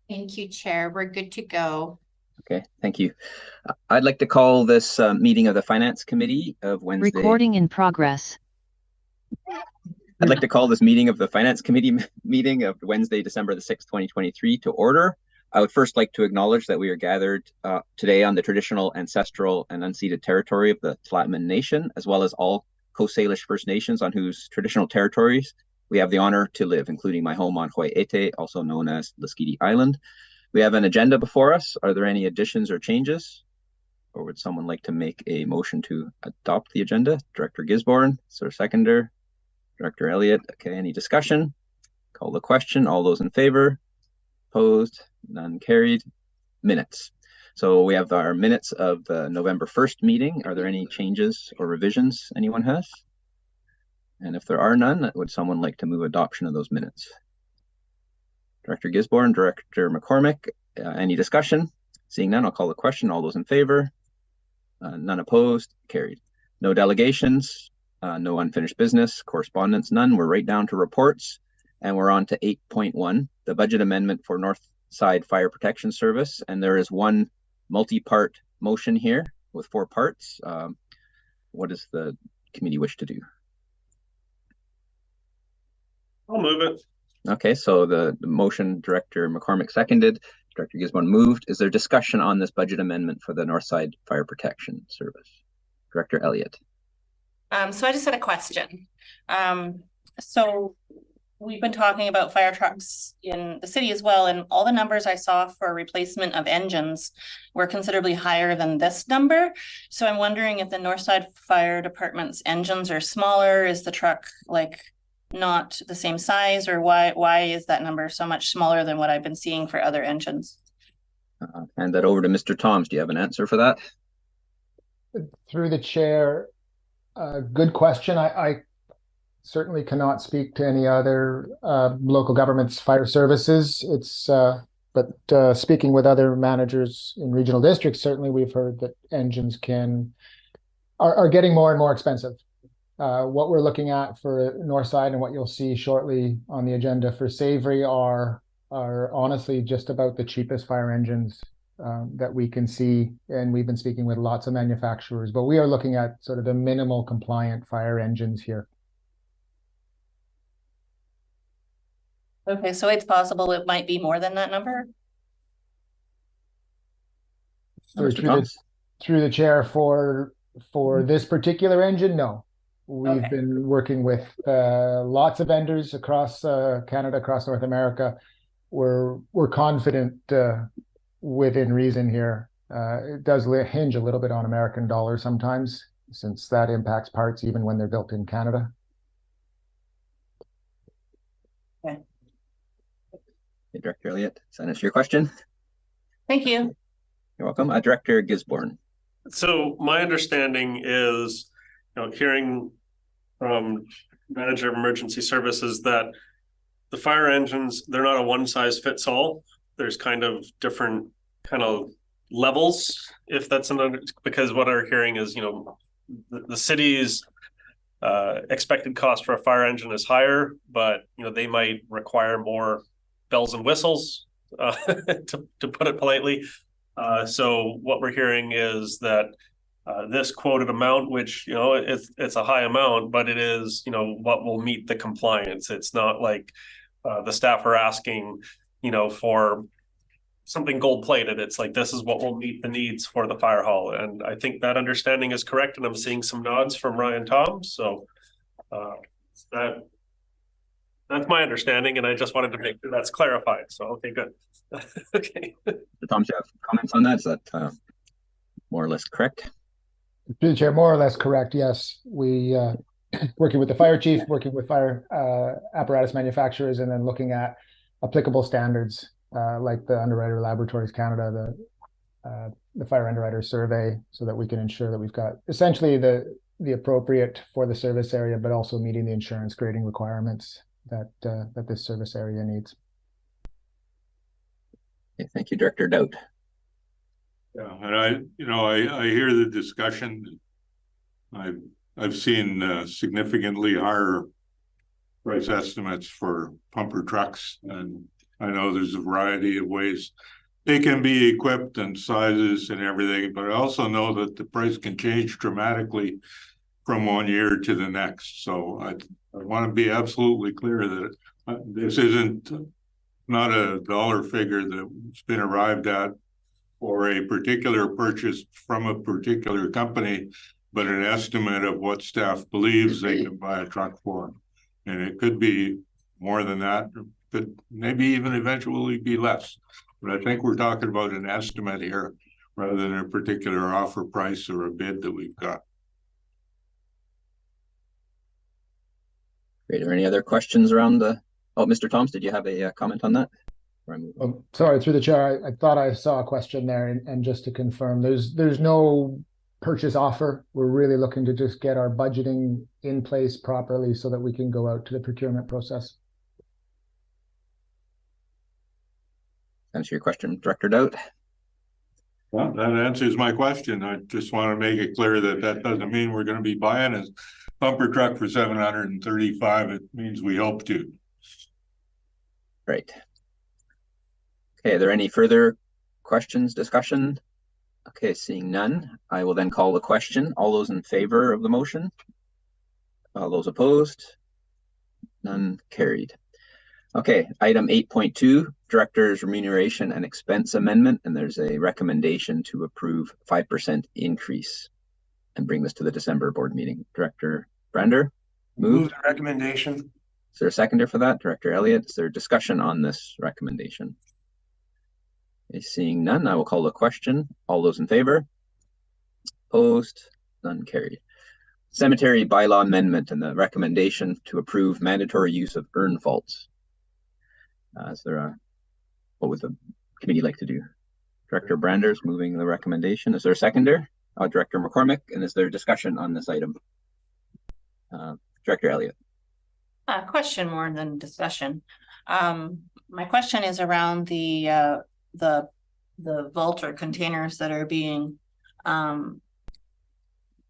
Thank you, Chair. We're good to go. Okay, thank you. I'd like to call this meeting of the Finance Committee of Wednesday. Recording in progress. I'd like to call this meeting of the Finance Committee meeting of Wednesday, December the 6th, 2023 to order. I would first like to acknowledge that we are gathered today on the traditional, ancestral, and unceded territory of the Tlatman Nation, as well as all Coast Salish First Nations on whose traditional territories we have the honor to live, including my home on Ho'ohete, also known as Lasqueti Island. We have an agenda before us. Are there any additions or changes? Or would someone like to make a motion to adopt the agenda? Director Gisborne, is there a seconder? Director Elliott, okay, any discussion? Call the question. All those in favor? Opposed? None carried. Minutes. So we have our minutes of the November 1st meeting. Are there any changes or revisions anyone has? And if there are none, would someone like to move adoption of those minutes? Director Gisborne, Director McCormick, any discussion? Seeing none, I'll call the question. All those in favor? None opposed, carried. No delegations, no unfinished business, correspondence, none. We're right down to reports, and we're on to 8.1, the budget amendment for Northside Fire Protection Service. And there is one multi-part motion here with 4 parts. What does the committee wish to do? I'll move it. Okay, so the motion, Director McCormick seconded, Director Gisborne moved. Is there discussion on this budget amendment for the Northside Fire Protection Service? Director Elliott. So I just had a question. So we've been talking about fire trucks in the city as well, and all the numbers I saw for replacement of engines were considerably higher than this number. So I'm wondering if the Northside Fire Department's engines are smaller. Is the truck like not the same size, or why is that number so much smaller than what I've been seeing for other engines? Hand that over to Mr. Toms. Do you have an answer for that? Through the chair, good question. I certainly cannot speak to any other local government's fire services. But speaking with other managers in regional districts, certainly we've heard that engines are getting more and more expensive. What we're looking at for Northside and what you'll see shortly on the agenda for Savary are honestly just about the cheapest fire engines that we can see. And we've been speaking with lots of manufacturers, but we are looking at sort of the minimal compliant fire engines here. Okay, so it's possible it might be more than that number? Through the chair, for this particular engine, no. We've been working with lots of vendors across Canada, across North America. We're confident within reason here. It does hinge a little bit on American dollar sometimes, since that impacts parts even when they're built in Canada. Okay. Hey, Director Elliott, does that answer your question? Thank you. You're welcome. Director Gisborne. So my understanding is, hearing from Manager of Emergency Services that the fire engines, they're not a one size fits all. There's kind of different kind of levels, if that's because what I'm hearing is, the city's expected cost for a fire engine is higher, but they might require more bells and whistles, to put it politely. So what we're hearing is that this quoted amount, which it's a high amount, but it is what will meet the compliance. It's not like the staff are asking for something gold plated. It's like, this is what will meet the needs for the fire hall, and I think that understanding is correct. And I'm seeing some nods from Ryan Toms, so that's my understanding, and I just wanted to make sure that's clarified. So okay, good. Okay. Toms, you have comments on that? Is that more or less correct? Through the chair, more or less correct, yes. We working with the fire chief, working with fire apparatus manufacturers, and then looking at applicable standards like the Underwriter Laboratories Canada, the Fire Underwriter Survey, so that we can ensure that we've got essentially the appropriate for the service area, but also meeting the insurance grading requirements that this service area needs. Okay, thank you, Director Dowd. Yeah, and I hear the discussion. I've seen significantly higher price estimates for pumper trucks, and I know there's a variety of ways they can be equipped and sizes and everything, but I also know that the price can change dramatically from one year to the next. So I want to be absolutely clear that this isn't not a dollar figure that's been arrived at for a particular purchase from a particular company, but an estimate of what staff believes they can buy a truck for. And it could be more than that, could maybe even eventually be less. But I think we're talking about an estimate here rather than a particular offer price or a bid that we've got. Great. Are there any other questions around the, oh, Mr. Thoms, did you have a comment on that? Oh, sorry, through the chair, I thought I saw a question there, and just to confirm, there's no purchase offer. We're really looking to just get our budgeting in place properly so that we can go out to the procurement process. Answer your question, Director Dowd. Well, that answers my question. I just want to make it clear that that doesn't mean we're going to be buying a bumper truck for $735. It means we hope to. Right. Okay, are there any further questions, discussion? Okay, seeing none, I will then call the question. All those in favor of the motion? All those opposed? None carried. Okay, item 8.2, Director's Remuneration and Expense Amendment, and there's a recommendation to approve 5% increase and bring this to the December board meeting. Director Brander, Move the recommendation. Is there a seconder for that? Director Elliott, is there discussion on this recommendation? Okay, seeing none, I will call the question. All those in favor? Opposed? None carried. Cemetery bylaw amendment and the recommendation to approve mandatory use of urn vaults. Is there a, what would the committee like to do? Director Brander's moving the recommendation. Is there a seconder? Director McCormick, and is there discussion on this item? Director Elliott. Question more than discussion. My question is around the vault or containers that are being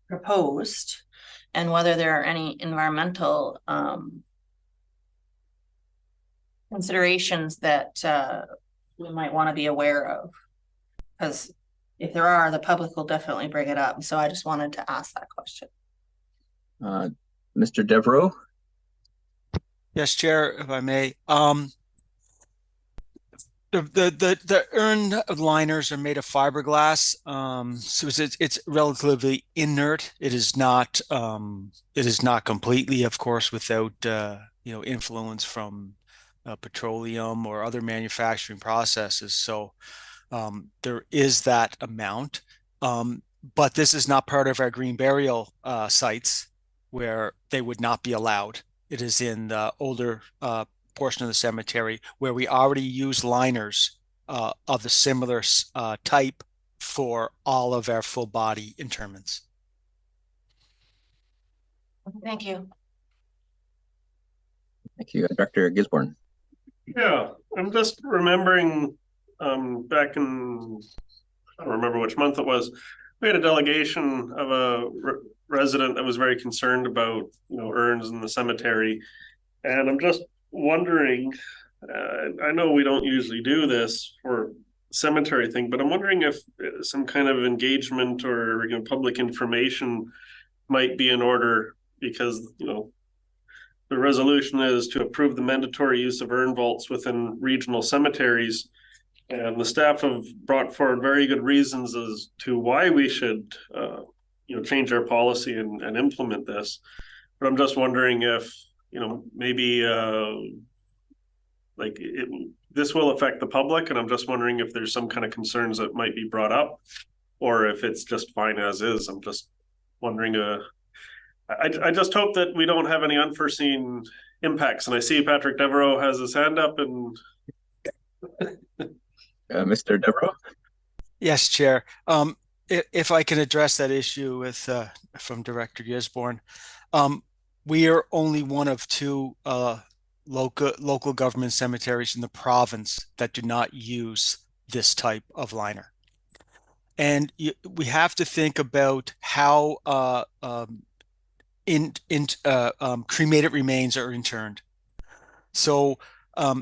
proposed, and whether there are any environmental considerations that we might want to be aware of, because if there are, the public will definitely bring it up. So I just wanted to ask that question. Mr. Devereaux? Yes, Chair, if I may. The urn liners are made of fiberglass, so it's relatively inert. It is not completely, of course, without influence from petroleum or other manufacturing processes. So there is that amount, but this is not part of our green burial sites where they would not be allowed. It is in the older portion of the cemetery where we already use liners of the similar type for all of our full body interments. Thank you. Thank you, Director Gisborne. Yeah, I'm just remembering back in, I don't remember which month it was, we had a delegation of a resident that was very concerned about, urns in the cemetery. And I'm just wondering, I know we don't usually do this for cemetery thing, but I'm wondering if some kind of engagement or public information might be in order, because the resolution is to approve the mandatory use of urn vaults within regional cemeteries, and the staff have brought forward very good reasons as to why we should change our policy and implement this. But I'm just wondering if maybe this will affect the public, and I'm just wondering if there's some kind of concerns that might be brought up, or if it's just fine as is. I'm just wondering. I just hope that we don't have any unforeseen impacts. And I see Patrick Devereaux has his hand up, and Mr. Devereaux. Yes, Chair. If I can address that issue with from Director Gisborne, we are only one of two local government cemeteries in the province that do not use this type of liner, and we have to think about how cremated remains are interned. So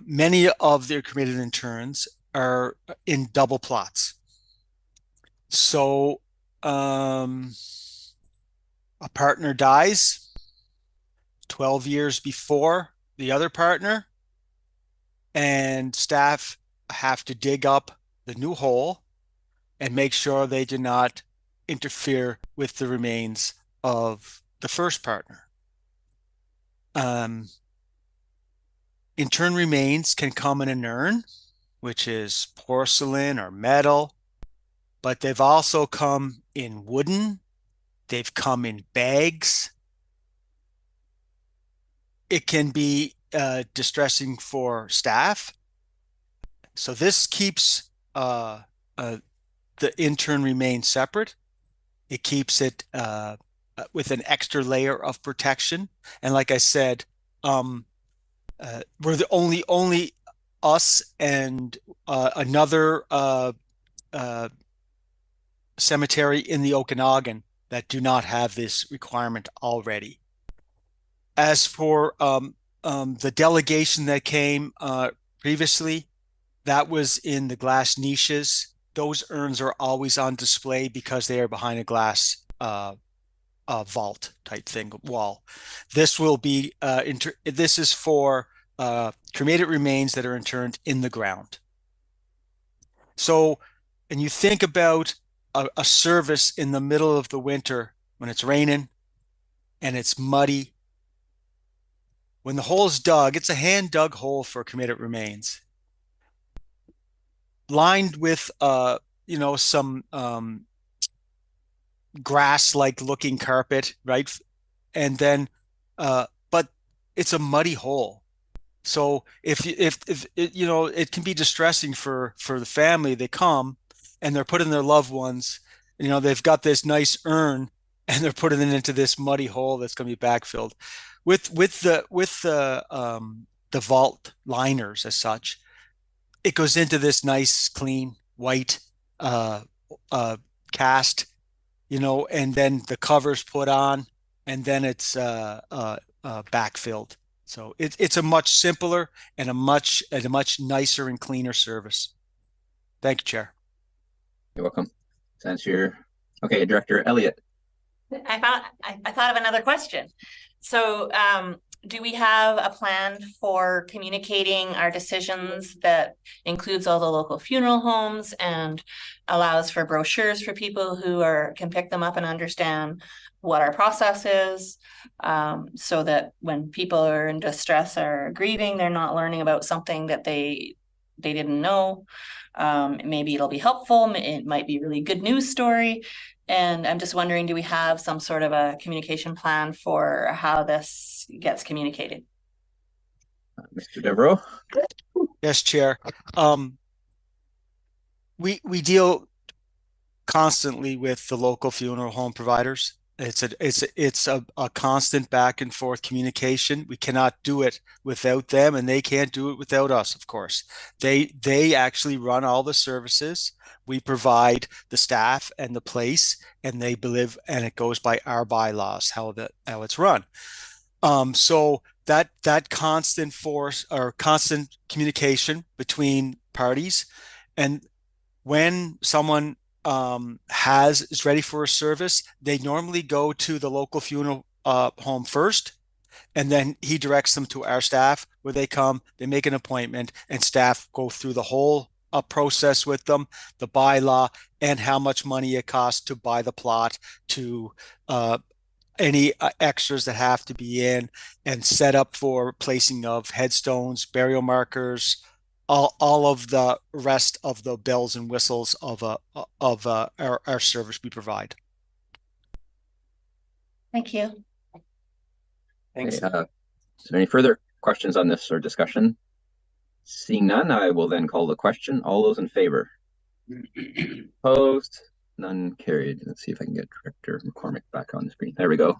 many of their cremated interns are in double plots. So a partner dies 12 years before the other partner, and staff have to dig up the new hole and make sure they do not interfere with the remains of the first partner. Intern remains can come in an urn, which is porcelain or metal, but they've also come in wooden. They've come in bags. It can be distressing for staff. So this keeps the intern remains separate. It keeps it with an extra layer of protection. And like I said, we're the only us and another cemetery in the Okanagan that do not have this requirement already. As for the delegation that came previously, that was in the glass niches. Those urns are always on display because they are behind a glass vault type thing wall. This will be this is for cremated remains that are interned in the ground. So, and you think about a service in the middle of the winter when it's raining and it's muddy. When the hole is dug, it's a hand dug hole for cremated remains, lined with some grass-like looking carpet, right? And then but it's a muddy hole. So if it can be distressing for the family. They come and they're putting their loved ones, they've got this nice urn and they're putting it into this muddy hole that's going to be backfilled with the vault liners as such. It goes into this nice clean white cast, and then the cover's put on, and then it's backfilled. So it's a much simpler and a much nicer and cleaner service. Thank you, Chair. You're welcome. Okay, Director Elliott. I thought of another question. So do we have a plan for communicating our decisions that includes all the local funeral homes and allows for brochures for people who can pick them up and understand what our process is, so that when people are in distress or grieving, they're not learning about something that they didn't know. Maybe it'll be helpful. It might be a really good news story. And I'm just wondering, do we have some sort of a communication plan for how this gets communicated? Mr. Devereaux? Yes, Chair. We deal constantly with the local funeral home providers. It's a constant back and forth communication. We cannot do it without them, and they can't do it without us, of course. They actually run all the services. We provide the staff and the place, and they believe, and it goes by our bylaws how it's run. So that constant force or constant communication between parties, and when someone is ready for a service, they normally go to the local funeral home first, and then he directs them to our staff, where they come, they make an appointment, and staff go through the whole process with them, the bylaw, and how much money it costs to buy the plot, to any extras that have to be in, and set up for placing of headstones, burial markers, all of the rest of the bells and whistles of our service we provide. Thank you. Thanks. Is there any further questions on this or discussion? Seeing none, I will then call the question. All those in favor? Opposed? None carried. Let's see if I can get Director McCormick back on the screen. There we go.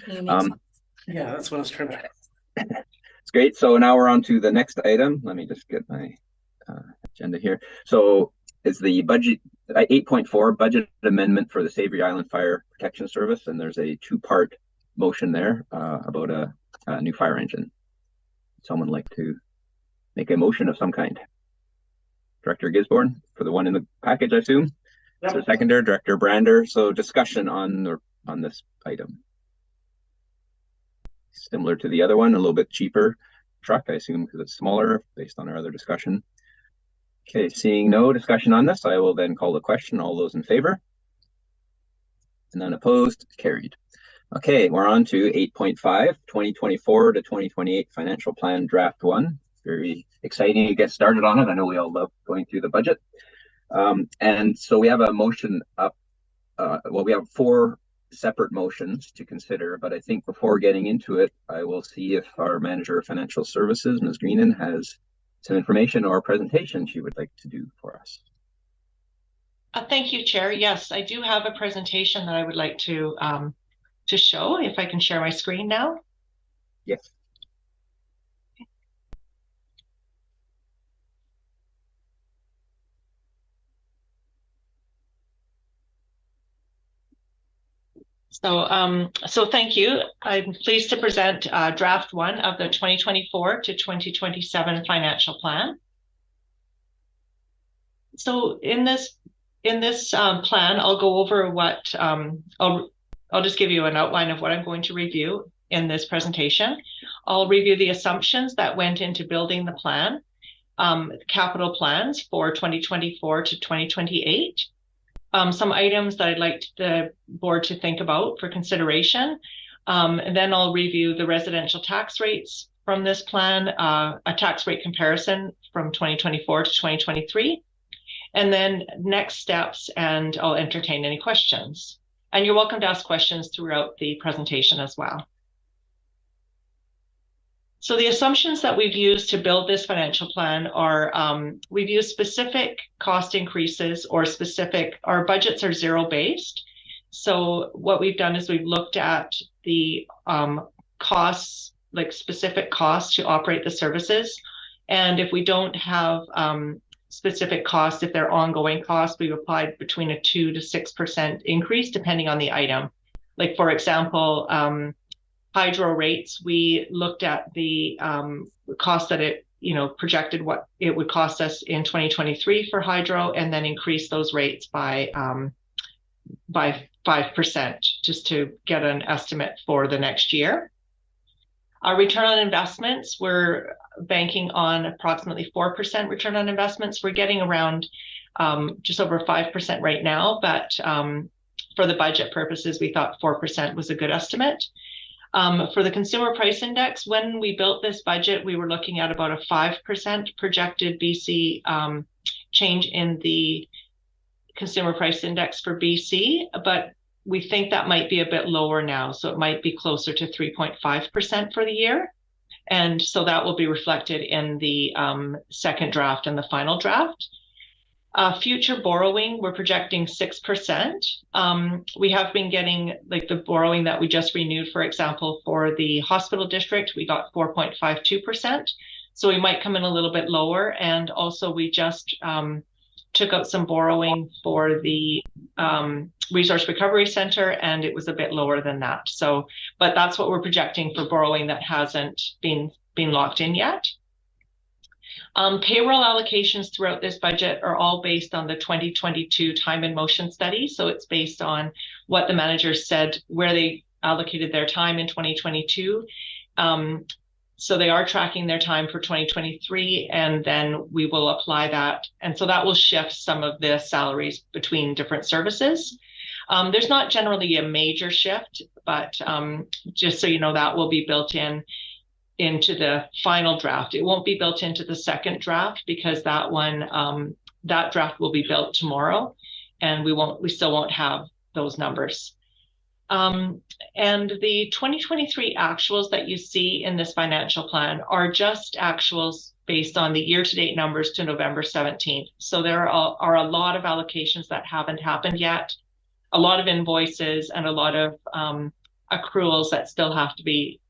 Yeah, that's what I was trying to. It's great. So now we're on to the next item. Let me just get my agenda here. So it's the budget 8.4 budget amendment for the Savary Island Fire Protection Service, and there's a two-part motion there about a new fire engine. Someone like to make a motion of some kind? Director Gisborne for the one in the package, I assume. Yep. So seconder, Director Brander. So discussion on this item. Similar to the other one, a little bit cheaper truck, I assume, because it's smaller based on our other discussion. Okay, seeing no discussion on this, I will then call the question. All those in favor? And none opposed? Carried. Okay, we're on to 8.5, 2024 to 2028 financial plan draft 1. Very exciting to get started on it. I know we all love going through the budget. And so we have a motion up. Well, we have 4 separate motions to consider, but I think before getting into it, I will see if our manager of financial services, Ms. Greenan, has some information or a presentation she would like to do for us. Thank you, Chair. Yes, I do have a presentation that I would like to show. If I can share my screen now. Yes. So thank you. I'm pleased to present draft 1 of the 2024 to 2027 financial plan. So in this plan, I'll go over what I'll just give you an outline of what I'm going to review in this presentation. I'll review the assumptions that went into building the plan, capital plans for 2024 to 2028. Some items that I'd like the board to think about for consideration. And then I'll review the residential tax rates from this plan, a tax rate comparison from 2024 to 2023, and then next steps, and I'll entertain any questions. And you're welcome to ask questions throughout the presentation as well. So the assumptions that we've used to build this financial plan are, we've used specific cost increases or our budgets are zero-based. So what we've done is we've looked at the costs, like specific costs to operate the services. And if we don't have specific costs, if they're ongoing costs, we've applied between a 2 to 6% increase depending on the item. Like for example, hydro rates, we looked at the cost that it, projected what it would cost us in 2023 for hydro, and then increase those rates by 5%, just to get an estimate for the next year. Our return on investments, we're banking on approximately 4% return on investments. We're getting around just over 5% right now, but for the budget purposes, we thought 4% was a good estimate. For the consumer price index, when we built this budget, we were looking at about a 5% projected BC change in the consumer price index for BC, but we think that might be a bit lower now. So it might be closer to 3.5% for the year. And so that will be reflected in the second draft and the final draft. Future borrowing, we're projecting 6%. We have been getting like the borrowing that we just renewed, for example, for the hospital district, we got 4.52%. So we might come in a little bit lower. And also we just took out some borrowing for the Resource Recovery Center, and it was a bit lower than that. So, but that's what we're projecting for borrowing that hasn't been locked in yet. Payroll allocations throughout this budget are all based on the 2022 time and motion study. So it's based on what the managers said, where they allocated their time in 2022. So they are tracking their time for 2023, and then we will apply that. And so that will shift some of the salaries between different services. There's not generally a major shift, but just so you know, that will be built into the final draft. It won't be built into the second draft because that one, that draft will be built tomorrow, and we still won't have those numbers. And the 2023 actuals that you see in this financial plan are just actuals based on the year-to-date numbers to November 17th. So there are a lot of allocations that haven't happened yet, a lot of invoices, and a lot of accruals that still have to be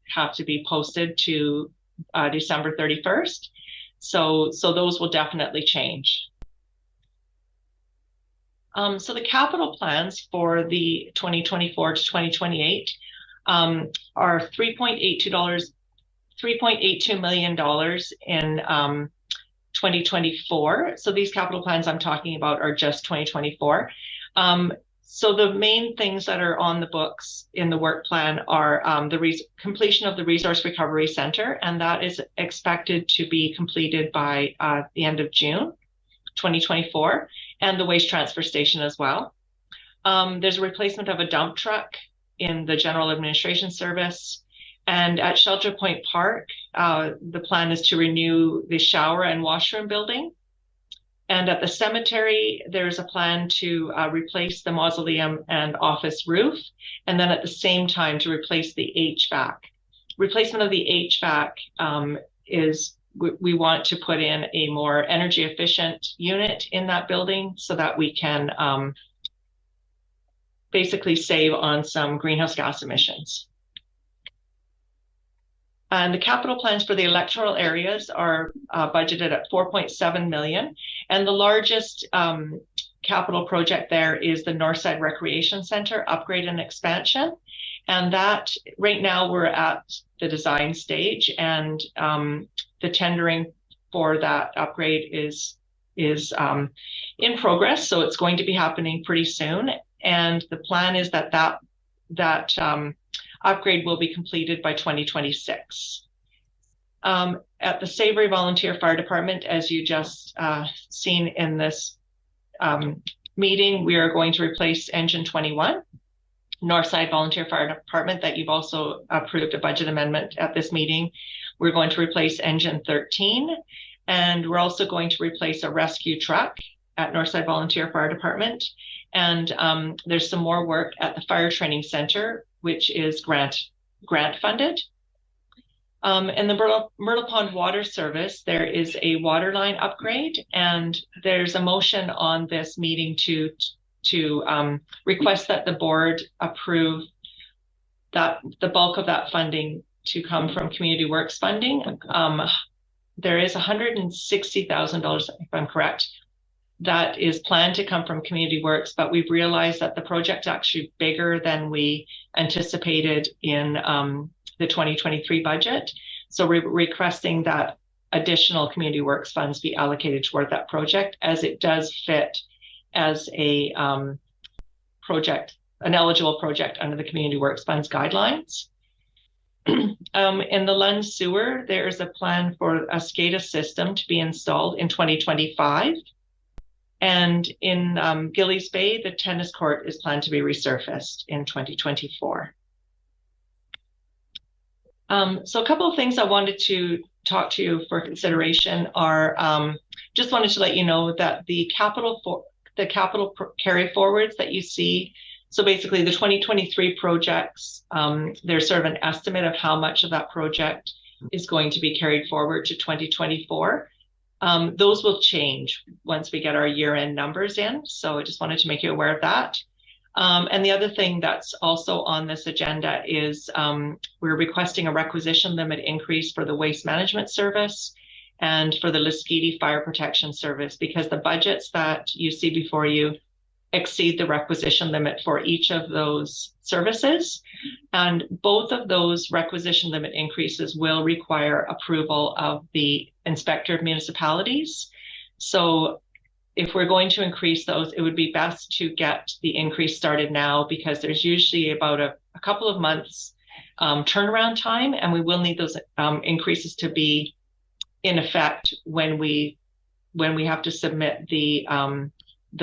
posted to December 31st. So those will definitely change. So the capital plans for the 2024 to 2028 are $3.82 $3.82 million in 2024. So these capital plans I'm talking about are just 2024. So the main things that are on the books in the work plan are the completion of the Resource Recovery Center, and that is expected to be completed by the end of June 2024, and the waste transfer station as well. There's a replacement of a dump truck in the General Administration Service. And at Shelter Point Park, the plan is to renew the shower and washroom building. And at the cemetery, there's a plan to replace the mausoleum and office roof, and then at the same time to replace the HVAC. Replacement of the HVAC is we want to put in a more energy efficient unit in that building so that we can basically save on some greenhouse gas emissions. And the capital plans for the electoral areas are budgeted at $4.7 million. And the largest capital project there is the Northside Recreation Center upgrade and expansion. And that right now we're at the design stage, and the tendering for that upgrade is in progress. So it's going to be happening pretty soon. And the plan is that upgrade will be completed by 2026. At the Savary Volunteer Fire Department, as you just seen in this meeting, we are going to replace engine 21. Northside Volunteer Fire Department, that you've also approved a budget amendment at this meeting, we're going to replace engine 13. And we're also going to replace a rescue truck at Northside Volunteer Fire Department. And there's some more work at the Fire Training Center, which is grant funded. In the Myrtle Pond Water Service, there is a water line upgrade, and there's a motion on this meeting to request that the board approve that the bulk of that funding to come from Community Works funding. There is $160,000, if I'm correct, that is planned to come from Community Works, but we've realized that the project is actually bigger than we anticipated in the 2023 budget. So we're requesting that additional Community Works funds be allocated toward that project, as it does fit as a project, an eligible project under the Community Works Funds guidelines. In the Lund Sewer, there's a plan for a SCADA system to be installed in 2025. And in Gillies Bay, the tennis court is planned to be resurfaced in 2024. So a couple of things I wanted to talk to you for consideration are, just wanted to let you know that the capital carry forwards that you see, so basically the 2023 projects, there's sort of an estimate of how much of that project is going to be carried forward to 2024. Those will change once we get our year-end numbers in. So I just wanted to make you aware of that. And the other thing that's also on this agenda is we're requesting a requisition limit increase for the Waste Management Service and for the Lasqueti Fire Protection Service, because the budgets that you see before you exceed the requisition limit for each of those services. And both of those requisition limit increases will require approval of the Inspector of Municipalities. So if we're going to increase those, it would be best to get the increase started now, because there's usually about a couple of months turnaround time, and we will need those increases to be in effect when we have to submit the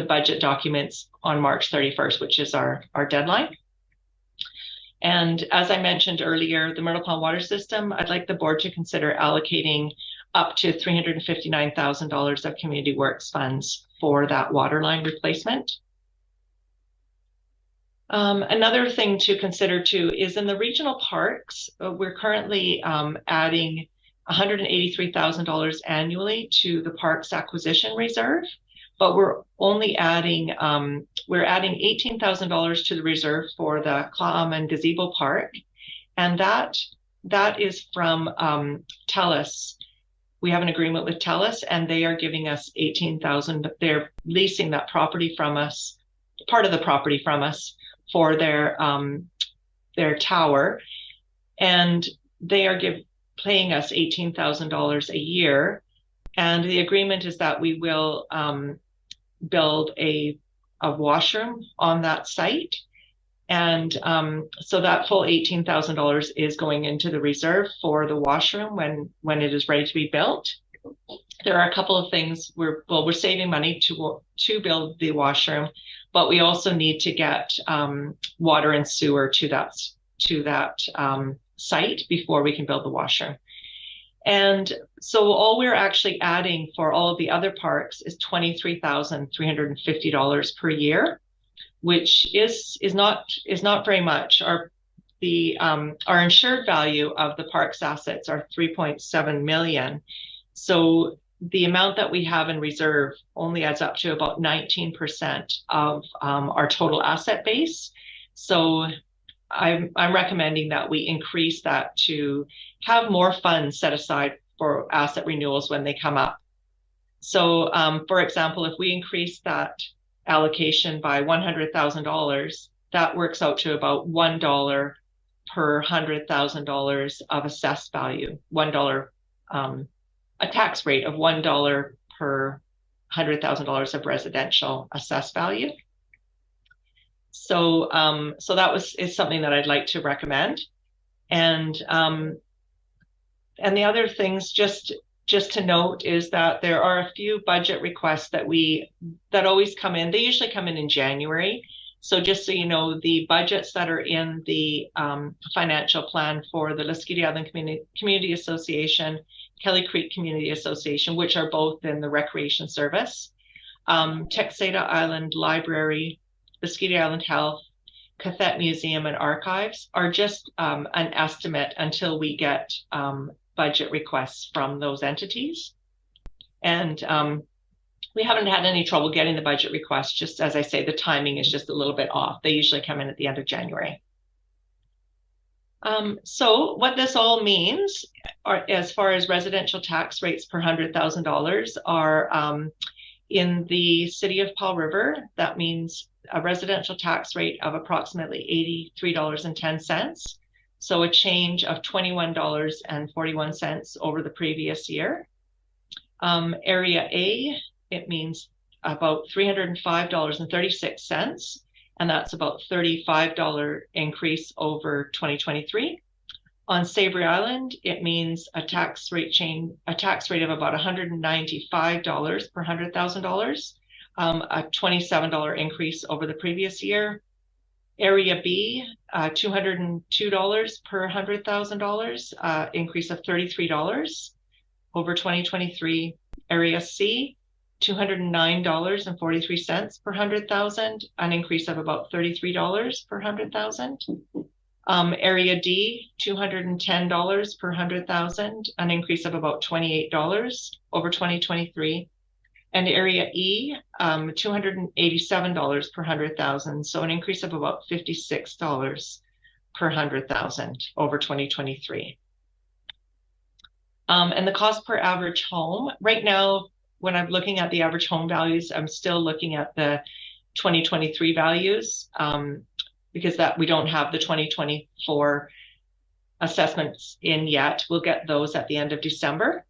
budget documents on March 31st, which is our deadline. And as I mentioned earlier, the Myrtle Pond Water System, I'd like the board to consider allocating up to $359,000 of Community Works funds for that water line replacement. Another thing to consider too is in the regional parks, we're currently adding $183,000 annually to the parks acquisition reserve, but we're only adding, $18,000 to the reserve for the Cla'am and Gazebo Park. And that is from TELUS. We have an agreement with TELUS, and they are giving us $18,000. They're leasing that property from us, part of the property from us, for their tower, and they are paying us $18,000 a year. And the agreement is that we will build a washroom on that site. And so that full $18,000 is going into the reserve for the washroom when it is ready to be built. There are a couple of things we're saving money to build the washroom, but we also need to get water and sewer to that site before we can build the washroom. And so all we're actually adding for all of the other parks is $23,350 per year, which is not very much. Our insured value of the park's assets are $3.7 million. So the amount that we have in reserve only adds up to about 19% of our total asset base. So I'm recommending that we increase that to have more funds set aside for asset renewals when they come up. So, for example, if we increase that allocation by $100,000, that works out to about $1 per $100,000 of assessed value. $1, a tax rate of $1 per $100,000 of residential assessed value. So, so that is something that I'd like to recommend. And the other things just to note is that there are a few budget requests that always come in. They usually come in January. So just so you know, the budgets that are in the financial plan for the Lasqueti Island Community Association, Kelly Creek Community Association, which are both in the Recreation Service, Texada Island Library, Lasqueti Island Health, Cathette Museum and Archives are just an estimate until we get budget requests from those entities. And we haven't had any trouble getting the budget requests. Just as I say, the timing is just a little bit off. They usually come in at the end of January. So what this all means as far as residential tax rates per $100,000 are in the city of Paul River, that means a residential tax rate of approximately $83.10. So a change of $21.41 over the previous year. Area A, it means about $305.36, and that's about $35 increase over 2023. On Savary Island, it means a tax rate of about $195 per $100,000, a $27 increase over the previous year. Area B, $202 per $100,000, increase of $33 over 2023. Area C, $209.43 per $100,000, an increase of about $33 per $100,000. Area D, $210 per $100,000, an increase of about $28 over 2023. And Area E, $287 per $100,000, so an increase of about $56 per $100,000 over 2023. And the cost per average home, right now, when I'm looking at the average home values, I'm still looking at the 2023 values because we don't have the 2024 assessments in yet. We'll get those at the end of December.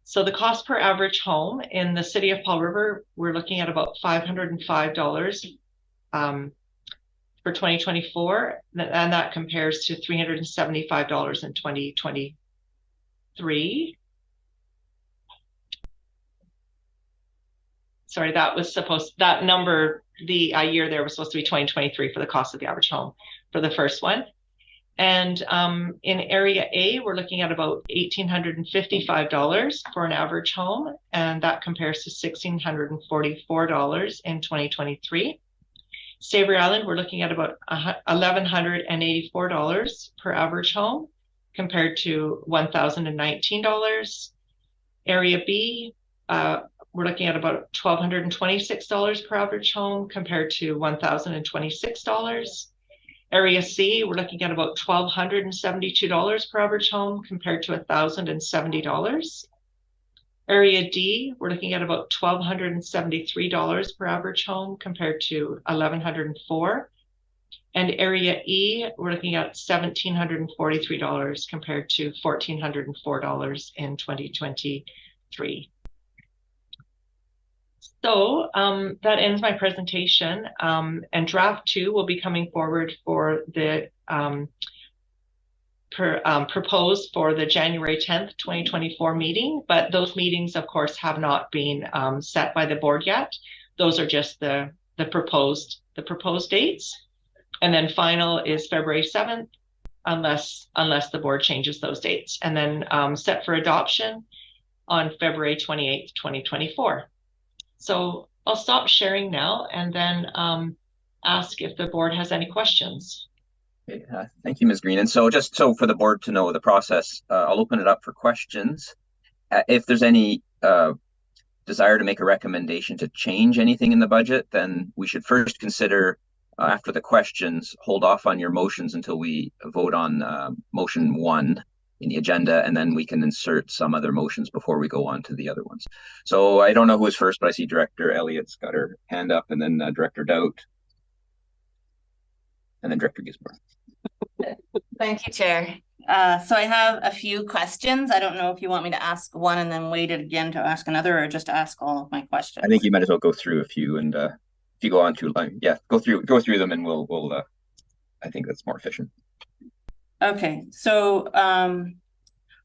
So the cost per average home in the city of Paul River, we're looking at about $505 for 2024, and that compares to $375 in 2023. Sorry, that number, the year there was supposed to be 2023 for the cost of the average home for the first one. And in Area A, we're looking at about $1,855 for an average home, and that compares to $1,644 in 2023. Savary Island, we're looking at about $1,184 per average home, compared to $1,019. Area B, we're looking at about $1,226 per average home, compared to $1,026. Area C, we're looking at about $1,272 per average home compared to $1,070. Area D, we're looking at about $1,273 per average home compared to $1,104. And area E, we're looking at $1,743 compared to $1,404 in 2023. So that ends my presentation, and draft 2 will be coming forward for the proposed for the January 10th, 2024 meeting, but those meetings, of course, have not been set by the board yet. Those are just the proposed dates. And then final is February 7th, unless the board changes those dates. And then set for adoption on February 28th, 2024. So I'll stop sharing now and then ask if the board has any questions. Okay, thank you, Ms. Green. And so just so for the board to know the process, I'll open it up for questions. If there's any desire to make a recommendation to change anything in the budget, then we should first consider, after the questions, hold off on your motions until we vote on motion 1 in the agenda, and then we can insert some other motions before we go on to the other ones. So I don't know who is first, but I see Director Elliott's got her hand up, and then Director Doubt, and then Director Gisborne. Thank you, Chair. So I have a few questions. I don't know if you want me to ask one and then wait it again to ask another, or just ask all of my questions. I think you might as well go through a few, and if you go on too long, yeah, go through them, and we'll I think that's more efficient. Okay, so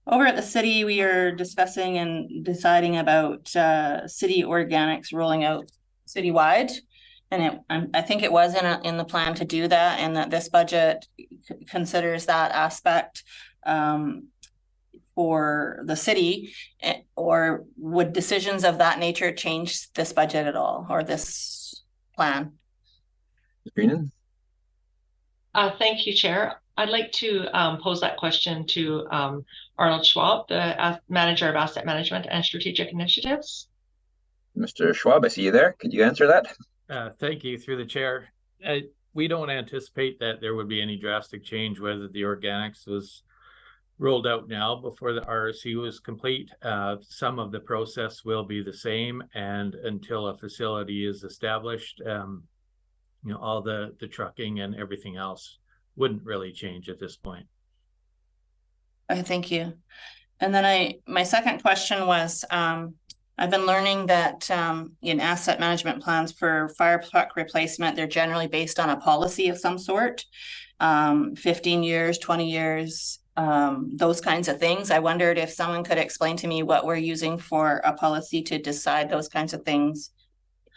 over at the city, we are discussing and deciding about city organics rolling out citywide. And I think it was in the plan to do that, and that this budget considers that aspect for the city. Or would decisions of that nature change this budget at all, or this plan? Ms. Greenan? Thank you, Chair. I'd like to pose that question to Arnold Schwab, the Manager of Asset Management and Strategic Initiatives. Mr. Schwab, I see you there. Could you answer that? Thank you, through the chair. We don't anticipate that there would be any drastic change whether the organics was rolled out now before the RRC was complete. Some of the process will be the same, and until a facility is established, all the trucking and everything else wouldn't really change at this point. Okay, thank you. And then my second question was, I've been learning that in asset management plans for fire truck replacement, they're generally based on a policy of some sort, 15 years, 20 years, those kinds of things. I wondered if someone could explain to me what we're using for a policy to decide those kinds of things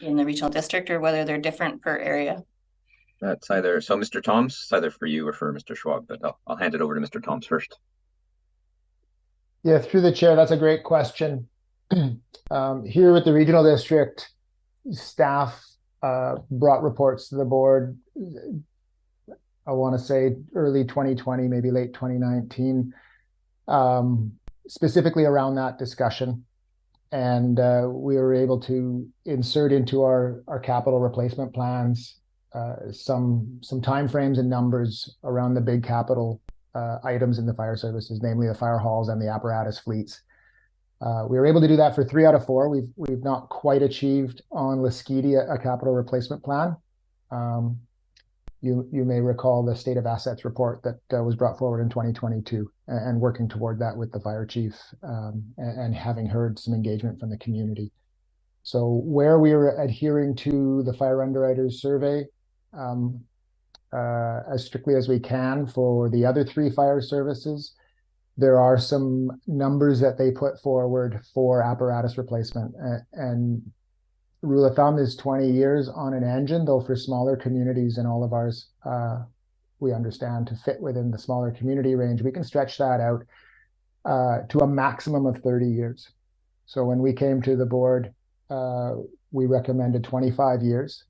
in the regional district, or whether they're different per area. That's either, so Mr. Toms, it's either for you or for Mr. Schwab, but I'll hand it over to Mr. Toms first. Yeah, through the chair, that's a great question. Here with the regional district, staff brought reports to the board, I want to say early 2020, maybe late 2019, specifically around that discussion. And we were able to insert into our capital replacement plans some timeframes and numbers around the big capital items in the fire services, namely the fire halls and the apparatus fleets. We were able to do that for 3 out of 4. We've not quite achieved on Lasqueti a capital replacement plan. You may recall the state of assets report that was brought forward in 2022, and working toward that with the fire chief, and having heard some engagement from the community. So where we are adhering to the fire underwriters survey as strictly as we can for the other 3 fire services, there are some numbers that they put forward for apparatus replacement, and rule of thumb is 20 years on an engine, though for smaller communities, and all of ours, we understand to fit within the smaller community range, we can stretch that out to a maximum of 30 years. So when we came to the board, we recommended 25 years,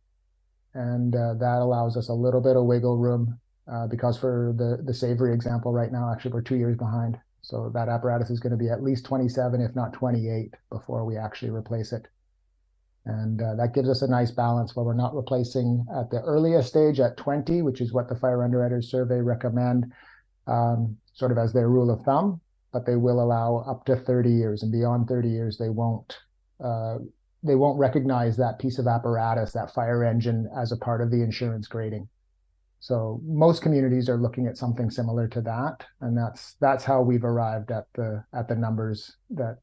and that allows us a little bit of wiggle room, because for the Savary example right now, actually we're 2 years behind. So that apparatus is going to be at least 27, if not 28, before we actually replace it. And that gives us a nice balance where we're not replacing at the earliest stage at 20, which is what the fire underwriters survey recommend, sort of as their rule of thumb, but they will allow up to 30 years, and beyond 30 years, they won't recognize that piece of apparatus, that fire engine, as a part of the insurance grading. So most communities are looking at something similar to that, and that's how we've arrived at the numbers that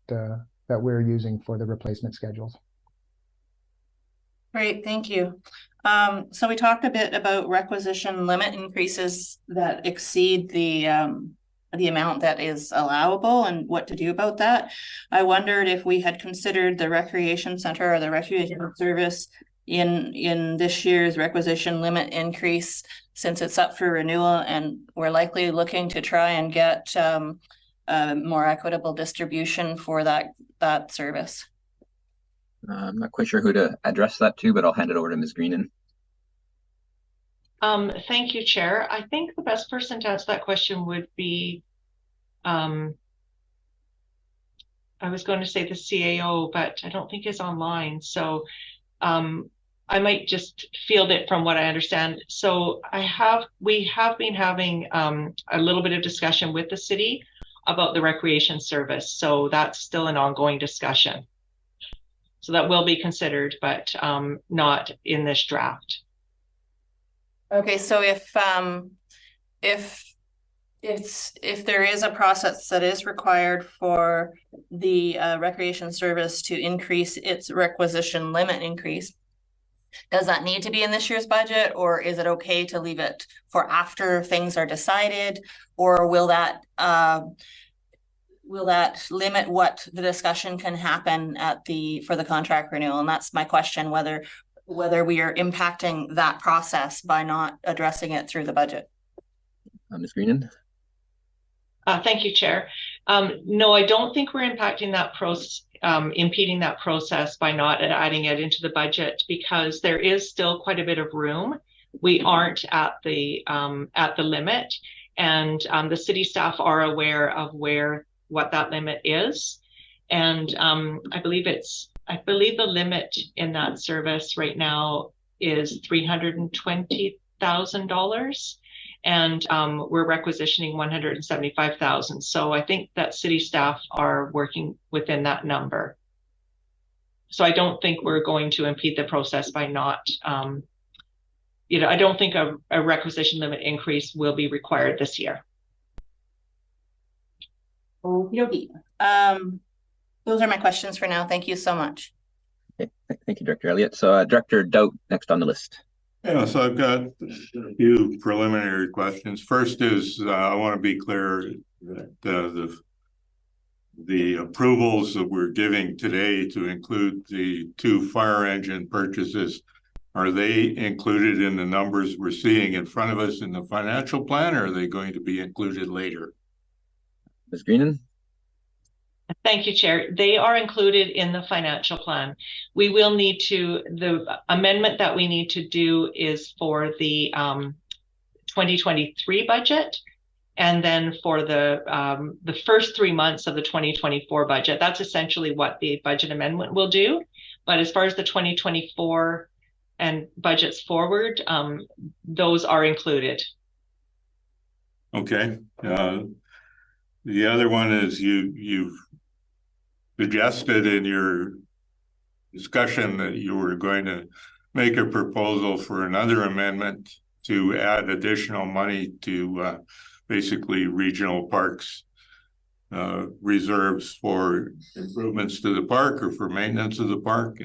we're using for the replacement schedules. Great, thank you. So we talked a bit about requisition limit increases that exceed the amount that is allowable and what to do about that. I wondered if we had considered the recreation center or the recreation service in this year's requisition limit increase, since it's up for renewal and we're likely looking to try and get a more equitable distribution for that service. I'm not quite sure who to address that to, but I'll hand it over to Ms. Greenan. Thank you, Chair. I think the best person to answer that question would be, I was going to say the CAO, but I don't think is online. So I might just field it from what I understand. So we have been having a little bit of discussion with the city about the recreation service. So that's still an ongoing discussion. So that will be considered, but not in this draft. Okay, so if there is a process that is required for the recreation service to increase its requisition limit increase, does that need to be in this year's budget, or is it okay to leave it for after things are decided, or will that limit what the discussion can happen for the contract renewal? And that's my question, whether we are impacting that process by not addressing it through the budget. Ms. Greenan. Thank you, Chair. No, I don't think we're impacting that process, impeding that process by not adding it into the budget, because there is still quite a bit of room. We aren't at the limit, and the city staff are aware of what that limit is, and I believe the limit in that service right now is $320,000. And we're requisitioning $175,000. So I think that city staff are working within that number. So I don't think we're going to impede the process by not, I don't think a requisition limit increase will be required this year. Okay. Those are my questions for now. Thank you so much. Okay. Thank you, Director Elliott. So Director Doubt next on the list. Yeah, so I've got a few preliminary questions. First is, I want to be clear that the approvals that we're giving today to include the 2 fire engine purchases, are they included in the numbers we're seeing in front of us in the financial plan, or are they going to be included later? Ms. Greenan. Thank you, Chair. They are included in the financial plan. We will need the amendment that we need to do is for the 2023 budget, and then for the first 3 months of the 2024 budget. That's essentially what the budget amendment will do. But as far as the 2024 and budgets forward, those are included. Okay. The other one is you've suggested in your discussion that you were going to make a proposal for another amendment to add additional money to basically regional parks reserves for improvements to the park or for maintenance of the park.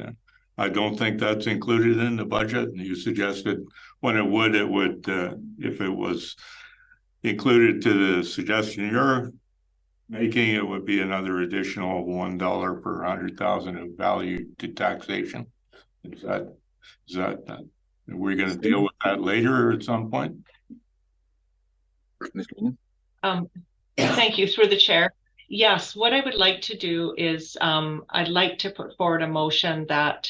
I don't think that's included in the budget. You suggested when it would, if it was included to the suggestion you're making, it would be another additional $1 per 100,000 of value to taxation. Is that we're going to deal with that later at some point? Thank you, through the chair. Yes, what I would like to do is I'd like to put forward a motion that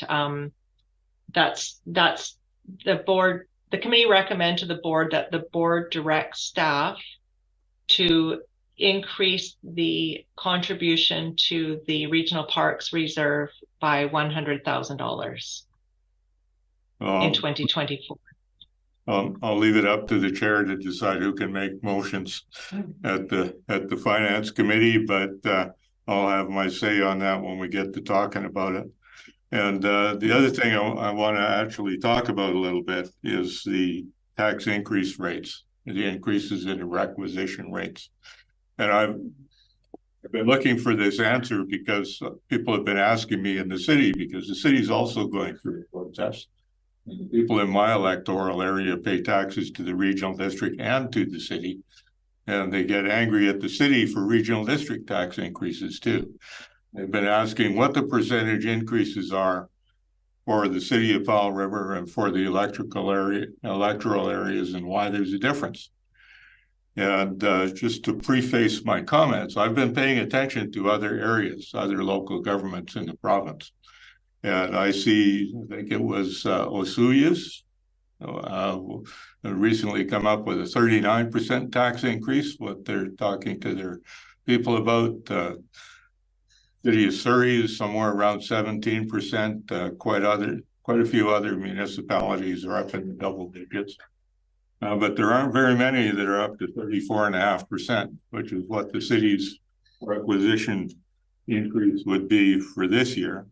that's the committee recommend to the board that the board direct staff to increase the contribution to the regional parks reserve by $100,000 in 2024. I'll leave it up to the chair to decide who can make motions at the finance committee, but I'll have my say on that when we get to talking about it. And the other thing I want to actually talk about a little bit is the tax increase rates, the increases in the requisition rates. And I've been looking for this answer because people have been asking me in the city, because the city is also going through a protest. People in my electoral area pay taxes to the regional district and to the city, and they get angry at the city for regional district tax increases too. They've been asking what the percentage increases are for the city of Powell River and for the electoral areas, and why there's a difference. And just to preface my comments, I've been paying attention to other areas, other local governments in the province. And I see, I think it was Osuyas, recently come up with a 39% tax increase, what they're talking to their people about. City of Surrey is somewhere around 17%. Quite a few other municipalities are up in the double digits. But there aren't very many that are up to 34.5%, which is what the city's requisition increase would be for this year.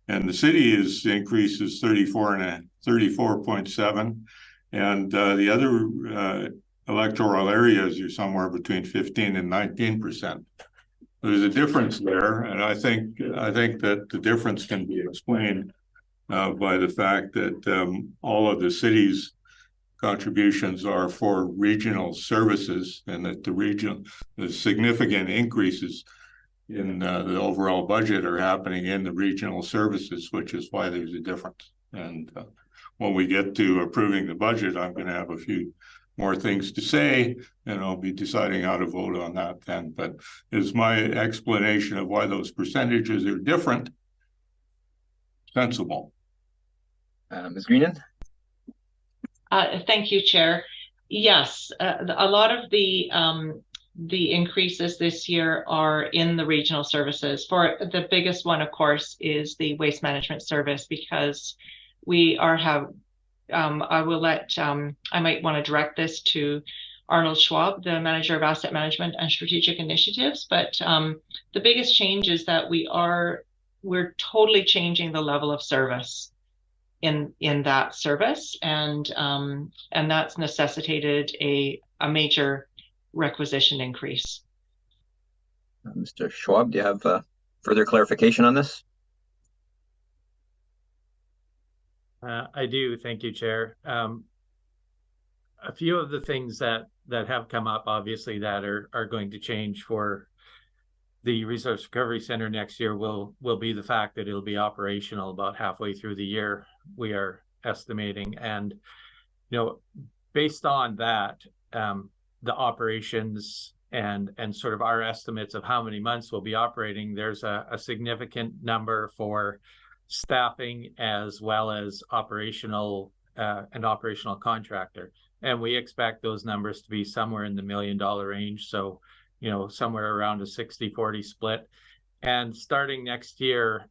And the city's increase is 34.7, and the other electoral areas are somewhere between 15 and 19%. There's a difference there, and I think that the difference can be explained by the fact that all of the city's contributions are for regional services, and that the significant increases in the overall budget are happening in the regional services, which is why there's a difference. And when we get to approving the budget, I'm going to have a few more things to say, and I'll be deciding how to vote on that then. But is my explanation of why those percentages are different sensible? Ms. Greenan? Thank you, Chair. Yes, a lot of the increases this year are in the regional services. For the biggest one, of course, is the waste management service, because we I will let, I might want to direct this to Arnold Schwab, the Manager of Asset Management and Strategic Initiatives. But the biggest change is that we're totally changing the level of service in that service, and that's necessitated a major requisition increase. Mr. Schwab, do you have further clarification on this? I do. Thank you, Chair. A few of the things that have come up, obviously, that are going to change for the Resource Recovery Center next year will be the fact that it'll be operational about halfway through the year, we are estimating. And, based on that, the operations and sort of our estimates of how many months we'll be operating, there's a significant number for staffing as well as operational contractor. And we expect those numbers to be somewhere in the $1 million range. So, somewhere around a 60-40 split. And starting next year,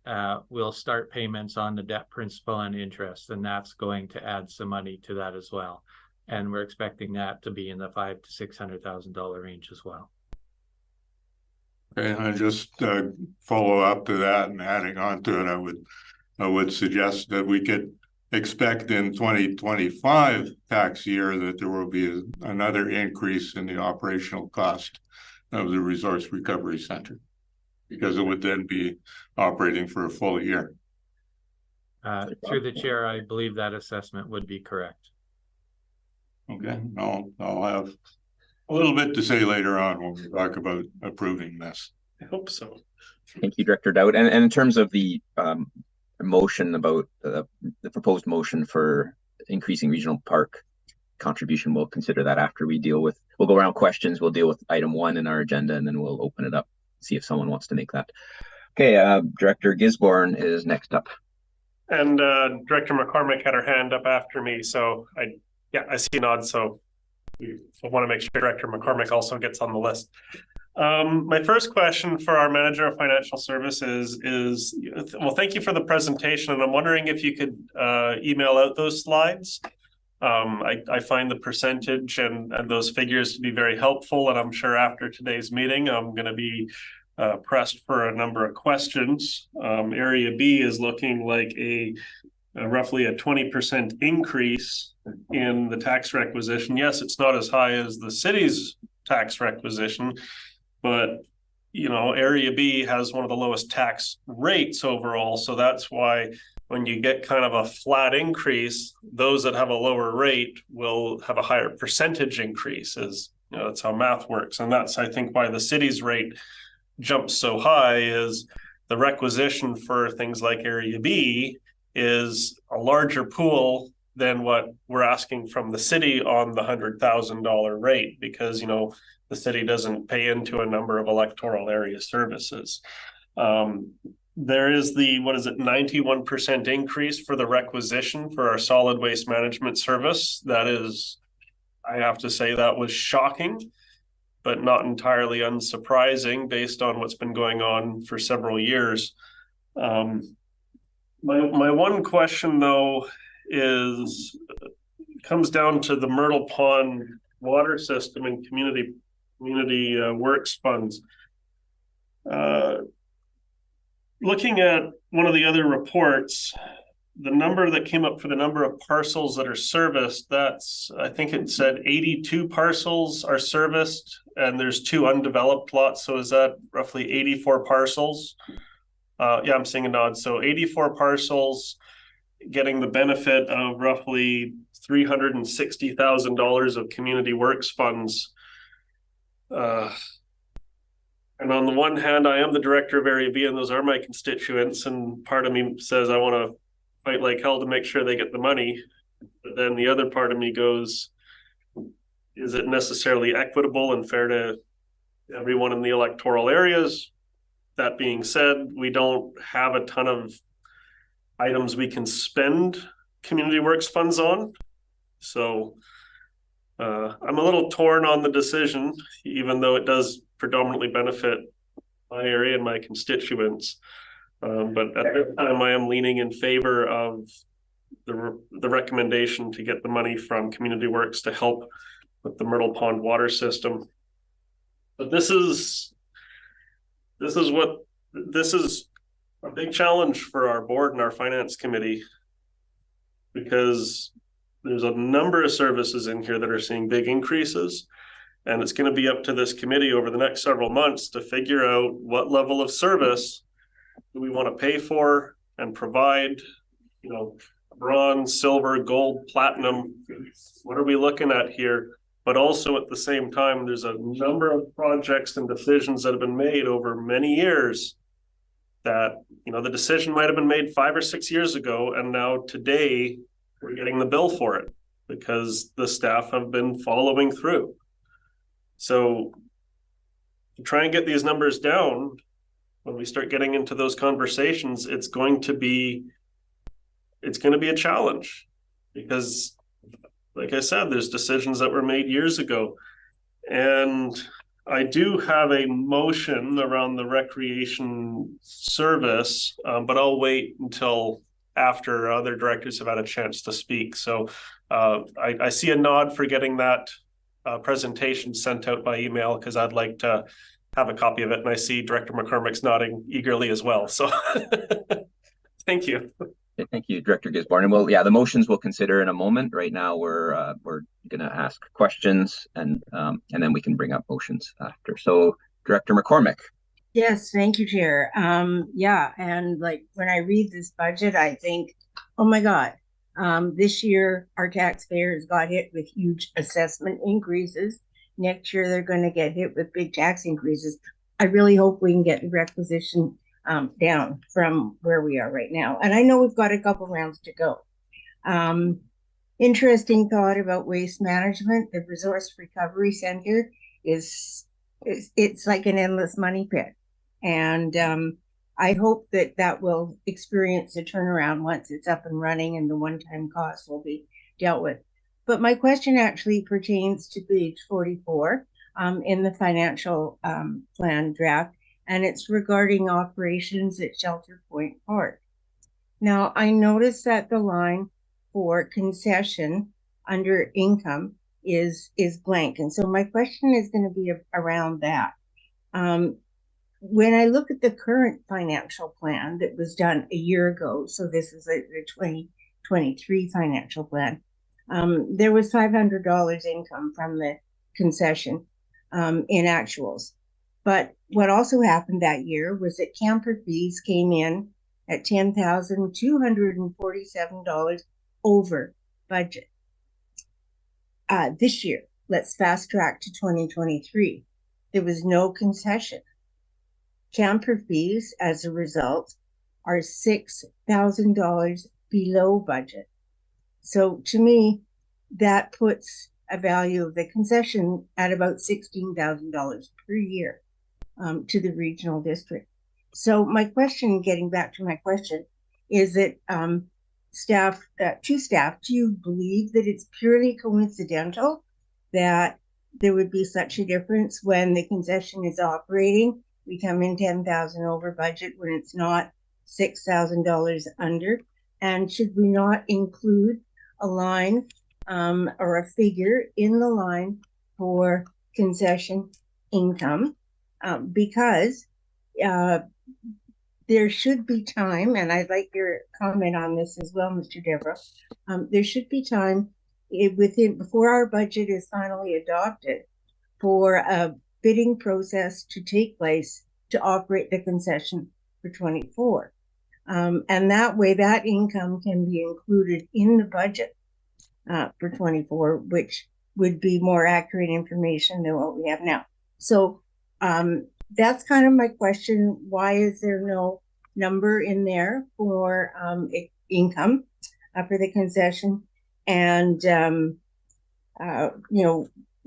we'll start payments on the debt principal and interest, and that's going to add some money to that as well. And we're expecting that to be in the $500,000 to $600,000 range as well. Okay, and just follow up to that and adding on to it, I would suggest that we could expect in 2025 tax year that there will be another increase in the operational cost of the Resource Recovery Center, because it would then be operating for a full year. Through the chair, I believe that assessment would be correct. Okay, I'll have a little bit to say later on when we talk about approving this. I hope so. Thank you, Director Dowd. And in terms of the motion about the proposed motion for increasing regional park contribution, we'll consider that after we'll go around questions. We'll deal with item 1 in our agenda, and then we'll open it up, see if someone wants to make that. Okay, Director Gisborne is next up. And Director McCormick had her hand up after me, so I see a nod, so I want to make sure Director McCormick also gets on the list. My first question for our Manager of Financial Services is, well, thank you for the presentation, and I'm wondering if you could email out those slides. I find the percentage and those figures to be very helpful, and I'm sure after today's meeting, I'm going to be pressed for a number of questions. Area B is looking like a roughly a 20% increase in the tax requisition. Yes, it's not as high as the city's tax requisition, but you know, Area B has one of the lowest tax rates overall. So that's why when you get kind of a flat increase, those that have a lower rate will have a higher percentage increase. As you know, that's how math works. And that's, I think, why the city's rate jumps so high is the requisition for things like Area B is a larger pool than what we're asking from the city on the $100,000 rate, because, you know, the city doesn't pay into a number of electoral area services. There is the, 91% increase for the requisition for our solid waste management service. That is, I have to say, that was shocking, but not entirely unsurprising based on what's been going on for several years. My one question, though, comes down to the Myrtle Pond water system and community works funds. Looking at one of the other reports, the number that came up for the number of parcels that are serviced, that's, I think it said 82 parcels are serviced and there's 2 undeveloped lots. So is that roughly 84 parcels? Yeah, I'm seeing a nod. So 84 parcels getting the benefit of roughly $360,000 of community works funds. And on the one hand, I am the director of Area B, and those are my constituents. And part of me says I want to fight like hell to make sure they get the money. But then the other part of me goes, is it necessarily equitable and fair to everyone in the electoral areas? That being said, we don't have a ton of items we can spend community works funds on. So I'm a little torn on the decision, even though it does predominantly benefit my area and my constituents. But at this time, I am leaning in favor of the recommendation to get the money from Community Works to help with the Myrtle Pond water system. But this is a big challenge for our board and our finance committee, because there's a number of services in here that are seeing big increases. And it's going to be up to this committee over the next several months to figure out what level of service do we want to pay for and provide, you know, bronze, silver, gold, platinum. What are we looking at here? But also at the same time, there's a number of projects and decisions that have been made over many years that, you know, the decision might have been made 5 or 6 years ago. And now today we're getting the bill for it because the staff have been following through. So to try and get these numbers down, when we start getting into those conversations, it's going to be a challenge, because like I said, there's decisions that were made years ago. And I do have a motion around the recreation service, but I'll wait until after other directors have had a chance to speak. So I see a nod for getting that presentation sent out by email, because I'd like to have a copy of it. And I see Director McCormick's nodding eagerly as well. So thank you. Thank you, Director Gisborne. And well, yeah, the motions we'll consider in a moment. Right now, we're going to ask questions, and then we can bring up motions after. So, Director McCormick. Yes, thank you, Chair. Yeah, and like when I read this budget, I think, oh my God, this year our taxpayers got hit with huge assessment increases. Next year they're going to get hit with big tax increases. I really hope we can get the requisition down from where we are right now. And I know we've got a couple rounds to go. Interesting thought about waste management. The Resource Recovery Center it's like an endless money pit. And I hope that will experience a turnaround once it's up and running and the one-time costs will be dealt with. But my question actually pertains to page 44 in the financial plan draft, and it's regarding operations at Shelter Point Park. Now, I noticed that the line for concession under income is blank. And so my question is going to be around that. When I look at the current financial plan that was done a year ago, so this is the 2023 financial plan. There was $500 income from the concession in actuals. But what also happened that year was that camper fees came in at $10,247 over budget. This year, let's fast track to 2023. There was no concession. Camper fees, as a result, are $6,000 below budget. So to me, that puts a value of the concession at about $16,000 per year to the regional district. So my question, getting back to my question, is that staff, do you believe that it's purely coincidental that there would be such a difference when the concession is operating? We come in $10,000 over budget when it's not $6,000 under. And should we not include a line or a figure in the line for concession income? Because there should be time, and I'd like your comment on this as well, Mr. Devereux. There should be time before our budget is finally adopted for a bidding process to take place to operate the concession for 24. And that way, that income can be included in the budget for 24, which would be more accurate information than what we have now. So that's kind of my question. Why is there no number in there for income for the concession? And,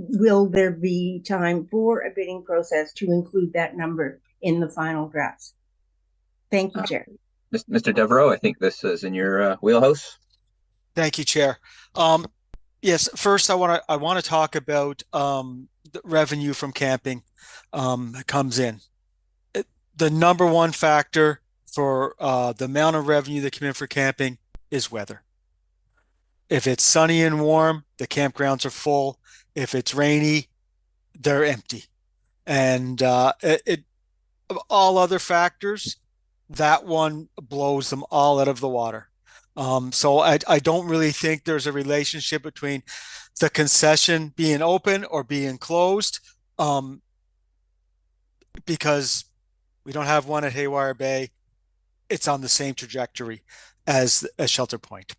will there be time for a bidding process to include that number in the final drafts? Thank you, Chair. Mr. Devereux, I think this is in your wheelhouse. Thank you, Chair. Yes, first I want to talk about the revenue from camping comes in. The number one factor for the amount of revenue that come in for camping is weather. If it's sunny and warm, the campgrounds are full. If it's rainy, they're empty. And all other factors, that one blows them all out of the water. So I don't really think there's a relationship between the concession being open or being closed, because we don't have one at Haywire Bay. It's on the same trajectory as Shelter Point.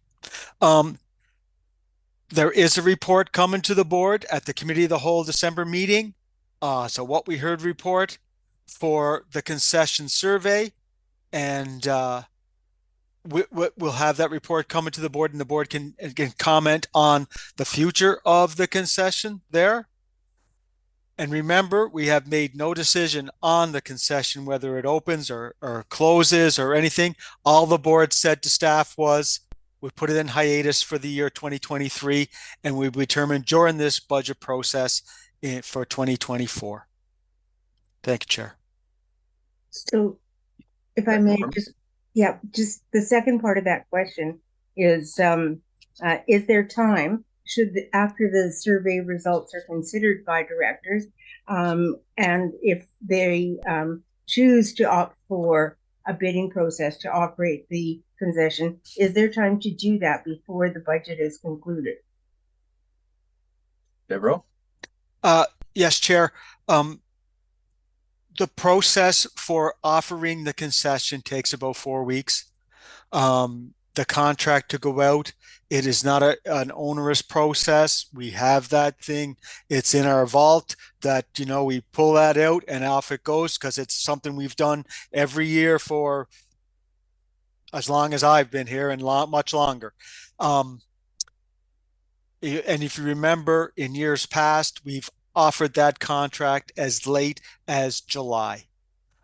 There is a report coming to the board at the Committee of the Whole December meeting. So what we heard report for the concession survey, and we'll have that report coming to the board, and the board can comment on the future of the concession there. And remember, we have made no decision on the concession, whether it opens or closes or anything. All the board said to staff was, we put it in hiatus for the year 2023, and we determined during this budget process for 2024. Thank you, Chair. So if I may just the second part of that question is there time, after the survey results are considered by directors, and if they choose to opt for a bidding process to operate the concession, is there time to do that before the budget is concluded? Devereux? Yes, Chair. The process for offering the concession takes about 4 weeks. The contract to go out, it is not an onerous process. We have that thing. It's in our vault that, we pull that out and off it goes, because it's something we've done every year for as long as I've been here and much longer. And if you remember, in years past, we've offered that contract as late as July,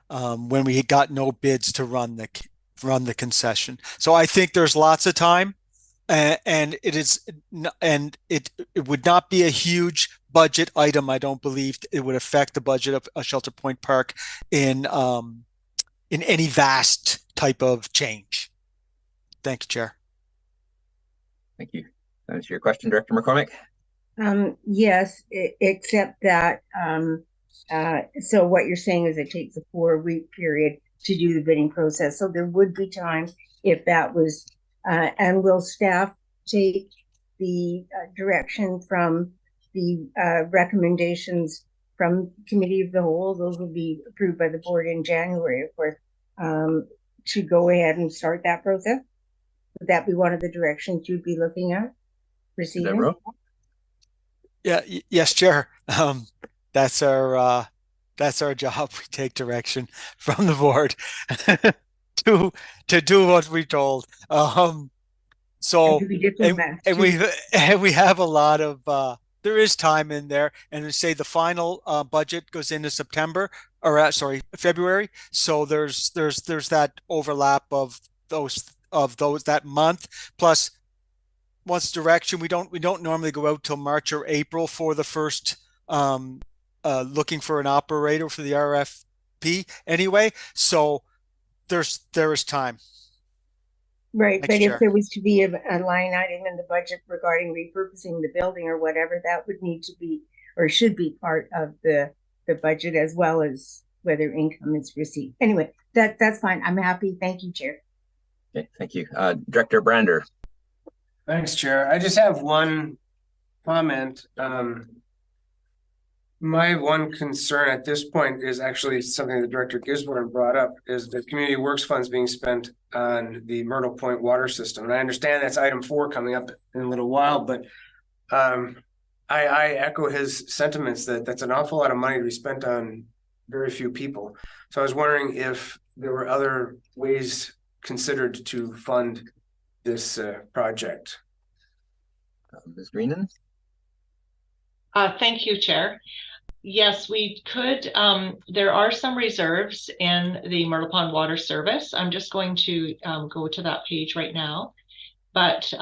when we got no bids to run the concession. So I think there's lots of time, and it would not be a huge budget item. I don't believe it would affect the budget of a Shelter Point Park in any vast type of change. Thank you, Chair. Thank you. That's your question, Director McCormick. Yes, except that so what you're saying is it takes a 4-week period to do the bidding process. So there would be time if that was And will staff take the direction from the recommendations from Committee of the Whole? Those will be approved by the board in January, of course, to go ahead and start that process. Would that be one of the directions you'd be looking at proceeding? Yeah, yes, Chair. That's our job. We take direction from the board to do what we're told. So and we have a lot of there is time in there, and to say the final budget goes into September or sorry, February. So there's that overlap of those that month, plus once direction, we don't normally go out till March or April for the first looking for an operator for the RFP anyway. So there is time. Right, Thanks, but Chair. if there was to be a line item in the budget regarding repurposing the building or whatever, that would need to be or should be part of the budget, as well as whether income is received. Anyway, that's fine. I'm happy. Thank you, Chair. Okay, thank you. Director Brander. Thanks, Chair. I just have one comment. My one concern at this point is actually something that Director Gisborne brought up, is the community works funds being spent on the Myrtle Point water system. And I understand that's item 4 coming up in a little while, but I echo his sentiments that that's an awful lot of money to be spent on very few people. So I was wondering if there were other ways considered to fund this project. Ms. Greenan? Thank you, Chair. Yes, we could. There are some reserves in the Myrtle Pond Water Service. I'm just going to go to that page right now. But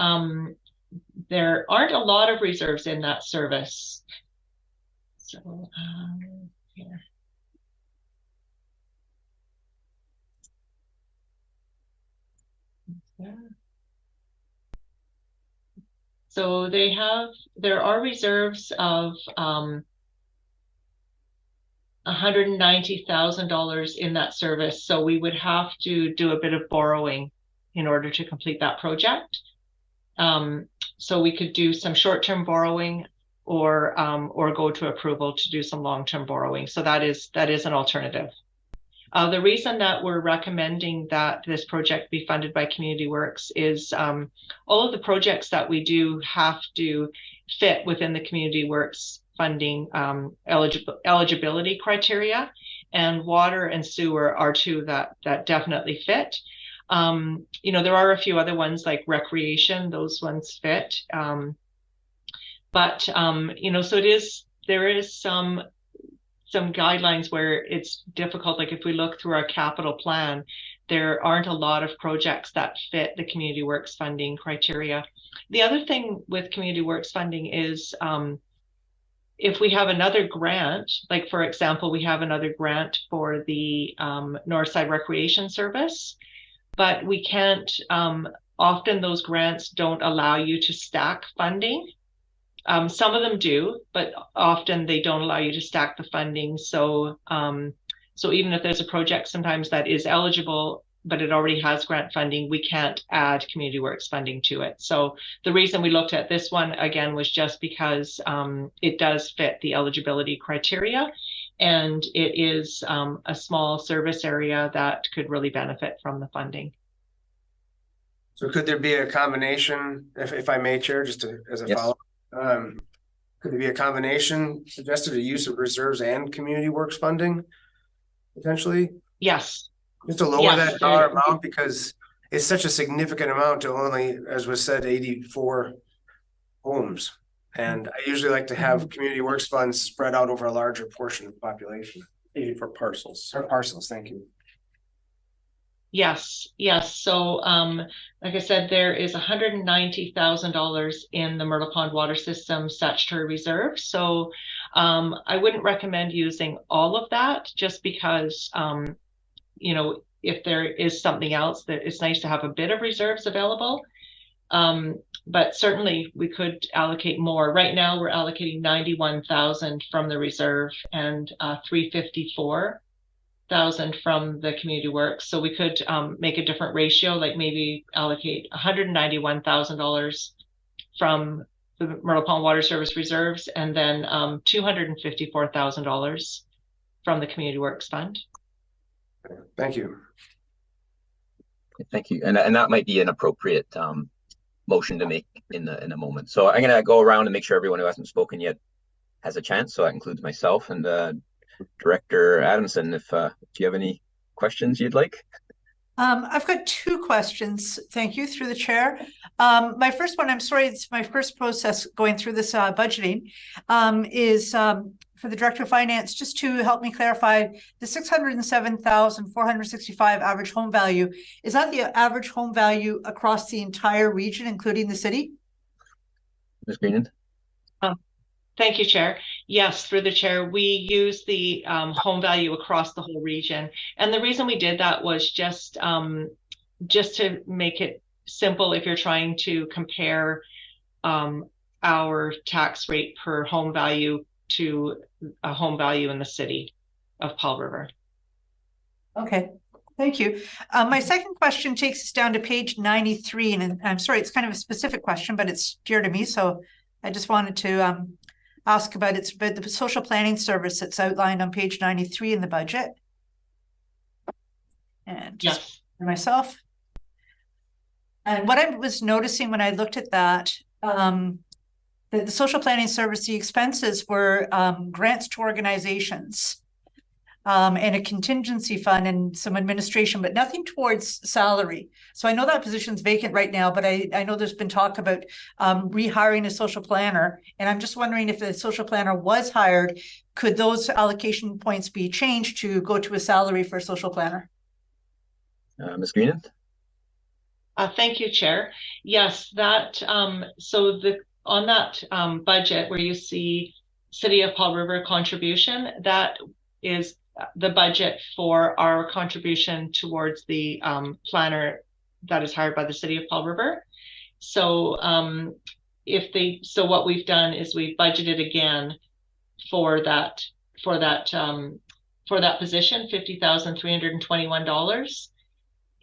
there aren't a lot of reserves in that service. So here. So there are reserves of $190,000 in that service. So we would have to do a bit of borrowing in order to complete that project. So we could do some short-term borrowing or go to approval to do some long-term borrowing. So that is an alternative. The reason that we're recommending that this project be funded by Community Works is all of the projects that we do have to fit within the Community Works funding eligibility criteria, and water and sewer are two that definitely fit. You know, there are a few other ones like recreation; those ones fit. But you know, so there is some guidelines where it's difficult. Like if we look through our capital plan, there aren't a lot of projects that fit the Community Works funding criteria. The other thing with Community Works funding is if we have another grant, like for example, we have another grant for the Northside Recreation Service, but we can't, often those grants don't allow you to stack funding. Some of them do, but often they don't allow you to stack the funding. So, so even if there's a project sometimes that is eligible, but it already has grant funding, we can't add Community Works funding to it. So the reason we looked at this one again was just because it does fit the eligibility criteria, and it is a small service area that could really benefit from the funding. So could there be a combination, if I may, Chair, just as a follow-up? Could there be a combination suggested, a use of reserves and Community Works funding potentially? Yes. Just to lower that dollar amount, because it's such a significant amount to only, as was said, 84 homes. And I usually like to have Community Works funds spread out over a larger portion of the population. 84 parcels. Or parcels, thank you. Yes, yes. So like I said, there is $190,000 in the Myrtle Pond Water System statutory reserve. So I wouldn't recommend using all of that, just because you know, if there is something else, that it's nice to have a bit of reserves available. But certainly we could allocate more. Right now we're allocating 91,000 from the reserve and 354 thousand from the community works. So we could make a different ratio, like maybe allocate $191,000 from the Myrtle Pond Water Service reserves, and then $254,000 from the community works fund. Thank you. Thank you. And that might be an appropriate motion to make in a moment. So I'm gonna go around and make sure everyone who hasn't spoken yet has a chance. So that includes myself and Director Adamson. If you have any questions you'd like. I've got two questions. Thank you, through the chair. My first one, I'm sorry, it's my first process going through this budgeting, is for the Director of Finance, just to help me clarify the 607,465 average home value. Is that the average home value across the entire region, including the city? Ms. Greenan? Thank you, Chair. Yes, through the chair, we use the home value across the whole region. And the reason we did that was just to make it simple if you're trying to compare our tax rate per home value to a home value in the city of Paul River. Okay, thank you. My second question takes us down to page 93, and I'm sorry, it's kind of a specific question, but it's dear to me, so I just wanted to ask about the social planning service that's outlined on page 93 in the budget. And just for myself. And what I was noticing when I looked at that, the social planning service, the expenses were grants to organizations and a contingency fund and some administration, but nothing towards salary. So I know that position's vacant right now, but I know there's been talk about rehiring a social planner. And I'm just wondering, if the social planner was hired, could those allocation points be changed to go to a salary for a social planner? Ms. Greenan? Thank you, Chair. Yes, that so on that budget where you see City of Paul River contribution, that is the budget for our contribution towards the planner that is hired by the City of Paul River. So what we've done is we've budgeted again for that position, $50,321.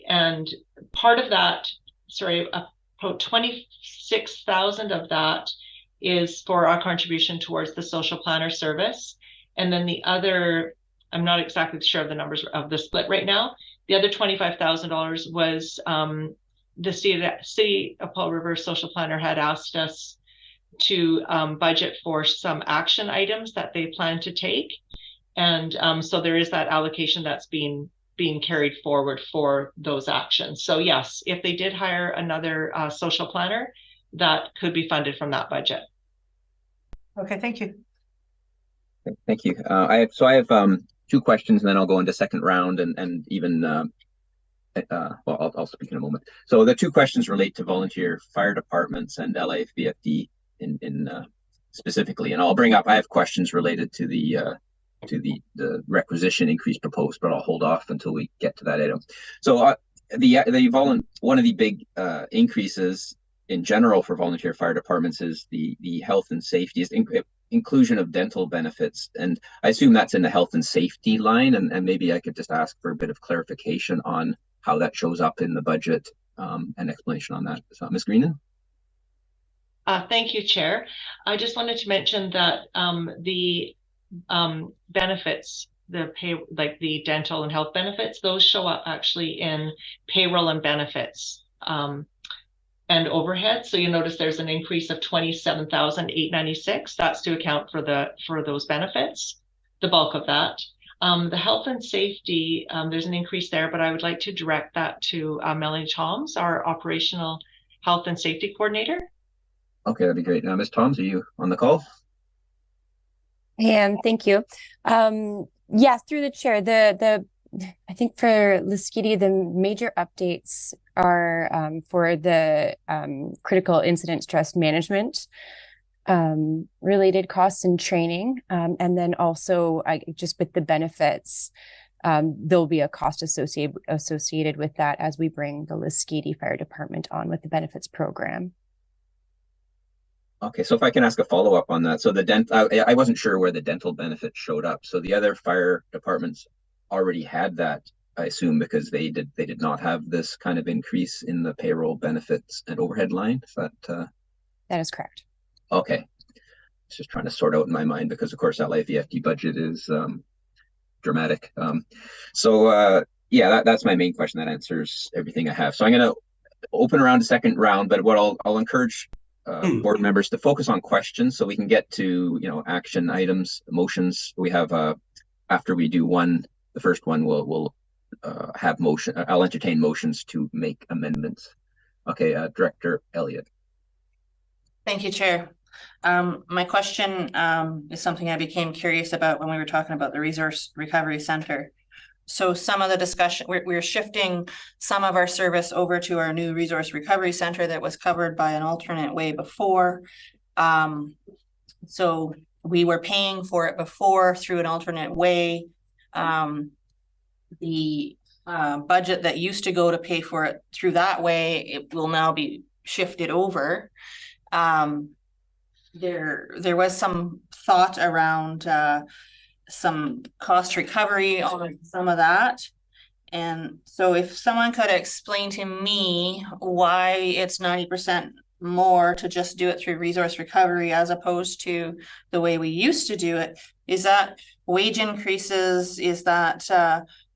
And part of that, about 26,000 of that is for our contribution towards the social planner service. And then the other, I'm not exactly sure of the numbers of the split right now. The other $25,000 was the City of Paul River social planner had asked us to budget for some action items that they plan to take. And so there is that allocation that's being carried forward for those actions. So yes, if they did hire another social planner, that could be funded from that budget. Okay, thank you. Thank you. I have two questions, and then I'll go into second round and even well, I'll speak in a moment. So the two questions relate to volunteer fire departments and LAFBFD in specifically, and I'll bring up. I have questions related to the requisition increase proposed, but I'll hold off until we get to that item. So one of the big increases in general for volunteer fire departments is the health and safety, inclusion of dental benefits, and I assume that's in the health and safety line, and maybe I could just ask for a bit of clarification on how that shows up in the budget and explanation on that. So, Ms. Greenan? Thank you, Chair. I just wanted to mention that the benefits, the pay, like the dental and health benefits, those show up actually in payroll and benefits and overhead. So you notice there's an increase of $27,896. That's to account for those benefits, the bulk of that. The health and safety, there's an increase there, but I would like to direct that to Melanie Toms, our operational health and safety coordinator. Okay, that'd be great. Now, Ms. Toms, are you on the call? And thank you. Yes, through the chair, I think for Liskidi, the major updates are for the critical incident stress management related costs and training. And then also just with the benefits, there'll be a cost associated with that as we bring the Liskidi Fire Department on with the benefits program. Okay, so if I can ask a follow-up on that. So I wasn't sure where the dental benefit showed up. So the other fire departments already had that, I assume, because they did not have this kind of increase in the payroll benefits and overhead line. Is that That is correct. okay? Just trying to sort out in my mind, because of course that LIFEFD budget is dramatic. Yeah, that's my main question. That answers everything I have. So I'm going to open around a second round, but what I'll encourage board members to focus on questions so we can get to action items, motions. We have after we do the first one, we'll have motion. I'll entertain motions to make amendments. Okay, Director Elliott. Thank you, Chair. My question is something I became curious about when we were talking about the Resource Recovery Center. So some of the discussion, we're shifting some of our service over to our new Resource Recovery Center that was covered by an alternate way before. So we were paying for it before through an alternate way. The budget that used to go to pay for it through that way, it will now be shifted over. There was some thought around some cost recovery on some of that. And so if someone could explain to me why it's 90% more to just do it through resource recovery as opposed to the way we used to do it, is that wage increases? Is that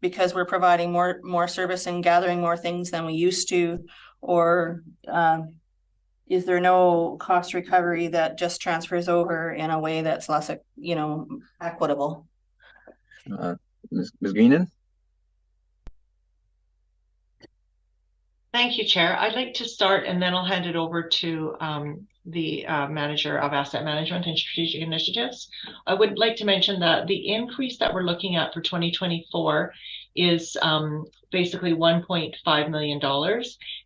because we're providing more service and gathering more things than we used to? Or is there no cost recovery that just transfers over in a way that's less, equitable? Ms. Greenan? Thank you, Chair. I'd like to start and then I'll hand it over to the Manager of Asset Management and Strategic Initiatives. I would like to mention that the increase that we're looking at for 2024 is basically $1.5 million,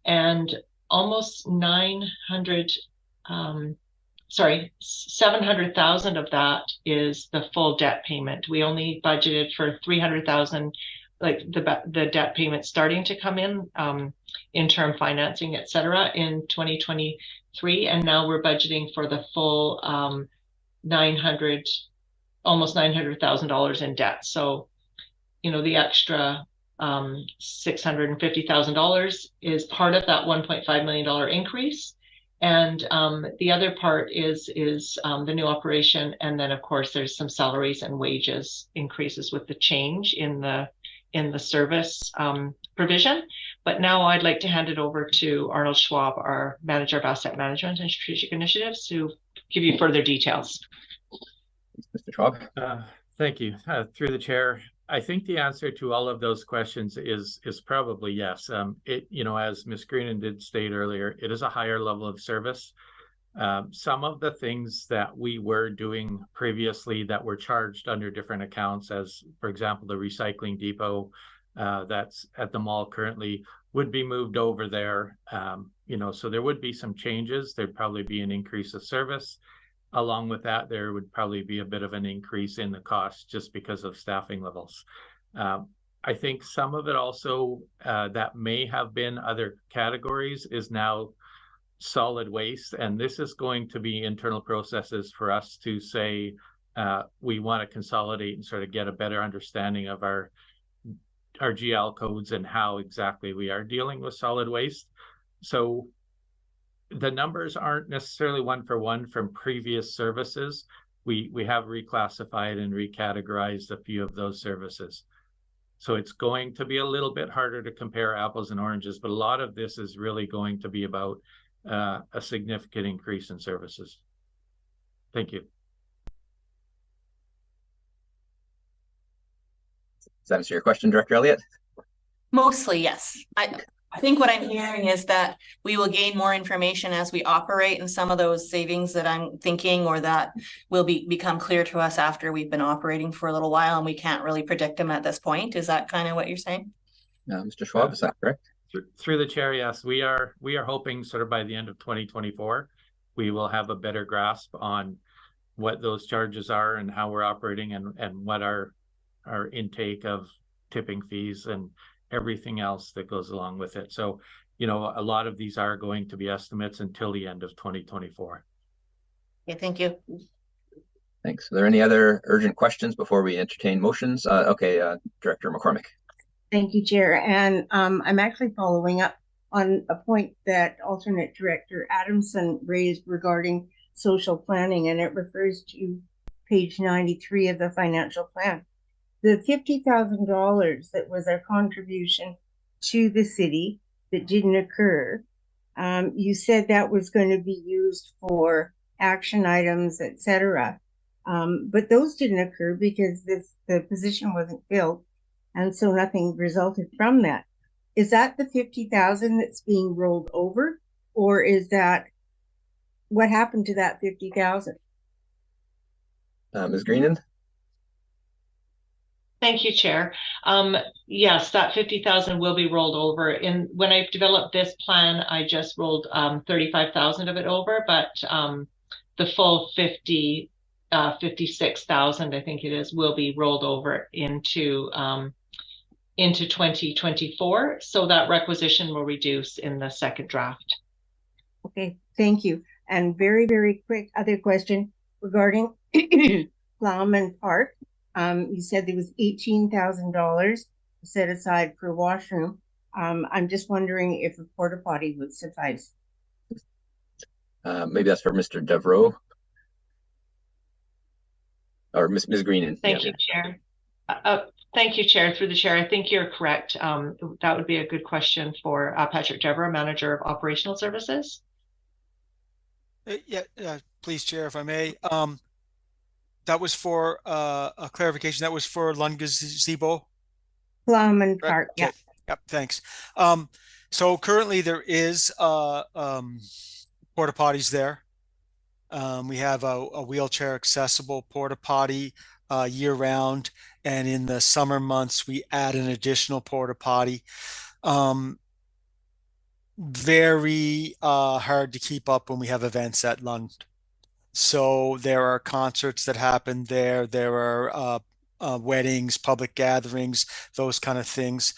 and almost 700,000 of that is the full debt payment. We only budgeted for 300,000, like the debt payment starting to come in term financing, et cetera, in 2023. And now we're budgeting for the full almost $900,000 in debt. So, the extra $650,000 is part of that $1.5 million increase. And the other part is the new operation. And then of course there's some salaries and wages increases with the change in the service provision. But now I'd like to hand it over to Arnold Schwab, our Manager of Asset Management and Strategic Initiatives, to give you further details. Mr. Schwab. Thank you. Through the chair, I think the answer to all of those questions is probably yes. As Ms. Greenan did state earlier, it is a higher level of service. Some of the things that we were doing previously that were charged under different accounts, as for example, the recycling depot that's at the mall currently, would be moved over there. So there would be some changes. There'd probably be an increase of service. Along with that, there would probably be a bit of an increase in the cost just because of staffing levels. I think some of it also that may have been other categories is now solid waste. And this is going to be internal processes for us to say we want to consolidate and sort of get a better understanding of our GL codes and how exactly we are dealing with solid waste. So the numbers aren't necessarily one for one from previous services. We have reclassified and recategorized a few of those services. So it's going to be a little bit harder to compare apples and oranges, but a lot of this is really going to be about a significant increase in services. Thank you. Does that answer your question, Director Elliott? Mostly, yes. I think what I'm hearing is that we will gain more information as we operate, and some of those savings that I'm thinking or that will become clear to us after we've been operating for a little while and we can't really predict them at this point. Is that kind of what you're saying? Mr. Schwab, is that correct? Through the chair, yes. We are hoping sort of by the end of 2024, we will have a better grasp on what those charges are and how we're operating and what our intake of tipping fees and everything else that goes along with it. So, a lot of these are going to be estimates until the end of 2024. Okay, thank you. Thanks. Are there any other urgent questions before we entertain motions? Director McCormick. Thank you, Chair. And I'm actually following up on a point that alternate director Adamson raised regarding social planning, and it refers to page 93 of the financial plan. The $50,000 that was our contribution to the city that didn't occur, you said that was going to be used for action items, etc. But those didn't occur because the position wasn't filled, and so nothing resulted from that. Is that the 50,000 that's being rolled over, or is that what happened to that 50,000? Ms. Greenan? Thank you, Chair. Yes, that 50,000 will be rolled over. When I developed this plan, I just rolled 35,000 of it over, but the full 56,000, I think it is, will be rolled over into 2024. So that requisition will reduce in the second draft. Okay, thank you. And very, very quick other question regarding Plowman Park. You said there was $18,000 set aside for washroom. I'm just wondering if a porta potty would suffice. Maybe that's for Mr. Devereaux or Ms. Greenan. Thank you, Chair. Thank you, Chair. Through the Chair, I think you're correct. That would be a good question for Patrick Devereaux, Manager of Operational Services. Please, Chair, if I may. That was for a clarification. That was for Lund Gazebo. Plowman Park, okay. Yep, thanks. So currently there is porta potties there. We have a wheelchair accessible porta potty year round, and in the summer months we add an additional porta potty. Very hard to keep up when we have events at Lund. So there are concerts that happen there. There are weddings, public gatherings, those kind of things.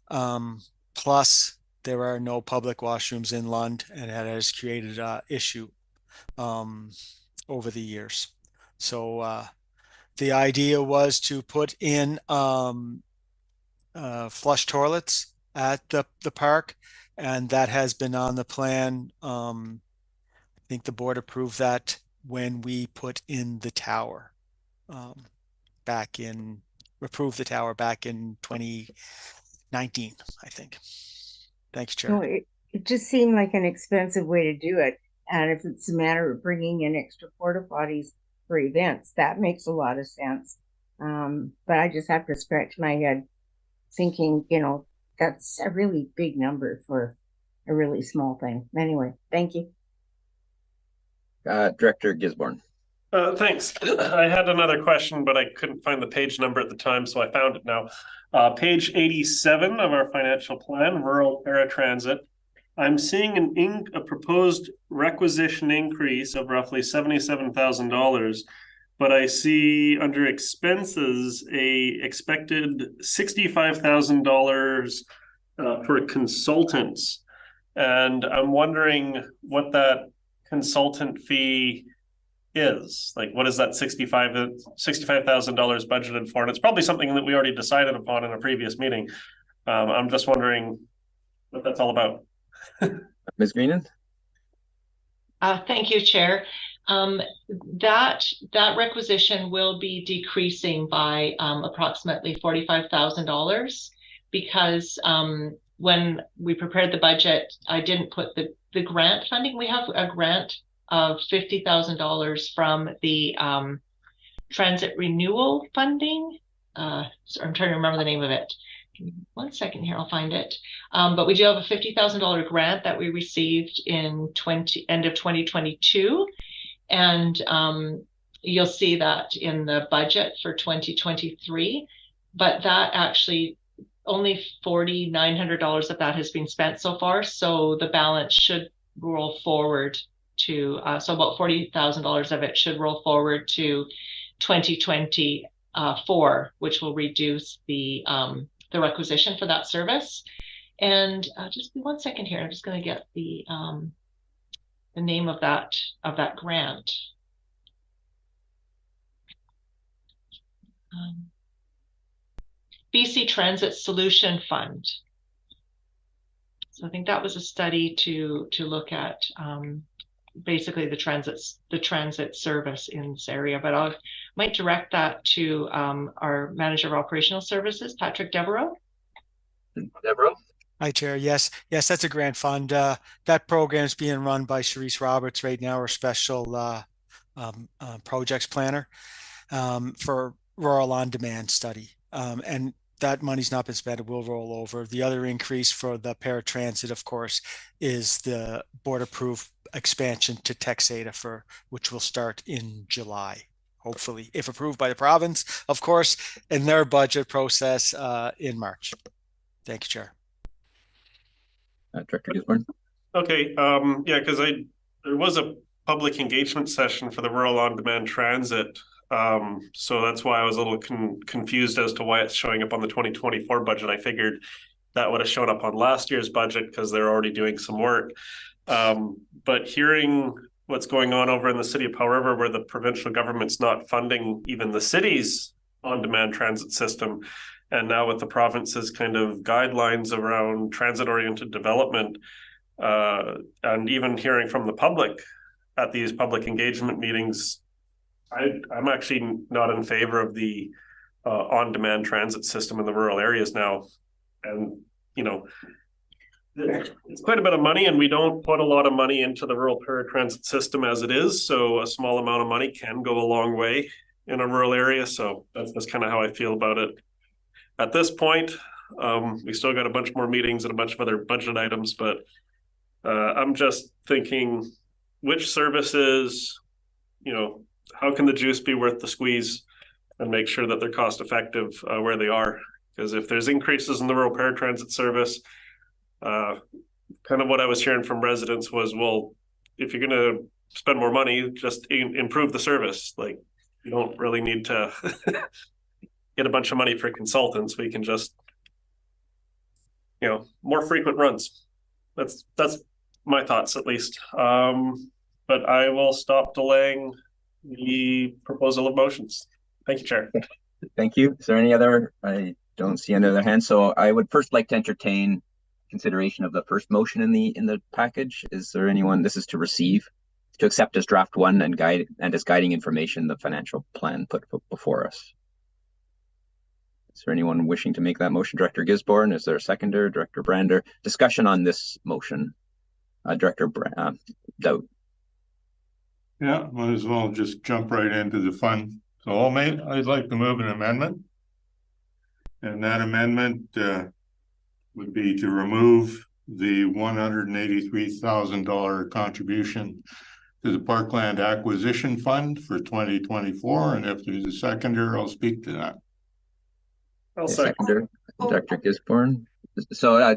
Plus, there are no public washrooms in Lund, and that has created an issue over the years. So the idea was to put in flush toilets at the park, and that has been on the plan. I think the board approved that when we put in the tower approved the tower back in 2019, I think. Thanks, Chair. No, it just seemed like an expensive way to do it. And if it's a matter of bringing in extra porta potties for events, that makes a lot of sense. But I just have to scratch my head thinking, that's a really big number for a really small thing. Anyway, thank you. Director Gisborne. Thanks. I had another question, but I couldn't find the page number at the time, so I found it now. Page 87 of our financial plan, rural paratransit. I'm seeing a proposed requisition increase of roughly $77,000, but I see under expenses a expected $65,000 for consultants, and I'm wondering what that consultant fee is. Like, what is that $65,000 budgeted for? And it's probably something that we already decided upon in a previous meeting. I'm just wondering what that's all about. Ms. Greenan? Thank you, Chair. That requisition will be decreasing by approximately $45,000 because when we prepared the budget, I didn't put the grant funding. We have a grant of $50,000 from the transit renewal funding. So I'm trying to remember the name of it. Give me 1 second here, I'll find it. But we do have a $50,000 grant that we received in end of 2022. And you'll see that in the budget for 2023. But that actually, only $4,900 of that has been spent so far. So the balance should roll forward to, so about $40,000 of it should roll forward to 2024, which will reduce the requisition for that service. And just 1 second here, I'm just going to get the name of that grant. BC Transit Solution Fund. So I think that was a study to look at basically the transit service in this area. But I might direct that to our Manager of Operational Services, Patrick Devereaux. Devereaux? Hi, Chair. Yes, that's a grant fund. That program is being run by Cherise Roberts right now, our special projects planner for rural on-demand study. And that money's not been spent. It will roll over. The other increase for the paratransit, of course, is the board-approved expansion to Texada, which will start in July, hopefully, if approved by the province, of course, in their budget process in March. Thank you, Chair. Director Gisborne. Okay, yeah, because there was a public engagement session for the rural on-demand transit. So that's why I was a little confused as to why it's showing up on the 2024 budget. I figured that would have shown up on last year's budget because they're already doing some work. But hearing what's going on over in the city of Powell River, where the provincial government's not funding even the city's on-demand transit system, and now with the province's kind of guidelines around transit-oriented development, and even hearing from the public at these public engagement meetings, I'm actually not in favor of the on-demand transit system in the rural areas now. And, you know, it's quite a bit of money, and we don't put a lot of money into the rural paratransit system as it is. So a small amount of money can go a long way in a rural area. So that's kind of how I feel about it. At this point, we still got a bunch more meetings and a bunch of other budget items, but I'm just thinking which services, you know, how can the juice be worth the squeeze, and make sure that they're cost effective where they are? Because if there's increases in the rural paratransit service, kind of what I was hearing from residents was, well, if you're going to spend more money, just improve the service. Like, you don't really need to get a bunch of money for consultants. We can just, you know, more frequent runs. That's my thoughts, at least. But I will stop delaying the proposal of motions. Thank you, Chair. Thank you. Is there any other? I don't see any other hands. So I would first like to entertain consideration of the first motion in the package. Is there anyone? This is to accept as draft one and as guiding information the financial plan put before us. Is there anyone wishing to make that motion? Director Gisborne, is there a seconder? Director Brander. Discussion on this motion. Director Dowd. Yeah, might as well just jump right into the fun. So I'd like to move an amendment. And that amendment would be to remove the $183,000 contribution to the Parkland Acquisition Fund for 2024. And if there's a seconder, I'll speak to that. I'll second. Director Gisborne. So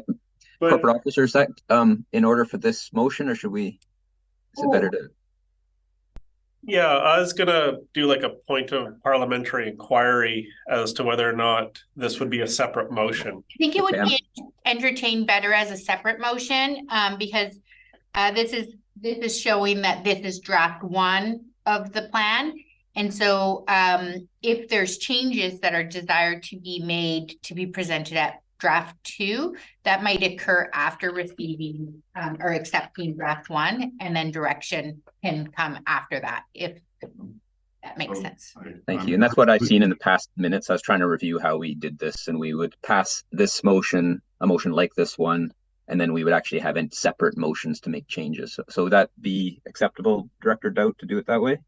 corporate officer, is that in order for this motion, or should we, is it better to? Yeah, I was gonna do like a point of parliamentary inquiry as to whether or not this would be a separate motion. I think it would be entertained better as a separate motion, because this is showing that this is draft one of the plan. And so if there's changes that are desired to be made to be presented at draft two, that might occur after receiving or accepting draft one, and then direction can come after that, if that makes sense. Thank you. And that's what I've seen in the past minutes. I was trying to review how we did this, and we would pass this motion, a motion like this one, and then we would actually have separate motions to make changes. So would that be acceptable, Director Dowd, to do it that way?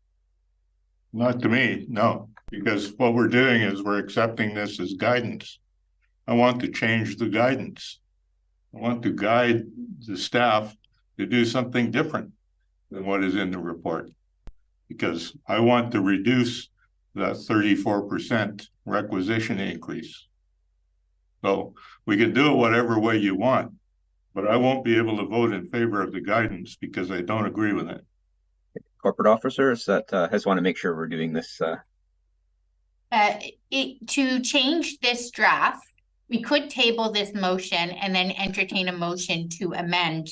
Not to me, no, because what we're doing is we're accepting this as guidance. I want to change the guidance. I want to guide the staff to do something different than what is in the report, because I want to reduce that 34% requisition increase. So we can do it whatever way you want, but I won't be able to vote in favor of the guidance because I don't agree with it. Corporate officers, that I just want to make sure we're doing this. To change this draft, we could table this motion and then entertain a motion to amend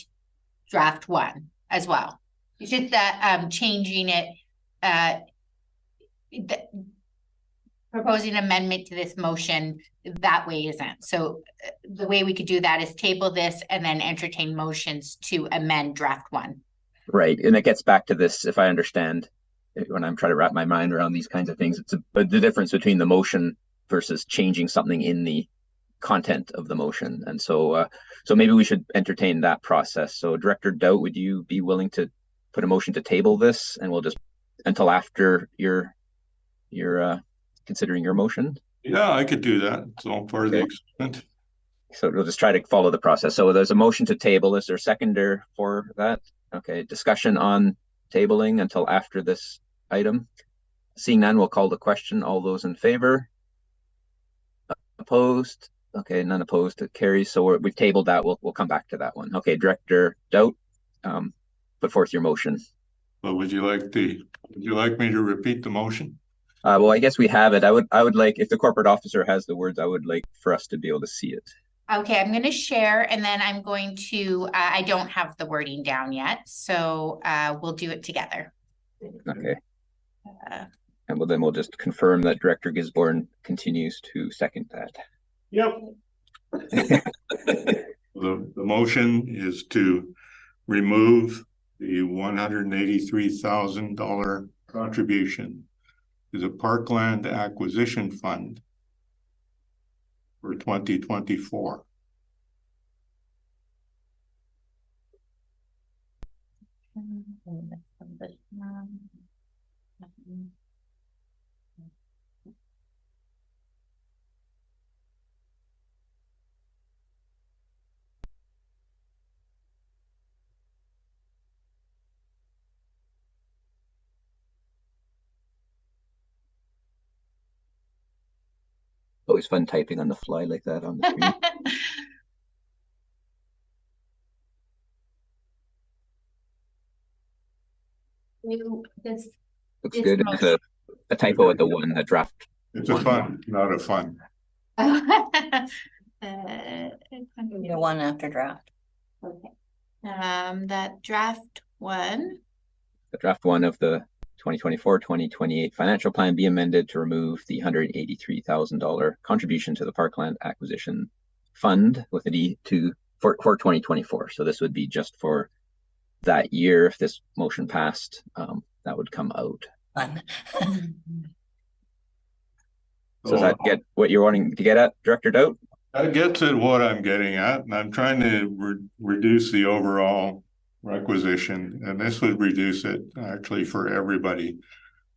draft one as well. It's just that changing it, proposing amendment to this motion that way isn't. So the way we could do that is table this and then entertain motions to amend draft one. Right, and it gets back to this, if I understand, when I'm trying to wrap my mind around these kinds of things, it's the difference between the motion versus changing something in the content of the motion. And so so maybe we should entertain that process. So Director Doubt, would you be willing to put a motion to table this, and we'll just until after you're considering your motion? Yeah, I could do that. It's all part of the experiment. So we'll just try to follow the process. So there's a motion to table. Is there a seconder for that? Okay, discussion on tabling until after this item. Seeing none, we'll call the question. All those in favor? Opposed? Okay, none opposed. It carries. So we've tabled that. We'll come back to that one. Okay, Director Doubt, put forth your motion. Well, would you like me to repeat the motion? Well, I guess we have it. I would like, if the corporate officer has the words, I would like for us to be able to see it. Okay, I'm going to share, and then I'm going to, I don't have the wording down yet, so we'll do it together. Okay. And then we'll just confirm that Director Gisborne continues to second that. Yep. The motion is to remove the $183,000 contribution to the Parkland Acquisition Fund for 2024. Always fun typing on the fly like that on the screen. This looks good. It's a typo at the one, the draft. It's a fun, not a fun. One after draft. Okay. That draft one. The draft one of the 2024-2028 financial plan be amended to remove the $183,000 contribution to the Parkland Acquisition Fund with a D for 2024. So this would be just for that year. If this motion passed, that would come out. Fun. So does that get what you're wanting to get at, Director Doubt? That gets at what I'm getting at, and I'm trying to reduce the overall requisition, and this would reduce it actually for everybody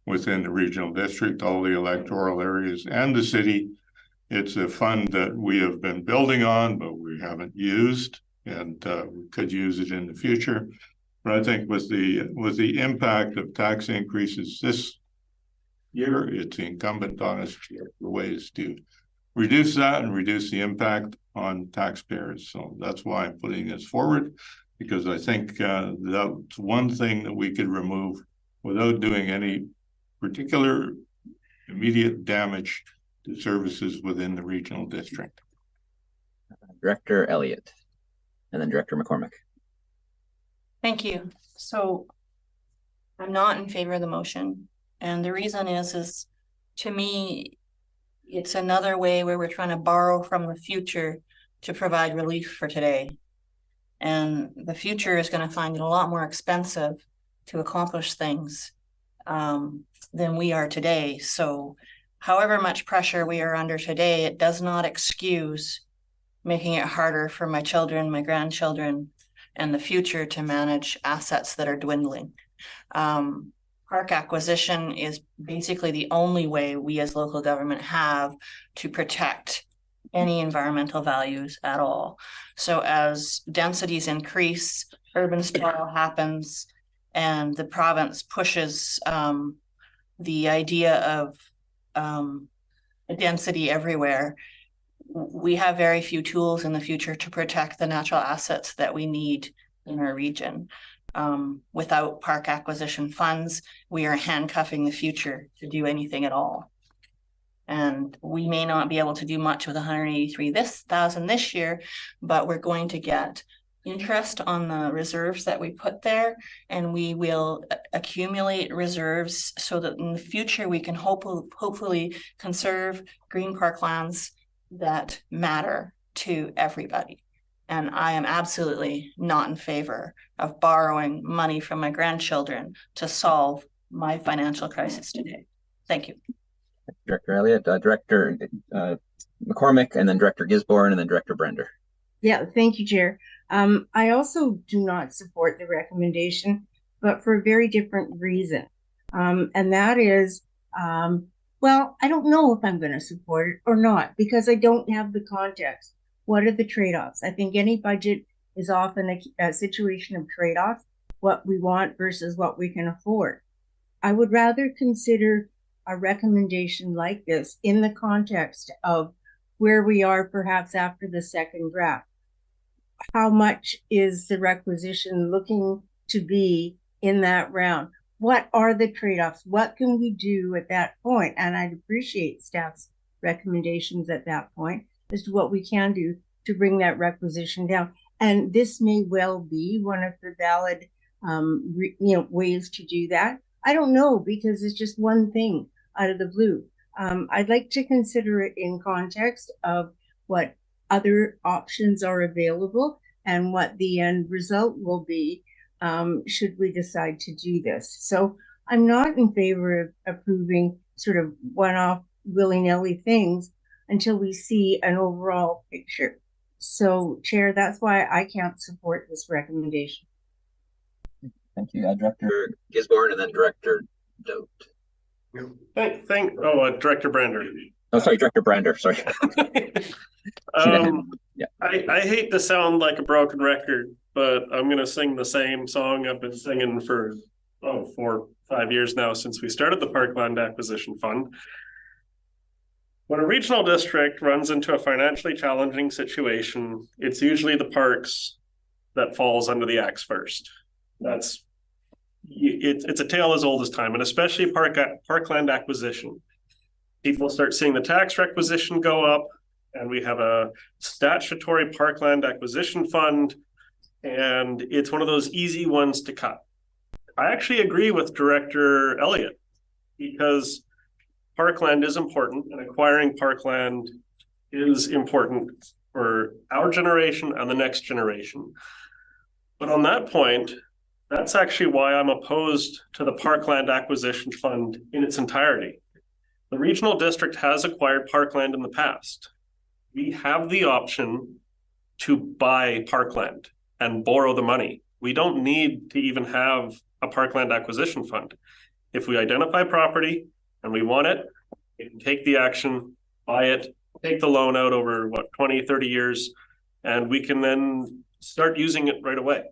within the regional district, all the electoral areas and the city. It's a fund that we have been building on, but we haven't used, and we could use it in the future. But I think with the impact of tax increases this year, it's incumbent on us to look for ways to reduce that and reduce the impact on taxpayers. So that's why I'm putting this forward, because I think that's one thing that we could remove without doing any particular immediate damage to services within the regional district. Director Elliott, and then Director McCormick. Thank you. So I'm not in favor of the motion. And the reason is to me, it's another way where we're trying to borrow from the future to provide relief for today. And the future is going to find it a lot more expensive to accomplish things than we are today. So however much pressure we are under today, it does not excuse making it harder for my children, my grandchildren, and the future to manage assets that are dwindling. Park acquisition is basically the only way we as local government have to protect any environmental values at all. So as densities increase, urban sprawl happens, and the province pushes the idea of a density everywhere, we have very few tools in the future to protect the natural assets that we need in our region. Without park acquisition funds, we are handcuffing the future to do anything at all. And we may not be able to do much with 183,000 this year, but we're going to get interest on the reserves that we put there, and we will accumulate reserves so that in the future we can hopefully conserve green parklands that matter to everybody. And I am absolutely not in favor of borrowing money from my grandchildren to solve my financial crisis today. Thank you. Director Elliott, Director McCormick, and then Director Gisborne, and then Director Brander. Yeah, thank you, Chair. I also do not support the recommendation, but for a very different reason. And that is, well, I don't know if I'm going to support it or not, because I don't have the context. What are the trade-offs? I think any budget is often a situation of trade-offs, what we want versus what we can afford. I would rather consider a recommendation like this in the context of where we are perhaps after the second draft. How much is the requisition looking to be in that round? What are the trade-offs? What can we do at that point? And I'd appreciate staff's recommendations at that point as to what we can do to bring that requisition down. And this may well be one of the valid ways to do that. I don't know, because it's just one thing out of the blue. I'd like to consider it in context of what other options are available and what the end result will be should we decide to do this. So I'm not in favor of approving sort of one-off willy-nilly things until we see an overall picture. So, Chair, that's why I can't support this recommendation. Thank you, Director Gisborne, and then Director Doat. Director Brander. Oh, sorry, Director Brander. Sorry. Yeah. I hate to sound like a broken record, but I'm going to sing the same song I've been singing for 4 or 5 years now since we started the Parkland Acquisition Fund. When a regional district runs into a financially challenging situation, it's usually the parks that falls under the axe first. It's a tale as old as time, and especially parkland acquisition. People start seeing the tax requisition go up, and we have a statutory parkland acquisition fund, and it's one of those easy ones to cut. I actually agree with Director Elliott, because parkland is important, and acquiring parkland is important for our generation and the next generation. But on that point, that's actually why I'm opposed to the Parkland Acquisition Fund in its entirety. The regional district has acquired parkland in the past. We have the option to buy parkland and borrow the money. We don't need to even have a Parkland Acquisition Fund. If we identify property and we want it, we can take the action, buy it, take the loan out over 20, 30 years, and we can then start using it right away.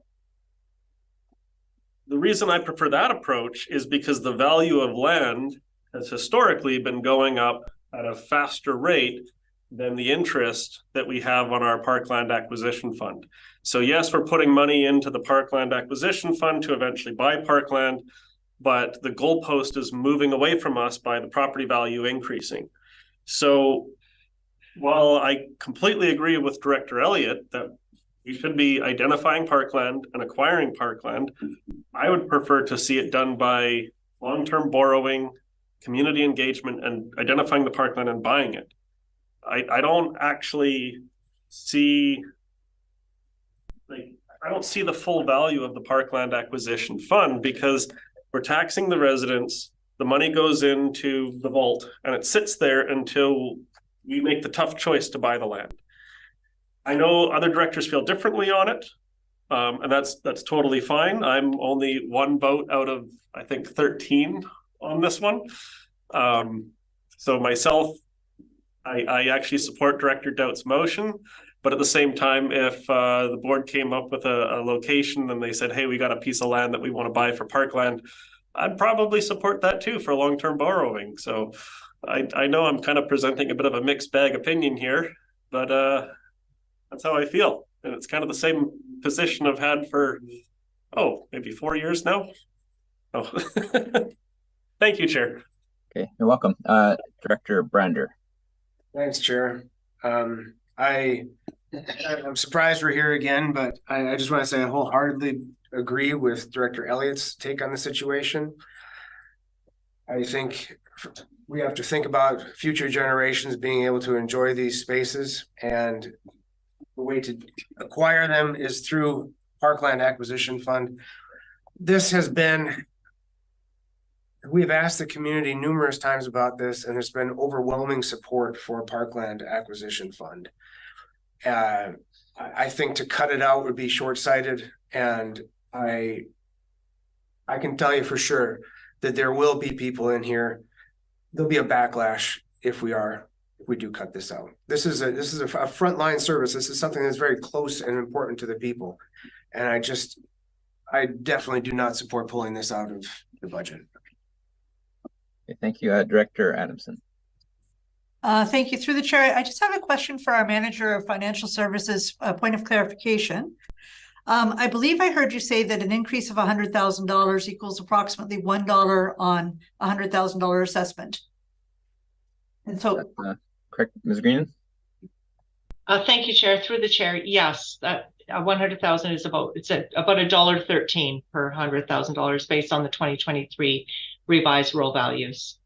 The reason I prefer that approach is because the value of land has historically been going up at a faster rate than the interest that we have on our Parkland Acquisition Fund. So yes, we're putting money into the Parkland Acquisition Fund to eventually buy parkland, but the goalpost is moving away from us by the property value increasing. So while I completely agree with Director Elliott that we should be identifying parkland and acquiring parkland, I would prefer to see it done by long-term borrowing, community engagement, and identifying the parkland and buying it. I don't actually see, I don't see the full value of the Parkland Acquisition Fund, because we're taxing the residents, the money goes into the vault, and it sits there until we make the tough choice to buy the land. I know other directors feel differently on it, and that's totally fine. I'm only one vote out of, I think, 13 on this one. So myself, I actually support Director Dout's motion, but at the same time, if the board came up with a location and they said, hey, we got a piece of land that we want to buy for parkland, I'd probably support that too for long-term borrowing. So I know I'm kind of presenting a bit of a mixed bag opinion here, but that's how I feel. And it's kind of the same position I've had for, maybe 4 years now. Thank you, Chair. Okay, you're welcome. Director Brander. Thanks, Chair. I'm surprised we're here again, but I just want to say I wholeheartedly agree with Director Elliott's take on the situation. I think we have to think about future generations being able to enjoy these spaces, and the way to acquire them is through Parkland Acquisition Fund. This has been, we've asked the community numerous times about this, and there's been overwhelming support for Parkland Acquisition Fund. I think to cut it out would be short-sighted, and I can tell you for sure that there will be people in here. There'll be a backlash if we do cut this out. This is a frontline service. This is something that's very close and important to the people, and I definitely do not support pulling this out of the budget. Okay, thank you, Director Adamson. Thank you. Through the chair, I just have a question for our manager of financial services, a point of clarification. I believe I heard you say that an increase of $100,000 equals approximately $1 on $100,000 assessment. And so, correct, Ms. Greenan? Thank you, Chair. Through the chair, yes, that 100,000 is about $1.13 per $100,000 based on the 2023 revised roll values.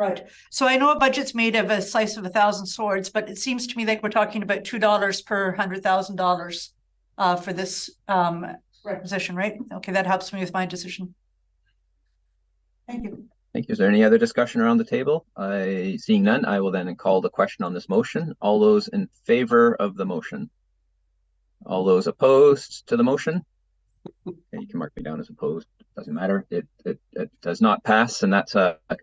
right. So I know a budget's made of a slice of 1,000 swords, but it seems to me like we're talking about $2 per $100,000 for this requisition, right? Okay, that helps me with my decision. Thank you. Thank you. Is there any other discussion around the table? Seeing none, I will then call the question on this motion. All those in favor of the motion? All those opposed to the motion? Okay, you can mark me down as opposed. Doesn't matter. It does not pass, and that's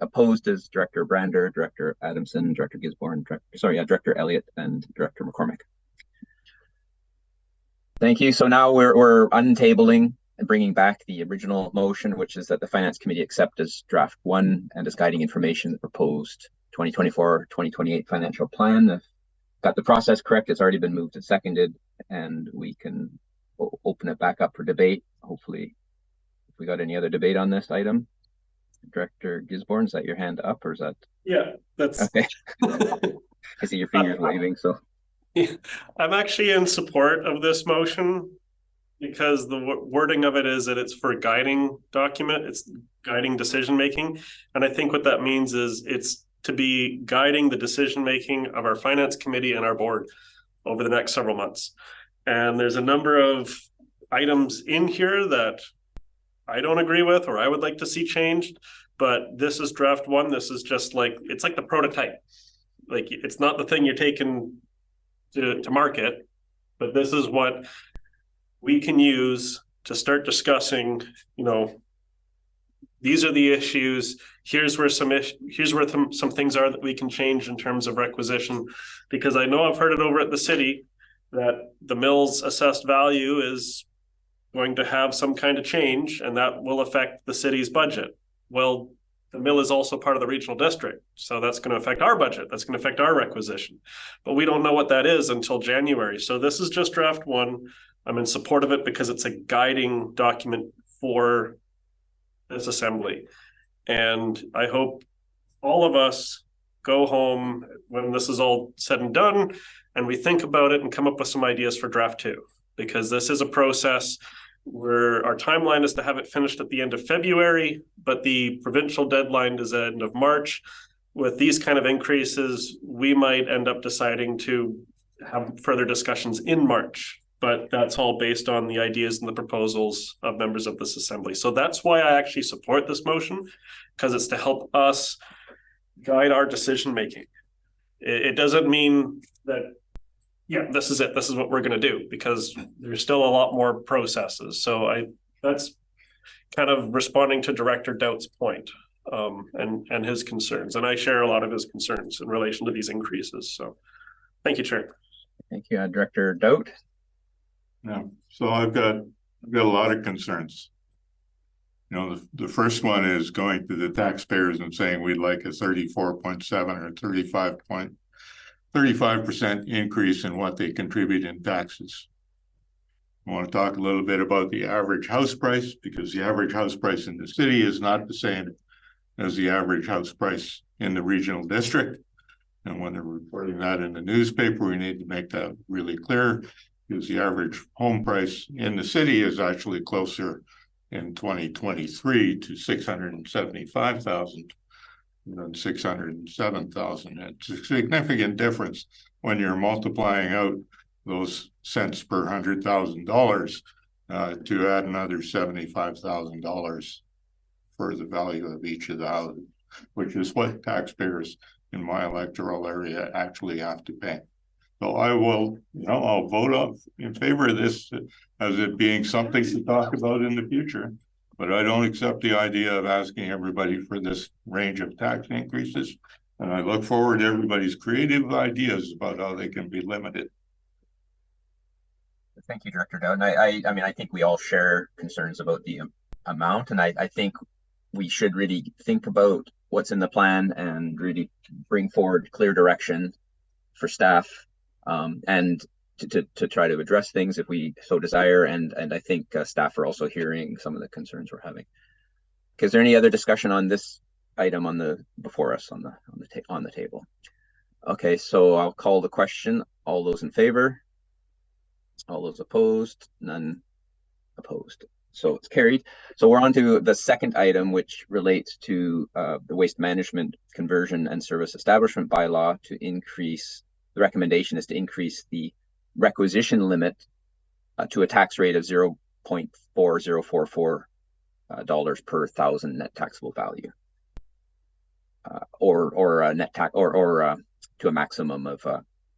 opposed is Director Brander, Director Adamson, Director Gisborne, Director Elliott, and Director McCormick. Thank you. So now we're untabling and bringing back the original motion, which is that the Finance Committee accept as draft 1 and as guiding information the proposed 2024-2028 financial plan. If got the process correct, it's already been moved and seconded, and we can open it back up for debate. Hopefully, if we got any other debate on this item. Director Gisborne, is that your hand up, or is that? Yeah, that's okay. I see your fingers waving, so. I'm actually in support of this motion because the wording of it is that it's for a guiding document, it's guiding decision making. And I think what that means is it's to be guiding the decision making of our finance committee and our board over the next several months. And there's a number of items in here that I don't agree with or I would like to see changed, but this is draft 1. This is just like, it's like the prototype. Like, it's not the thing you're taking to market, but this is what we can use to start discussing, you know, these are the issues, here's where some things are that we can change in terms of requisition, because I know I've heard it over at the city that the mill's assessed value is going to have some kind of change and that will affect the city's budget. Well, the mill is also part of the regional district, so that's going to affect our budget. That's going to affect our requisition, but we don't know what that is until January. So this is just draft 1. I'm in support of it because it's a guiding document for this assembly. And I hope all of us go home when this is all said and done and we think about it and come up with some ideas for draft 2, because this is a process where our timeline is to have it finished at the end of February, but the provincial deadline is the end of March. With these kind of increases, we might end up deciding to have further discussions in March, but that's all based on the ideas and the proposals of members of this assembly. So that's why I actually support this motion, because it's to help us guide our decision-making. It doesn't mean that, yeah, this is it. This is what we're going to do, because there's still a lot more processes. So that's kind of responding to Director Doubt's point and his concerns. And I share a lot of his concerns in relation to these increases. So thank you, Chair. Thank you, Director Doubt. Yeah, so I've got a lot of concerns. You know, the first one is going to the taxpayers and saying we'd like a 34.7 or 35% increase in what they contribute in taxes. I want to talk a little bit about the average house price, because the average house price in the city is not the same as the average house price in the regional district. And when they're reporting that in the newspaper, we need to make that really clear. because the average home price in the city is actually closer in 2023 to 675,000 than 607,000. It's a significant difference when you're multiplying out those cents per $100,000 to add another $75,000 for the value of each of the houses, which is what taxpayers in my electoral area actually have to pay. So I will, I'll vote in favor of this as it being something to talk about in the future. But I don't accept the idea of asking everybody for this range of tax increases. And I look forward to everybody's creative ideas about how they can be limited. Thank you, Director Dowd. I mean, I think we all share concerns about the amount, and I think we should really think about what's in the plan and really bring forward clear direction for staff, and to try to address things if we so desire. And I think staff are also hearing some of the concerns we're having. Is there any other discussion on this item before us on the table? Okay, so I'll call the question. All those in favor? All those opposed? None opposed. So it's carried. So we're on to the second item, which relates to the waste management conversion and service establishment bylaw. To increase, the recommendation is to increase the requisition limit to a tax rate of $0.4044 per thousand net taxable value, or a net tax, or to a maximum of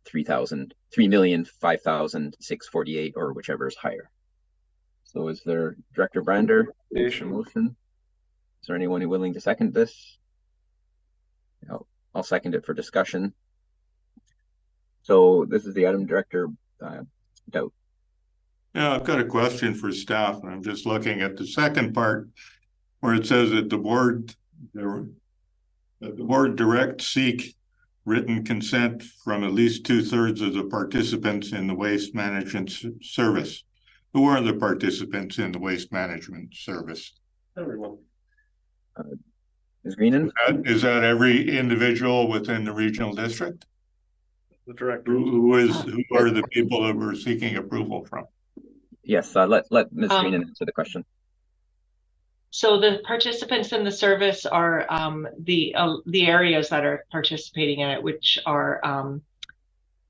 $3,005,648, or whichever is higher. So is there Director Brander? Motion. Is there anyone willing to second this? No, I'll second it for discussion. So this is the item, Director Dowd. Yeah, I've got a question for staff. I'm just looking at the second part where it says that the board seek written consent from at least 2/3 of the participants in the waste management service. Who are the participants in the waste management service? Everyone. Ms. Greenan? Is that every individual within the regional district? The director. Who are the people that we're seeking approval from? Yes, let Ms. Greenan answer the question. So the participants in the service are the areas that are participating in it, which are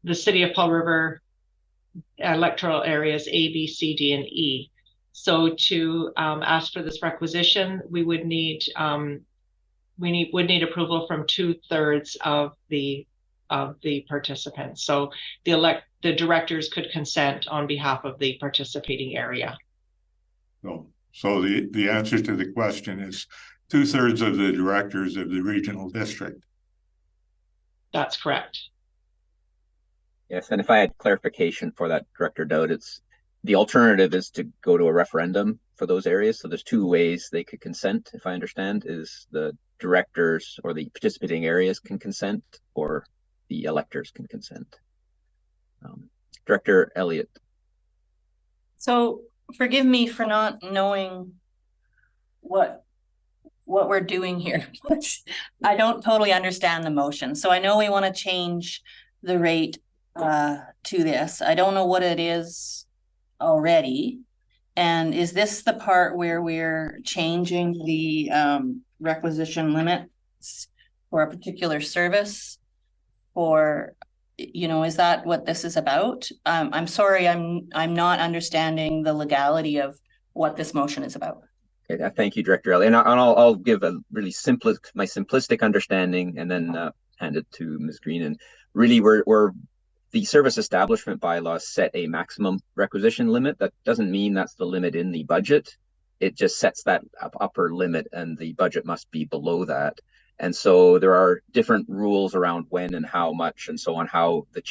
the City of Paul River electoral areas A, B, C, D, and E. So to ask for this requisition, we would need approval from 2/3 of the participants. So the directors could consent on behalf of the participating area. So the answer to the question is 2/3 of the directors of the regional district. That's correct. Yes, and if I had clarification for that, Director Dowd, it's the alternative is to go to a referendum for those areas. So there's two ways they could consent, if I understand, is the directors or the participating areas can consent, or the electors can consent. Director Elliott. So forgive me for not knowing what we're doing here. I don't totally understand the motion. So I know we want to change the rate to this. I don't know what it is already. And is this the part where we're changing the requisition limits for a particular service? Or, is that what this is about? I'm sorry, I'm not understanding the legality of what this motion is about. Okay, thank you, Director Elliott. And I'll give a really my simplistic understanding, and then hand it to Ms. Green. And really, we're the service establishment bylaws set a maximum requisition limit. That doesn't mean that's the limit in the budget. It just sets that upper limit, and the budget must be below that. And so there are different rules around when and how much and so on, how it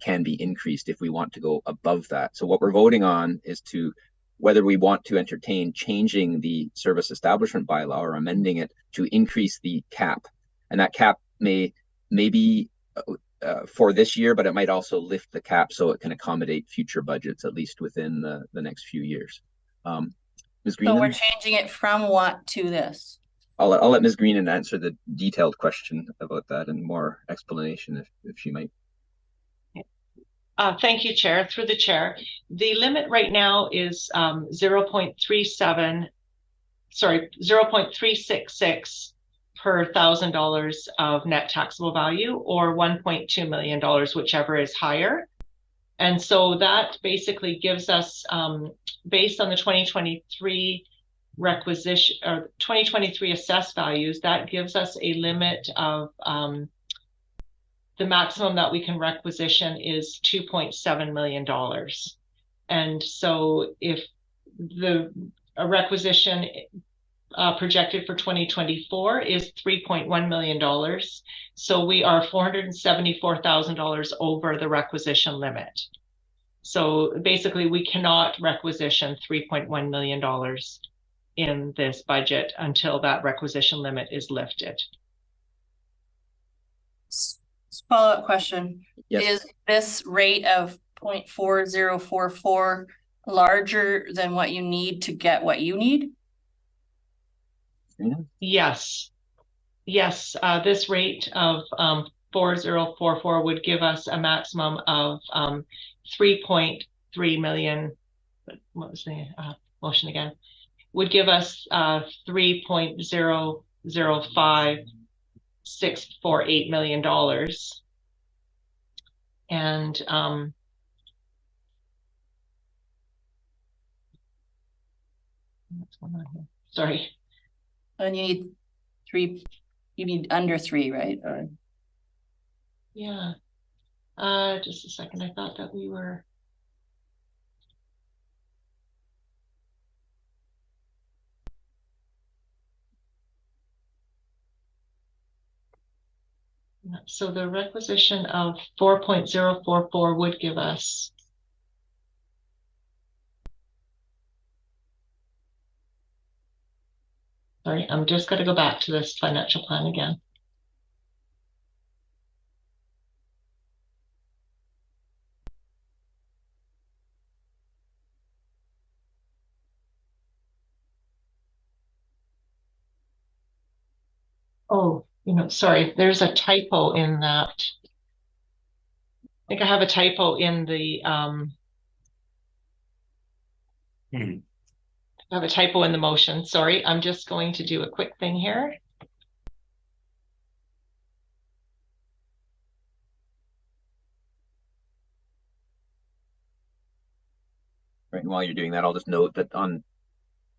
can be increased if we want to go above that. So what we're voting on is whether we want to entertain changing the service establishment bylaw or amending it to increase the cap. And that cap may be for this year, but it might also lift the cap so it can accommodate future budgets, at least within the next few years. Ms. Greenan? So we're changing it from what to this? I'll let Ms. Greenan answer the detailed question about that and more explanation if she might. Thank you, Chair. Through the chair, the limit right now is 0.366 per $1,000 of net taxable value, or $1.2 million, whichever is higher. And so that basically gives us, based on the 2023 requisition or 2023 assessed values, that gives us a limit of the maximum that we can requisition is $2.7 million. And so if a requisition projected for 2024 is $3.1 million, so we are $474,000 over the requisition limit. So basically we cannot requisition $3.1 million in this budget until that requisition limit is lifted. Follow-up question. Yes. Is this rate of 0.4044 larger than what you need to get what you need? Yes. Yes, this rate of 4044 would give us a maximum of 3.3 million. What was the motion again? Would give us 3.005648 million dollars. And what's going on here? Sorry. And you need 3, you need under 3, right? Or... Yeah. Just a second. I thought that we were. So the requisition of 4.044 would give us. Sorry, I'm just going to go back to this financial plan again. Oh, sorry, there's a typo in that. I think I have a typo in the, I have a typo in the motion. Sorry, I'm just going to do a quick thing here. Right, and while you're doing that, I'll just note that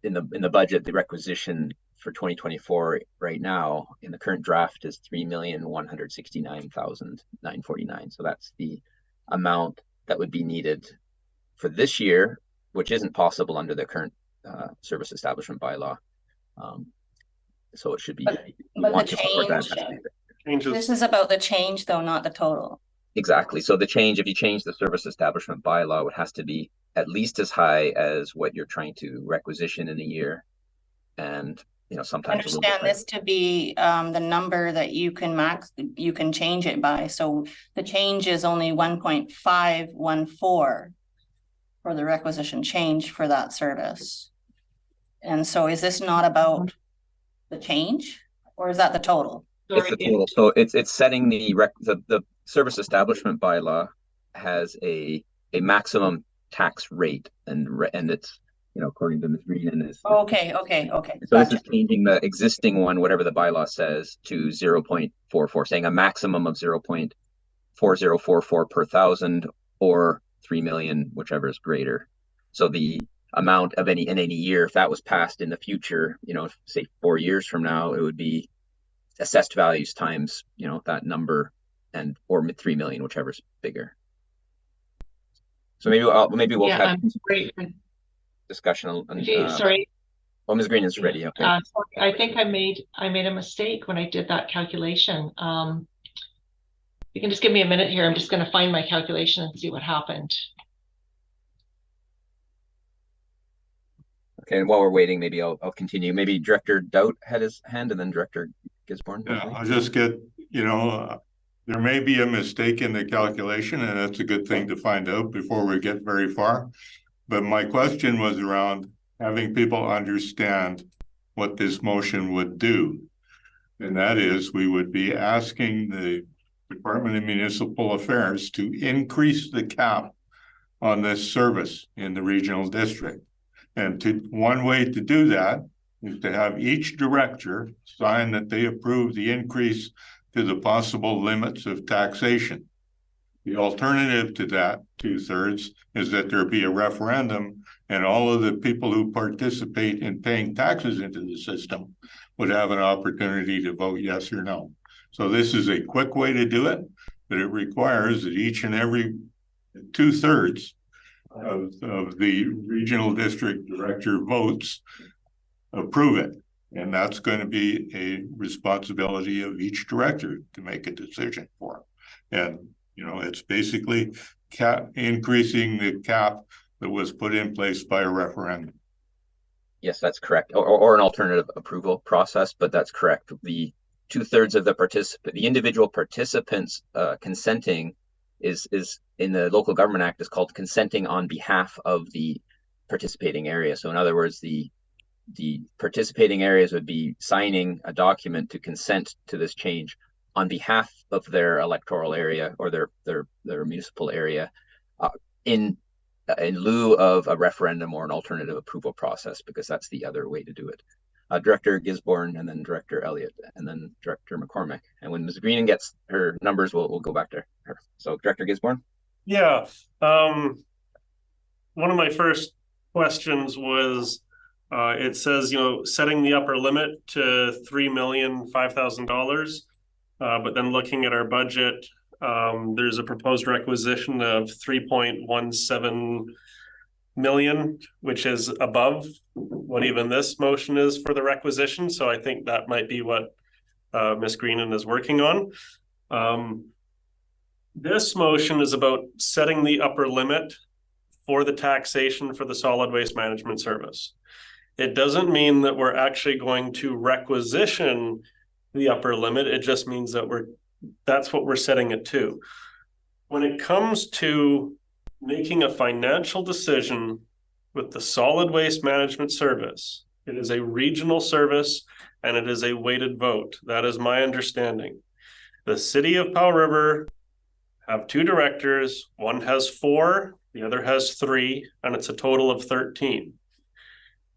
in the budget, the requisition for 2024 right now in the current draft is 3,169,949. So that's the amount that would be needed for this year, which isn't possible under the current service establishment bylaw. So it should be. But the change, this is about the change, though, not the total. Exactly. So the change, if you change the service establishment bylaw, it has to be at least as high as what you're trying to requisition in a year, and sometimes. I understand this to be the number that you can change it by. So the change is only 1.514 for the requisition change for that service. And so is this not about the change, or is that the total? It's the total. So it's setting the service establishment bylaw has a maximum tax rate, and it's according to Ms. Reed. Okay. So this is changing the existing one, whatever the bylaw says, to 0.44, saying a maximum of 0.4044 per thousand, or 3 million, whichever is greater. So the amount of in any year, if that was passed in the future, say 4 years from now, it would be assessed values times that number, or 3 million, whichever is bigger. So maybe we'll have discussion on. Sorry. Well, Ms. Green is ready. Okay. Sorry, I think I made a mistake when I did that calculation. You can just give me a minute here. I'm just going to find my calculation and see what happened. Okay, and while we're waiting, maybe I'll continue. Maybe Director Doubt had his hand, and then Director Gisborne. Yeah, I'll just get, there may be a mistake in the calculation, and that's a good thing to find out before we get very far. But my question was around having people understand what this motion would do. And that is, we would be asking the Department of Municipal Affairs to increase the cap on this service in the regional district. And one way to do that is to have each director sign that they approve the increase to the possible limits of taxation. The alternative to that, 2/3, is that there be a referendum and all of the people who participate in paying taxes into the system would have an opportunity to vote yes or no. So this is a quick way to do it, but it requires that each and every 2/3 of the regional district director votes approve it. And that's going to be a responsibility of each director to make a decision for. And, you know, it's basically increasing the cap that was put in place by a referendum. Yes, that's correct. Or an alternative approval process, but that's correct. The 2/3 of the individual participants consenting is in the Local Government Act is called consenting on behalf of the participating area. So in other words, the participating areas would be signing a document to consent to this change on behalf of their electoral area or their municipal area in lieu of a referendum or an alternative approval process, because that's the other way to do it. Director Gisborne, and then Director Elliott, and then Director McCormick. And when Ms. Greenan gets her numbers, we'll go back to her. So Director Gisborne? Yeah. One of my first questions was, it says, you know, setting the upper limit to $3,005,000. But then looking at our budget, there's a proposed requisition of 3.17 million, which is above what even this motion is for the requisition. So I think that might be what Ms. Greenan is working on. This motion is about setting the upper limit for the taxation for the solid waste management service. It doesn't mean that we're actually going to requisition the upper limit. It just means that that's what we're setting it to. When it comes to making a financial decision with the solid waste management service, it is a regional service and it is a weighted vote. That is my understanding. The city of Powell River have 2 directors. One has 4, the other has 3, and it's a total of 13.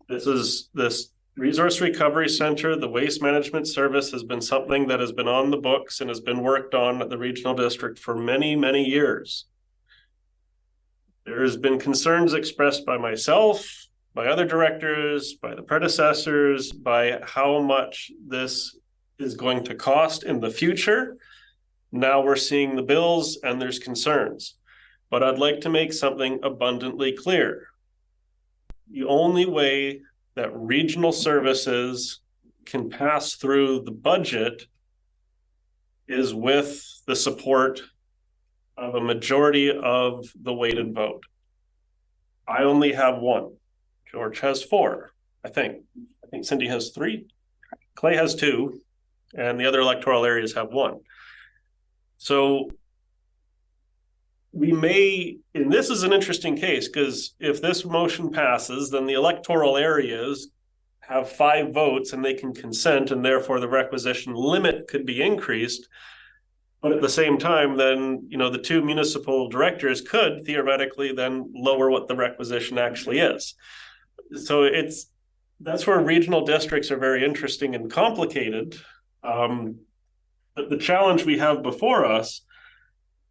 This Resource Recovery Center, the waste management service, has been something that has been on the books and has been worked on at the regional district for many, many years. There has been concerns expressed by myself, by other directors, by the predecessors, by how much this is going to cost in the future. Now we're seeing the bills and there's concerns. But I'd like to make something abundantly clear. The only way that regional services can pass through the budget is with the support of a majority of the weighted vote. I only have 1. George has 4, I think. I think Cindy has 3. Clay has 2, and the other electoral areas have 1. So we may, and this is an interesting case, because if this motion passes, then the electoral areas have 5 votes and they can consent, and therefore the requisition limit could be increased. But at the same time, then, you know, the 2 municipal directors could theoretically then lower what the requisition actually is. So that's where regional districts are very interesting and complicated. But the challenge we have before us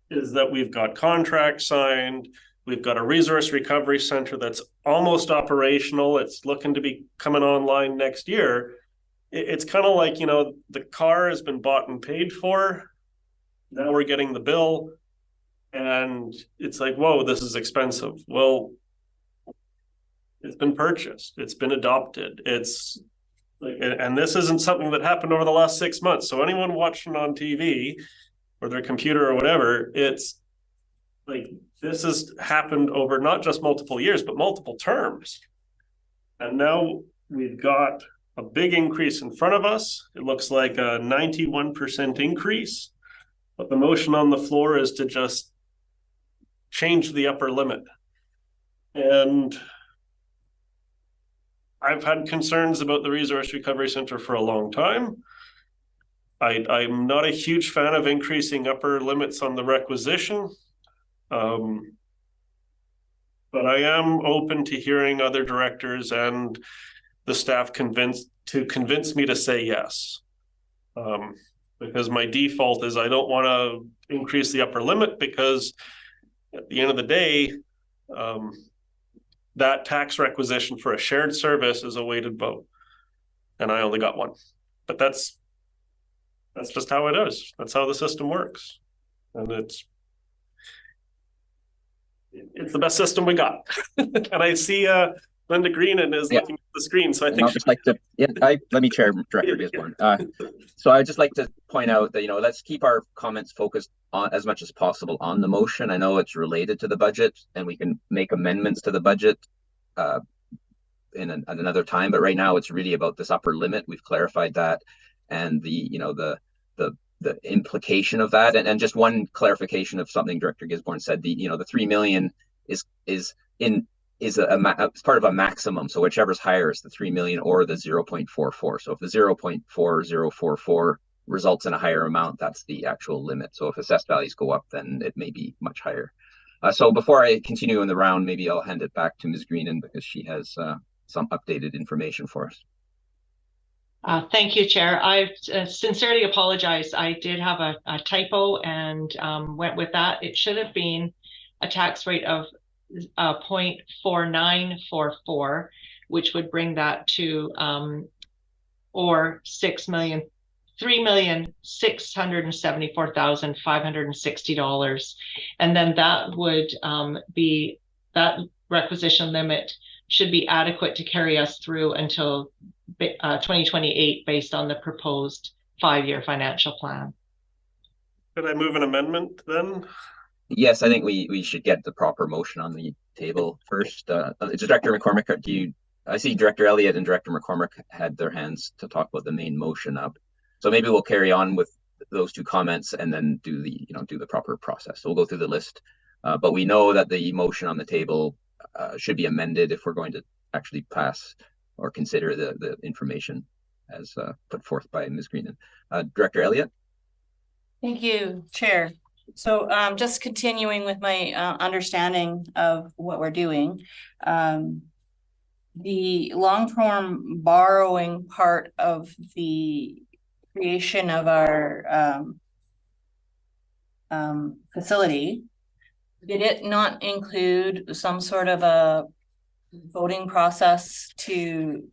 is that we've got contracts signed, we've got a resource recovery center that's almost operational, it's looking to be coming online next year. It's kind of like, you know, the car has been bought and paid for, now we're getting the bill, and it's like, whoa, this is expensive. Well, it's been purchased, it's been adopted, it's like, and this isn't something that happened over the last 6 months. So anyone watching on TV or their computer or whatever, it's like, this has happened over not just multiple years, but multiple terms. And now we've got a big increase in front of us. It looks like a 91% increase, but the motion on the floor is to just change the upper limit. And I've had concerns about the Resource Recovery Center for a long time. I'm not a huge fan of increasing upper limits on the requisition. But I am open to hearing other directors and the staff convince me to say yes. Because my default is I don't want to increase the upper limit, because at the end of the day, that tax requisition for a shared service is a weighted vote. And I only got one. But that's just how it is. That's how the system works. And it's the best system we got. And I see Linda Greenan is looking at the screen, so I think I'd just like to let me chair Director Gisborne. So I'd just like to point out that, let's keep our comments focused on as much as possible on the motion. I know it's related to the budget and we can make amendments to the budget in another time, but right now it's really about this upper limit. We've clarified that, and the implication of that, and just one clarification of something Director Gisborne said. The 3 million is part of a maximum. So whichever's higher is the 3 million or the 0.44. So if the 0.4044 results in a higher amount, that's the actual limit. So if assessed values go up, then it may be much higher. So before I continue in the round, maybe I'll hand it back to Ms. Greenan, because she has some updated information for us. Thank you, Chair. I sincerely apologize. I did have a typo and went with that. It should have been a tax rate of 0.4944, which would bring that to or $3,674,560, and then that would be that requisition limit should be adequate to carry us through until 2028 based on the proposed 5-year financial plan. Could I move an amendment then? Yes, I think we should get the proper motion on the table first. Director McCormick, I see Director Elliott and Director McCormick had their hands to talk about the main motion up. So maybe we'll carry on with those two comments and then do the proper process. So we'll go through the list. But we know that the motion on the table should be amended if we're going to actually pass or consider the information as put forth by Ms. Greenan. Director Elliott? Thank you, Chair. So just continuing with my understanding of what we're doing, the long-term borrowing part of the creation of our facility, did it not include some sort of a voting process to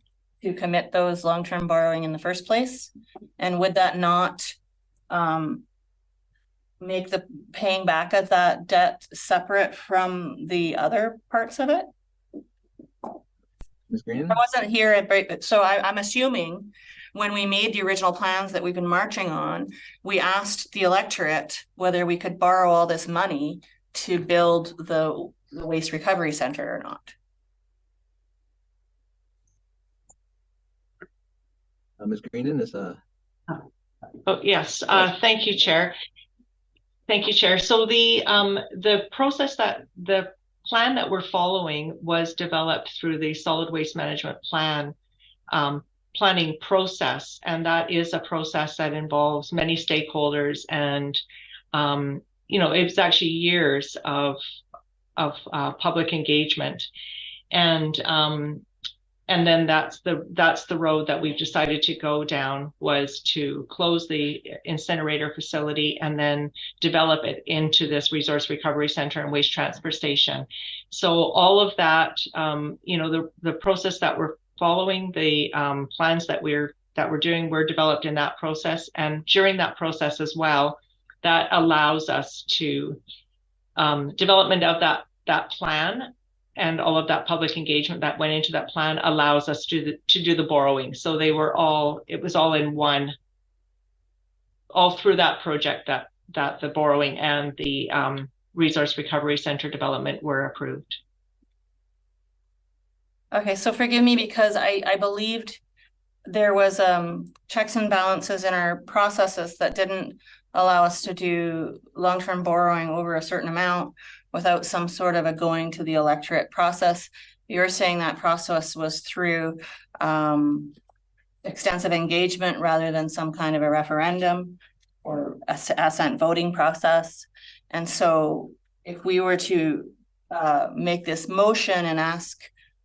commit those long-term borrowing in the first place? And would that not make the paying back of that debt separate from the other parts of it? Ms. Green? I wasn't here, so I'm assuming when we made the original plans that we've been marching on, we asked the electorate whether we could borrow all this money to build the waste recovery center or not. Ms. Greenan is Oh, yes. Thank you, Chair. Thank you, Chair. So the process the plan that we're following was developed through the solid waste management plan planning process, and that is a process that involves many stakeholders, and it's actually years of public engagement, and then that's the road that we've decided to go down, was to close the incinerator facility and then develop it into this resource recovery center and waste transfer station. So all of that, the process that we're following, the plans that we're doing, were developed in that process, and during that process as well, that allows us to development of that plan. And all of that public engagement that went into that plan allows us to do the borrowing. So it was all in one, all through that project that the borrowing and the resource recovery center development were approved. Okay, so forgive me, because I believed there was checks and balances in our processes that didn't allow us to do long-term borrowing over a certain amount without some sort of a going to the electorate process. You're saying that process was through extensive engagement rather than some kind of a referendum or assent voting process. And so if we were to make this motion and ask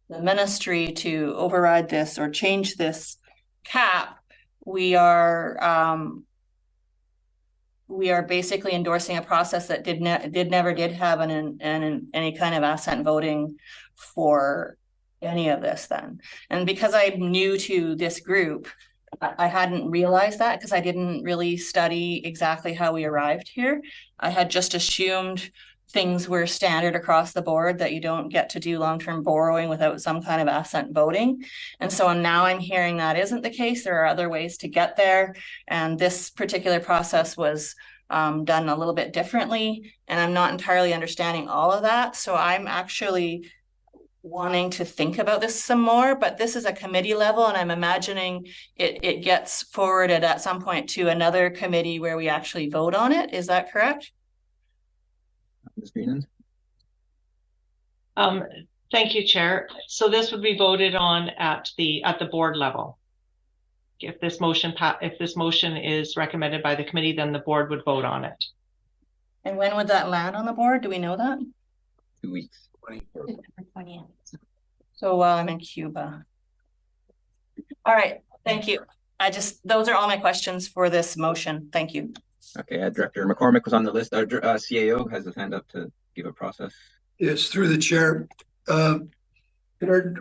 the ministry to override this or change this cap, we are basically endorsing a process that never did have any kind of assent voting for any of this then. And because I'm new to this group, I hadn't realized that because I didn't really study exactly how we arrived here. I had just assumed things were standard across the board, that you don't get to do long-term borrowing without some kind of assent voting. And so now I'm hearing that isn't the case. There are other ways to get there. And this particular process was done a little bit differently. And I'm not entirely understanding all of that. So I'm actually wanting to think about this some more, but this is a committee level, and I'm imagining it gets forwarded at some point to another committee where we actually vote on it. Is that correct? Ms. Greenan? Thank you, Chair. So this would be voted on at the board level. If this motion is recommended by the committee, then the board would vote on it. And when would that land on the board? Do we know that? 2 weeks. 20. So while I'm in Cuba. All right, thank you. Those are all my questions for this motion. Thank you. Okay, Director McCormick was on the list. Our CAO has his hand up to give a process. Yes, through the chair. Can our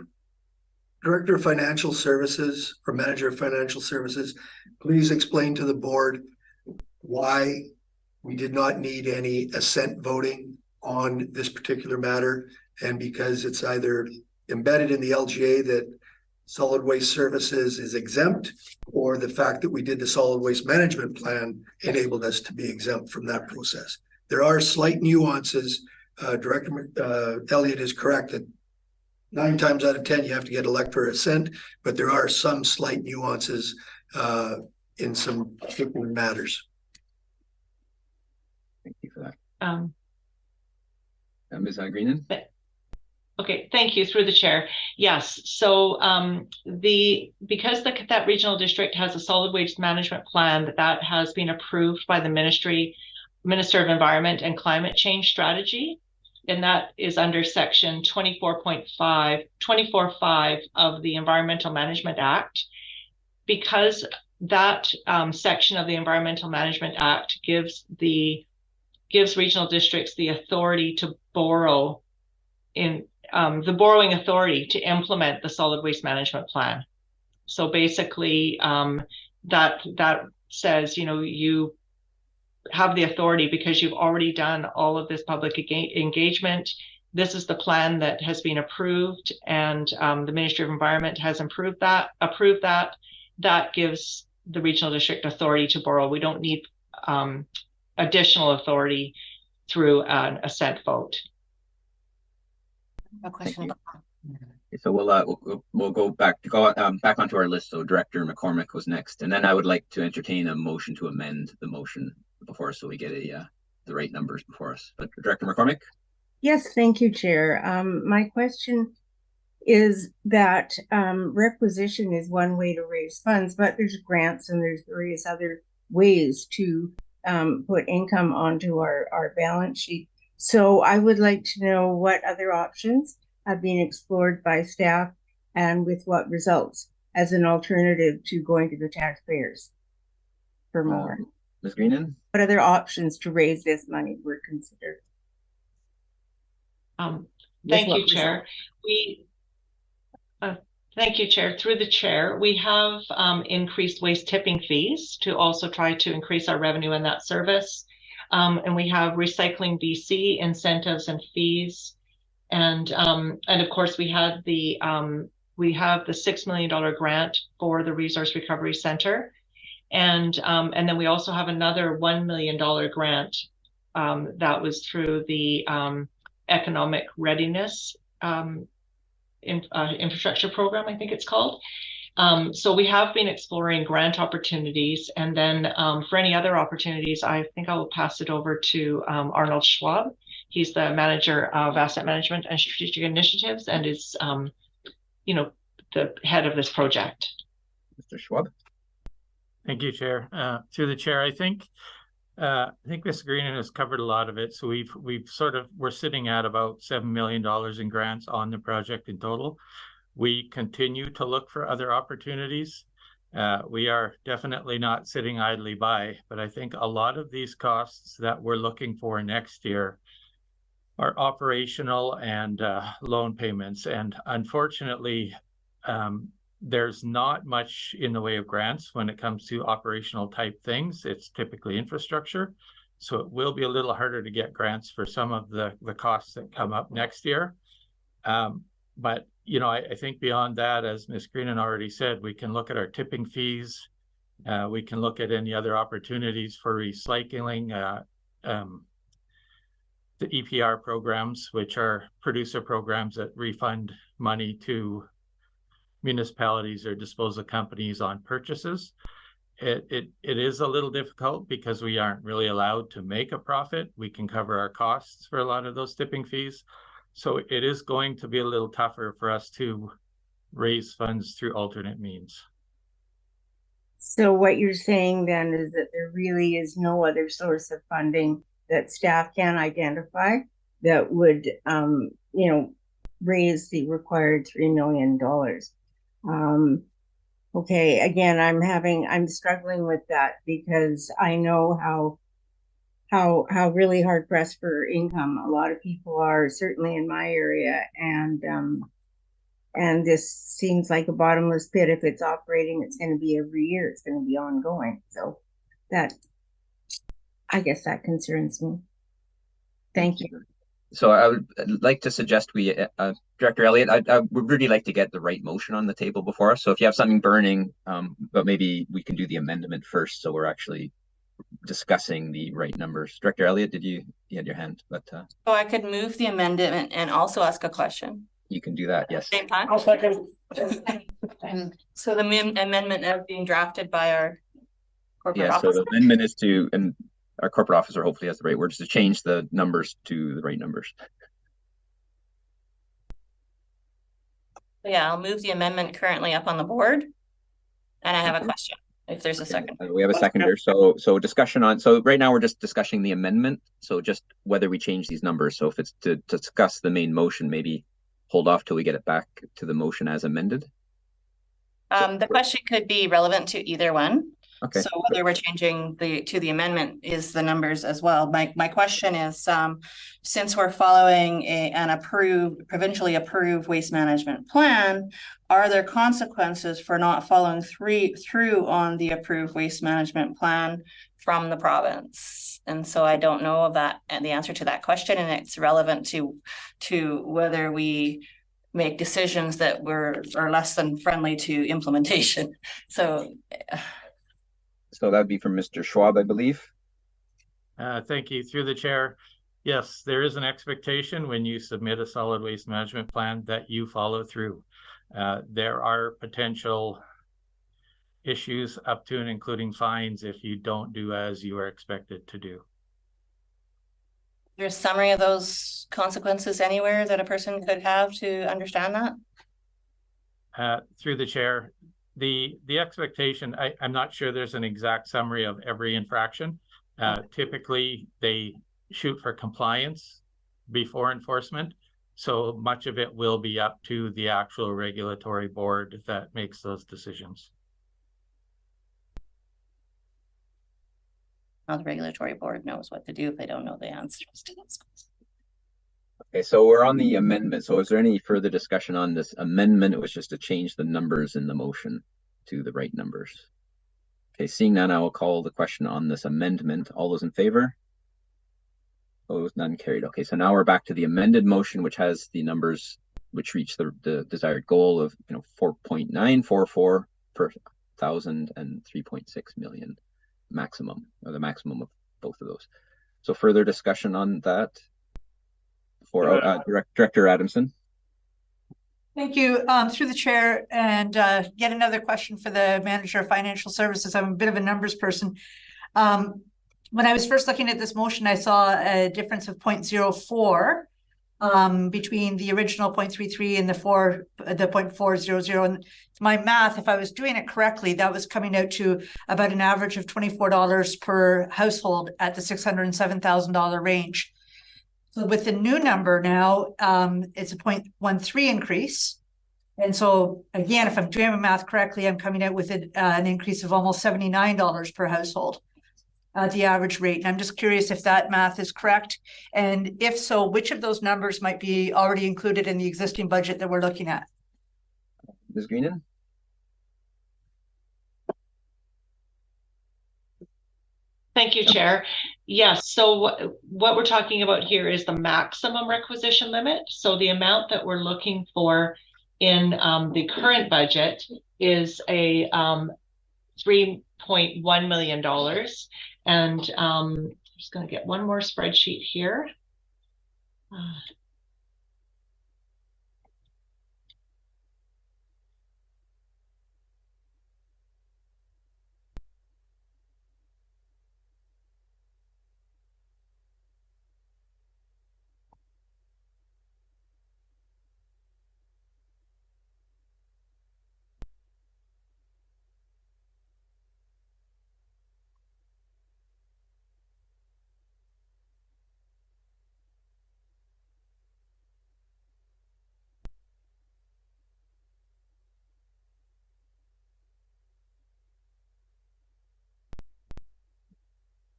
Director of Financial Services or Manager of Financial Services please explain to the board why we did not need any assent voting on this particular matter, and because it's either embedded in the LGA that solid waste services is exempt, or the fact that we did the solid waste management plan enabled us to be exempt from that process. There are slight nuances. Director Elliott is correct that 9 times out of 10 you have to get elector assent, but there are some slight nuances in some particular matters. Thank you for that. Ms. Greenan? Okay, thank you, through the chair. Yes, so because that regional district has a solid waste management plan that has been approved by the Minister of Environment and Climate Change Strategy, and that is under section 24.5 of the Environmental Management Act. Because that section of the Environmental Management Act gives regional districts the authority to borrow in the borrowing authority to implement the solid waste management plan. So basically that says, you have the authority because you've already done all of this public engagement. This is the plan that has been approved, and the Ministry of Environment has approved that. That gives the regional district authority to borrow. We don't need additional authority through an assent vote. A question. So we'll go back onto our list. So Director McCormick was next, and then I would like to entertain a motion to amend the motion before us, so we get the right numbers before us. But Director McCormick. Yes, thank you, Chair. My question is that requisition is one way to raise funds, but there's grants and there's various other ways to put income onto our balance sheet. So I would like to know what other options have been explored by staff and with what results as an alternative to going to the taxpayers for more. Ms. Greenan? What other options to raise this money were considered? Thank you, Chair. Thank you, Chair. Through the chair, we have increased waste tipping fees to also try to increase our revenue in that service. And we have recycling BC incentives and fees. And of course we have the $6 million grant for the Resource Recovery Center. And then we also have another $1 million grant that was through the Economic Readiness Infrastructure Program, I think it's called. So we have been exploring grant opportunities, and then for any other opportunities, I think I will pass it over to Arnold Schwab. He's the Manager of Asset Management and Strategic Initiatives, and is, the head of this project. Mr. Schwab. Thank you, Chair. Through the chair, I think Ms. Greenan has covered a lot of it. So we're sitting at about $7 million in grants on the project in total. We continue to look for other opportunities. We are definitely not sitting idly by, but I think a lot of these costs that we're looking for next year are operational and loan payments. And unfortunately, there's not much in the way of grants when it comes to operational type things. It's typically infrastructure. So it will be a little harder to get grants for some of the costs that come up next year. But, you know, I think beyond that, as Ms. Greenan already said, we can look at our tipping fees. We can look at any other opportunities for recycling, the EPR programs, which are producer programs that refund money to municipalities or disposal companies on purchases. It is a little difficult because we aren't really allowed to make a profit. We can cover our costs for a lot of those tipping fees. So it is going to be a little tougher for us to raise funds through alternate means. So what you're saying then is that there really is no other source of funding that staff can identify that would, you know, raise the required $3 million. Okay, again, I'm struggling with that because I know how really hard pressed for income a lot of people are, certainly in my area, and this seems like a bottomless pit. If it's operating, it's going to be every year. It's going to be ongoing. So I guess that concerns me. Thank you. So I would like to suggest we, Director Elliott, I would really like to get the right motion on the table before us. So if you have something burning, but maybe we can do the amendment first, so we're actually discussing the right numbers. Director Elliott, you had your hand, but so I could move the amendment and also ask a question. You can do that, yes. Same time. So the amendment is being drafted by our corporate officer. So the amendment is to, and our corporate officer hopefully has the right words, to change the numbers to the right numbers. Yeah, I'll move the amendment currently up on the board. And I have a question, if there's a second. We have a seconder. So discussion on, so right now we're just discussing the amendment. So just whether we change these numbers. So if it's to discuss the main motion, maybe hold off till we get it back to the motion as amended. The question could be relevant to either one. Okay. So whether we're changing to the amendment is the numbers as well. My question is, since we're following an provincially approved waste management plan, are there consequences for not following through on the approved waste management plan from the province? And so I don't know of that and the answer to that question, and it's relevant to whether we make decisions that are less than friendly to implementation. So that'd be from Mr. Schwab, I believe. Thank you. Through the chair. Yes, there is an expectation when you submit a solid waste management plan that you follow through. There are potential issues up to and including fines if you don't do as you are expected to do. There's a summary of those consequences anywhere that a person could have to understand that? Through the chair. The expectation, I'm not sure there's an exact summary of every infraction. Typically, they shoot for compliance before enforcement. So much of it will be up to the actual regulatory board that makes those decisions. Now the regulatory board knows what to do if they don't know the answers to those questions. Okay, so we're on the amendment. So is there any further discussion on this amendment? It was just to change the numbers in the motion to the right numbers. Okay, seeing none, I will call the question on this amendment. All those in favor? Opposed, none, carried. Okay, so now we're back to the amended motion, which has the numbers which reach the desired goal of 4.944 per thousand and 3.6 million maximum, or the maximum of both of those. So further discussion on that for Director Adamson. Thank you. Through the chair, and yet another question for the manager of financial services. I'm a bit of a numbers person. When I was first looking at this motion, I saw a difference of 0.04 between the original 0.33 and the 0.400. And my math, if I was doing it correctly, that was coming out to about an average of $24 per household at the $607,000 range. So with the new number now, it's a 0.13 increase. And so again, if I'm doing my math correctly, I'm coming out with an increase of almost $79 per household. The average rate. And I'm just curious if that math is correct. And if so, which of those numbers might be already included in the existing budget that we're looking at? Ms. Greenan? Thank you, Chair. Yes, so what we're talking about here is the maximum requisition limit. So the amount that we're looking for in the current budget is a $3.1 million. And I'm just going to get one more spreadsheet here.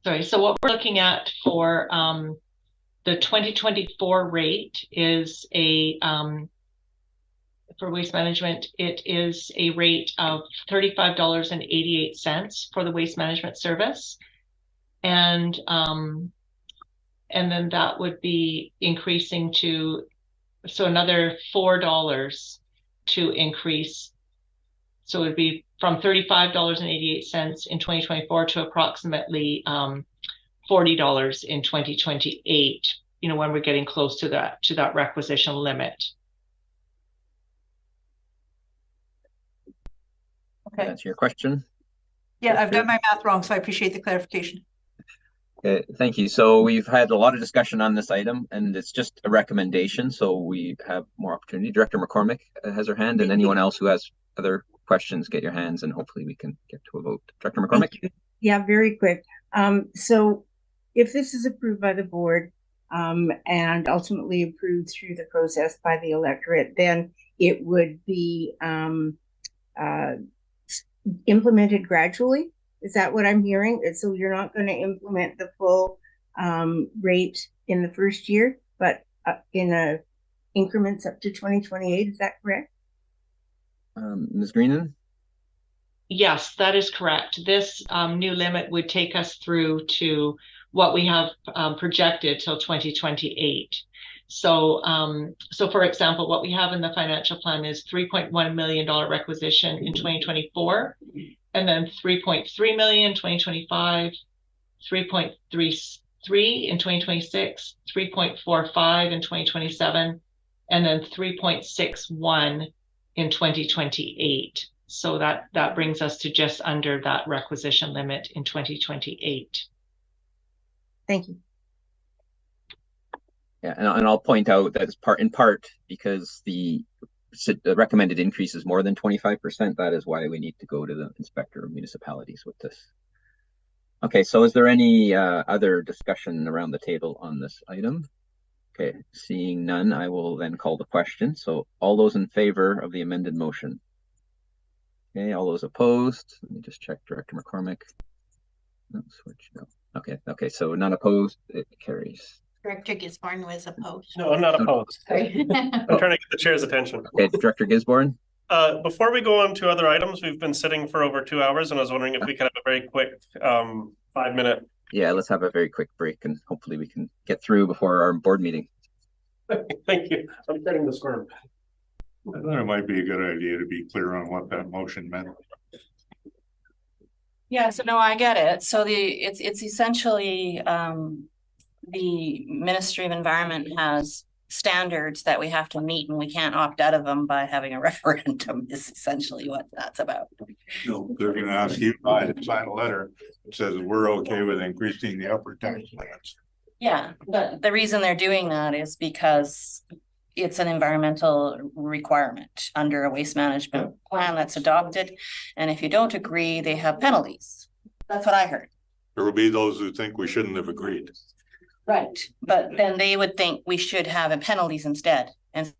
Sorry, so what we're looking at for the 2024 rate is a, for waste management, it is a rate of $35.88 for the waste management service. And then that would be increasing to, so another $4 to increase. So it would be from $35.88 in 2024 to approximately $40 in 2028, you know, when we're getting close to that requisition limit. Okay. That's your question. Yeah, I've done my math wrong, so I appreciate the clarification. Okay, thank you. So we've had a lot of discussion on this item, and it's just a recommendation, so we have more opportunity. Director McCormick has her hand, and anyone else who has other questions, get your hands, and hopefully we can get to a vote. Director McCormick? Yeah, very quick. So if this is approved by the board and ultimately approved through the process by the electorate, then it would be implemented gradually. Is that what I'm hearing? So you're not going to implement the full rate in the first year, but in increments up to 2028. Is that correct? Ms. Greenan? Yes, that is correct. This new limit would take us through to what we have projected till 2028. So, so for example, what we have in the financial plan is $3.1 million requisition in 2024, and then 3.3 million in 2025, 3.33 in 2026, 3.45 in 2027, and then 3.61 in 2028. So that brings us to just under that requisition limit in 2028. Thank you. Yeah, and I'll point out that it's in part because the recommended increase is more than 25%. That is why we need to go to the inspector of municipalities with this. Okay, so is there any other discussion around the table on this item? Okay, seeing none, I will then call the question. So all those in favor of the amended motion? Okay, all those opposed? Let me just check Director McCormick. No, switch, no. Okay, so none opposed, it carries. Director Gisborne was opposed. No, I'm not opposed. Sorry. I'm trying to get the chair's attention. Okay, Director Gisborne? Before we go on to other items, we've been sitting for over 2 hours, and I was wondering if we could have a very quick 5-minute. Yeah, let's have a very quick break, and hopefully we can get through before our board meeting. Thank you. I'm getting the squirm. I thought it might be a good idea to be clear on what that motion meant. Yeah, so no, I get it. So it's essentially the Ministry of Environment has standards that we have to meet, and we can't opt out of them by having a referendum is essentially what that's about. No, they're going to ask you to sign a letter that says we're okay with increasing the upper tax limits. Yeah, but the reason they're doing that is because it's an environmental requirement under a waste management plan that's adopted. And if you don't agree, they have penalties. That's what I heard. There will be those who think we shouldn't have agreed. Right. But then they would think we should have penalties instead. And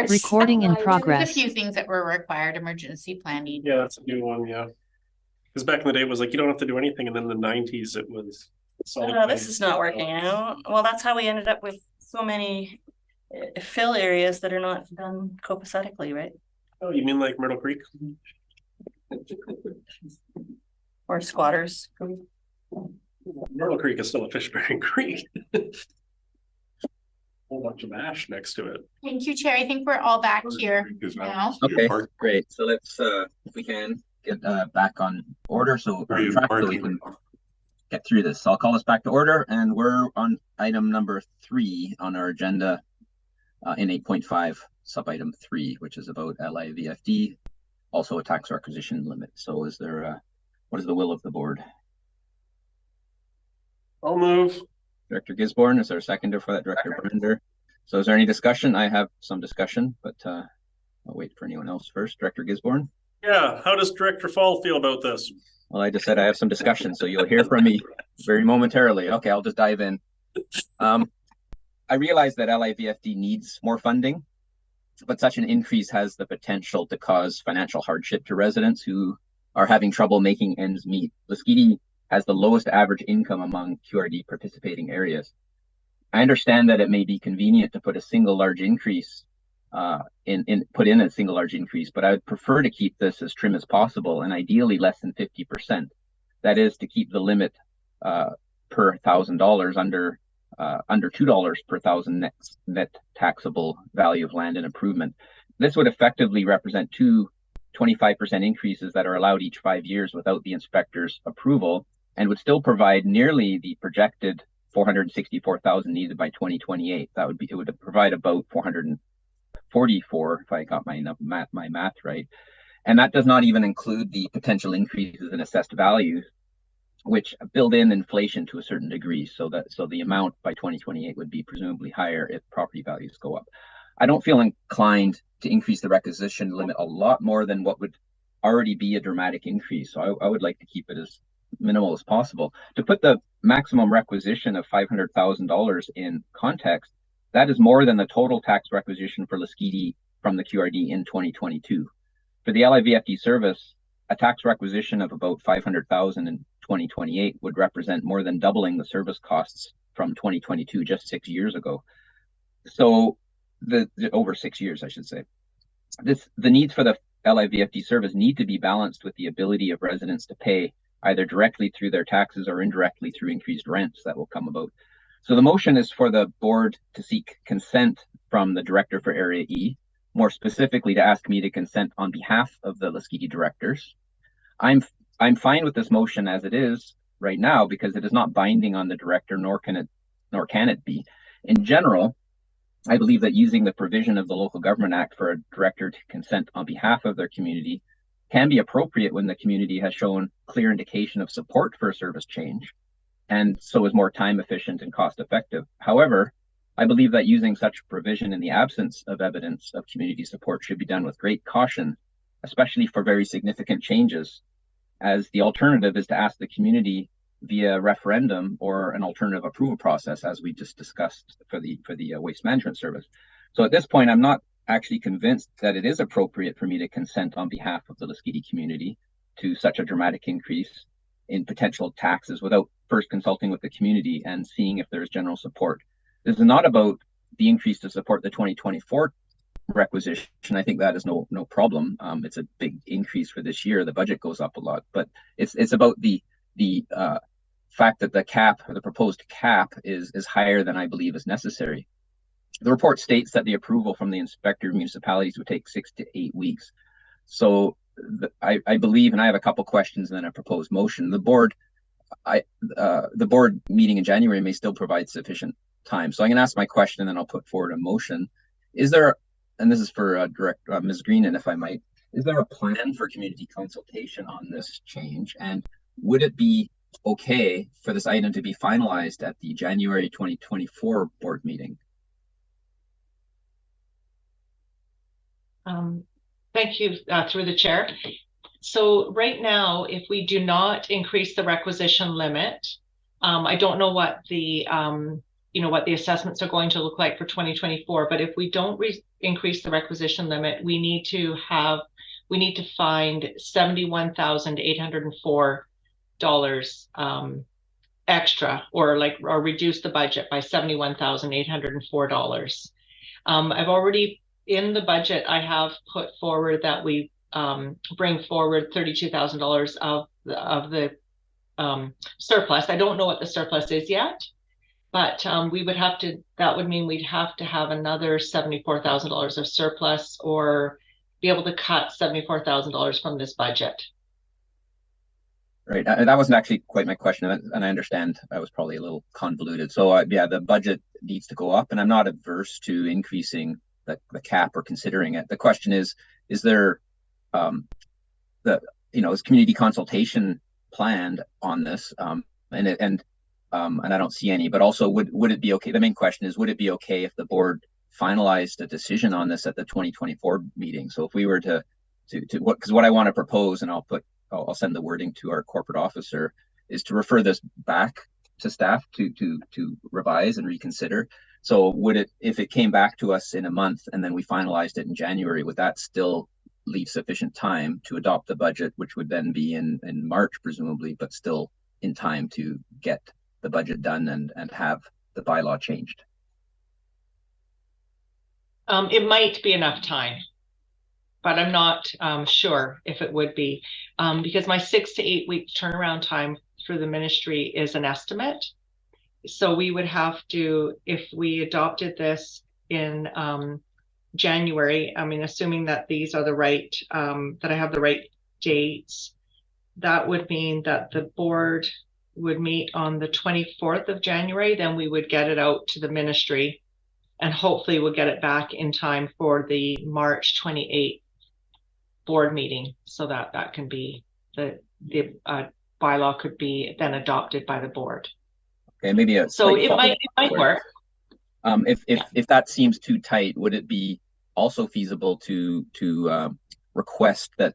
Yes. Recording in There's a progress. few things that were required, emergency planning. Yeah, that's a new one, yeah. Because back in the day it was like, you don't have to do anything, and then in the 90s it was. This is not working out. Well, that's how we ended up with so many fill areas that are not done copacetically, right? Oh, you mean like Myrtle Creek? Or squatters. Myrtle Creek is still a fish-bearing creek. Whole bunch of ash next to it. Thank you, Chair. I think we're all back here now. Okay, great. So let's, if we can, get back on order so we can get through this. So I'll call us back to order, and we're on item number 3 on our agenda in 8.5, sub-item 3, which is about LIVFD, also a tax requisition limit. So is there, what is the will of the board? I'll move. Director Gisborne, is there a seconder for that? Director Brender? So is there any discussion? I have some discussion, but I'll wait for anyone else first. Director Gisborne? Yeah, how does Director Fall feel about this? Well, I just said I have some discussion, so you'll hear from me very momentarily. Okay, I'll just dive in. I realize that LIVFD needs more funding, but such an increase has the potential to cause financial hardship to residents who are having trouble making ends meet. Lesquiti has the lowest average income among QRD participating areas. I understand that it may be convenient to put a single large increase but I would prefer to keep this as trim as possible, and ideally less than 50%. That is, to keep the limit per $1,000 under $2 per thousand net taxable value of land and improvement. This would effectively represent two 25% increases that are allowed each 5 years without the inspector's approval, and would still provide nearly the projected 464,000 needed by 2028. It would provide about 444 if I got my math right. And that does not even include the potential increases in assessed values, which build in inflation to a certain degree. So the amount by 2028 would be presumably higher if property values go up. I don't feel inclined to increase the requisition limit a lot more than what would already be a dramatic increase. So I would like to keep it as minimal as possible. To put the maximum requisition of $500,000 in context, that is more than the total tax requisition for Lesquiti from the QRD in 2022. For the LIVFD service, a tax requisition of about $500,000 in 2028 would represent more than doubling the service costs from 2022, just 6 years ago. So over 6 years, I should say. The needs for the LIVFD service need to be balanced with the ability of residents to pay either directly through their taxes or indirectly through increased rents that will come about. So the motion is for the board to seek consent from the director for Area E, more specifically to ask me to consent on behalf of the Lesquiti directors. I'm fine with this motion as it is right now because it is not binding on the director, nor can it be. In general, I believe that using the provision of the Local Government Act for a director to consent on behalf of their community can be appropriate when the community has shown clear indication of support for a service change, and so is more time efficient and cost effective. However, I believe that using such a provision in the absence of evidence of community support should be done with great caution, especially for very significant changes, as the alternative is to ask the community via referendum or an alternative approval process, as we just discussed for the waste management service. So at this point, I'm not actually convinced that it is appropriate for me to consent on behalf of the Lesquiti community to such a dramatic increase in potential taxes without first consulting with the community and seeing if there's general support. This is not about the increase to support the 2024 requisition. I think that is no problem. It's a big increase for this year. The budget goes up a lot, but it's about the fact that the proposed cap is higher than I believe is necessary. The report states that the approval from the inspector of municipalities would take 6 to 8 weeks. So I believe, and I have a couple questions and then a proposed motion. The board meeting in January may still provide sufficient time. So I'm going to ask my question and then I'll put forward a motion. Is there, and this is for Ms. Greenan, if I might, is there a plan for community consultation on this change? And would it be okay for this item to be finalized at the January 2024 board meeting? Thank you, through the chair. So right now, if we do not increase the requisition limit, I don't know what the you know, what the assessments are going to look like for 2024. But if we don't increase the requisition limit, we need to find $71,804 extra, or reduce the budget by $71,804. I've already, in the budget, I have put forward that we bring forward $32,000 of the surplus. I don't know what the surplus is yet, but we would have to, that would mean we'd have to have another $74,000 of surplus, or be able to cut $74,000 from this budget. Right. That wasn't actually quite my question, and I understand I was probably a little convoluted. So yeah, the budget needs to go up, and I'm not averse to increasing the cap or considering it. The question is there is community consultation planned on this? And I don't see any. But also, would it be okay? The main question is, would it be okay if the board finalized a decision on this at the 2024 meeting? So if we were to what I want to propose, and I'll send the wording to our corporate officer, is to refer this back to staff to revise and reconsider. So if it came back to us in a month and then we finalized it in January, would that still leave sufficient time to adopt the budget, which would then be in March, presumably, but still in time to get the budget done and have the bylaw changed? It might be enough time, but I'm not sure if it would be, because my 6 to 8 week turnaround time through the ministry is an estimate. So we would have to, if we adopted this in January, I mean, assuming that these are the right, that I have the right dates, that would mean that the board would meet on the 24th of January, then we would get it out to the ministry, and hopefully we'll get it back in time for the March 28th board meeting, so that can be the bylaw could be then adopted by the board. Okay, maybe so it might work. If that seems too tight, would it be also feasible to request that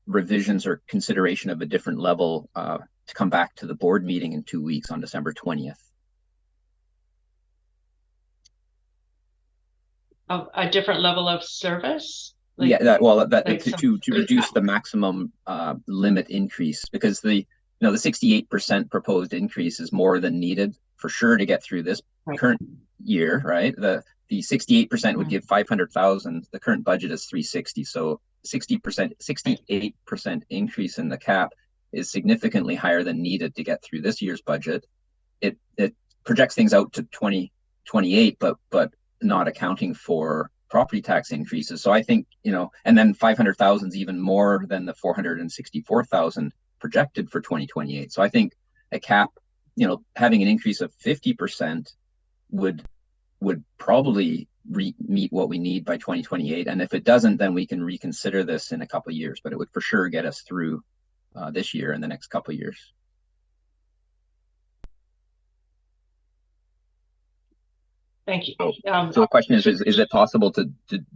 revisions or consideration of a different level to come back to the board meeting in 2 weeks on December 20th? Of a different level of service? To reduce the maximum limit increase, because the 68% proposed increase is more than needed for sure to get through this current year, right? The 68% would give 500,000. The current budget is 360, so 68% increase in the cap is significantly higher than needed to get through this year's budget. It projects things out to 2028, but not accounting for property tax increases. So I think, and then 500,000 is even more than the 464,000 projected for 2028. So I think a cap, having an increase of 50% would probably meet what we need by 2028. And if it doesn't, then we can reconsider this in a couple of years, but it would for sure get us through this year and the next couple of years. Thank you. So the question is it possible to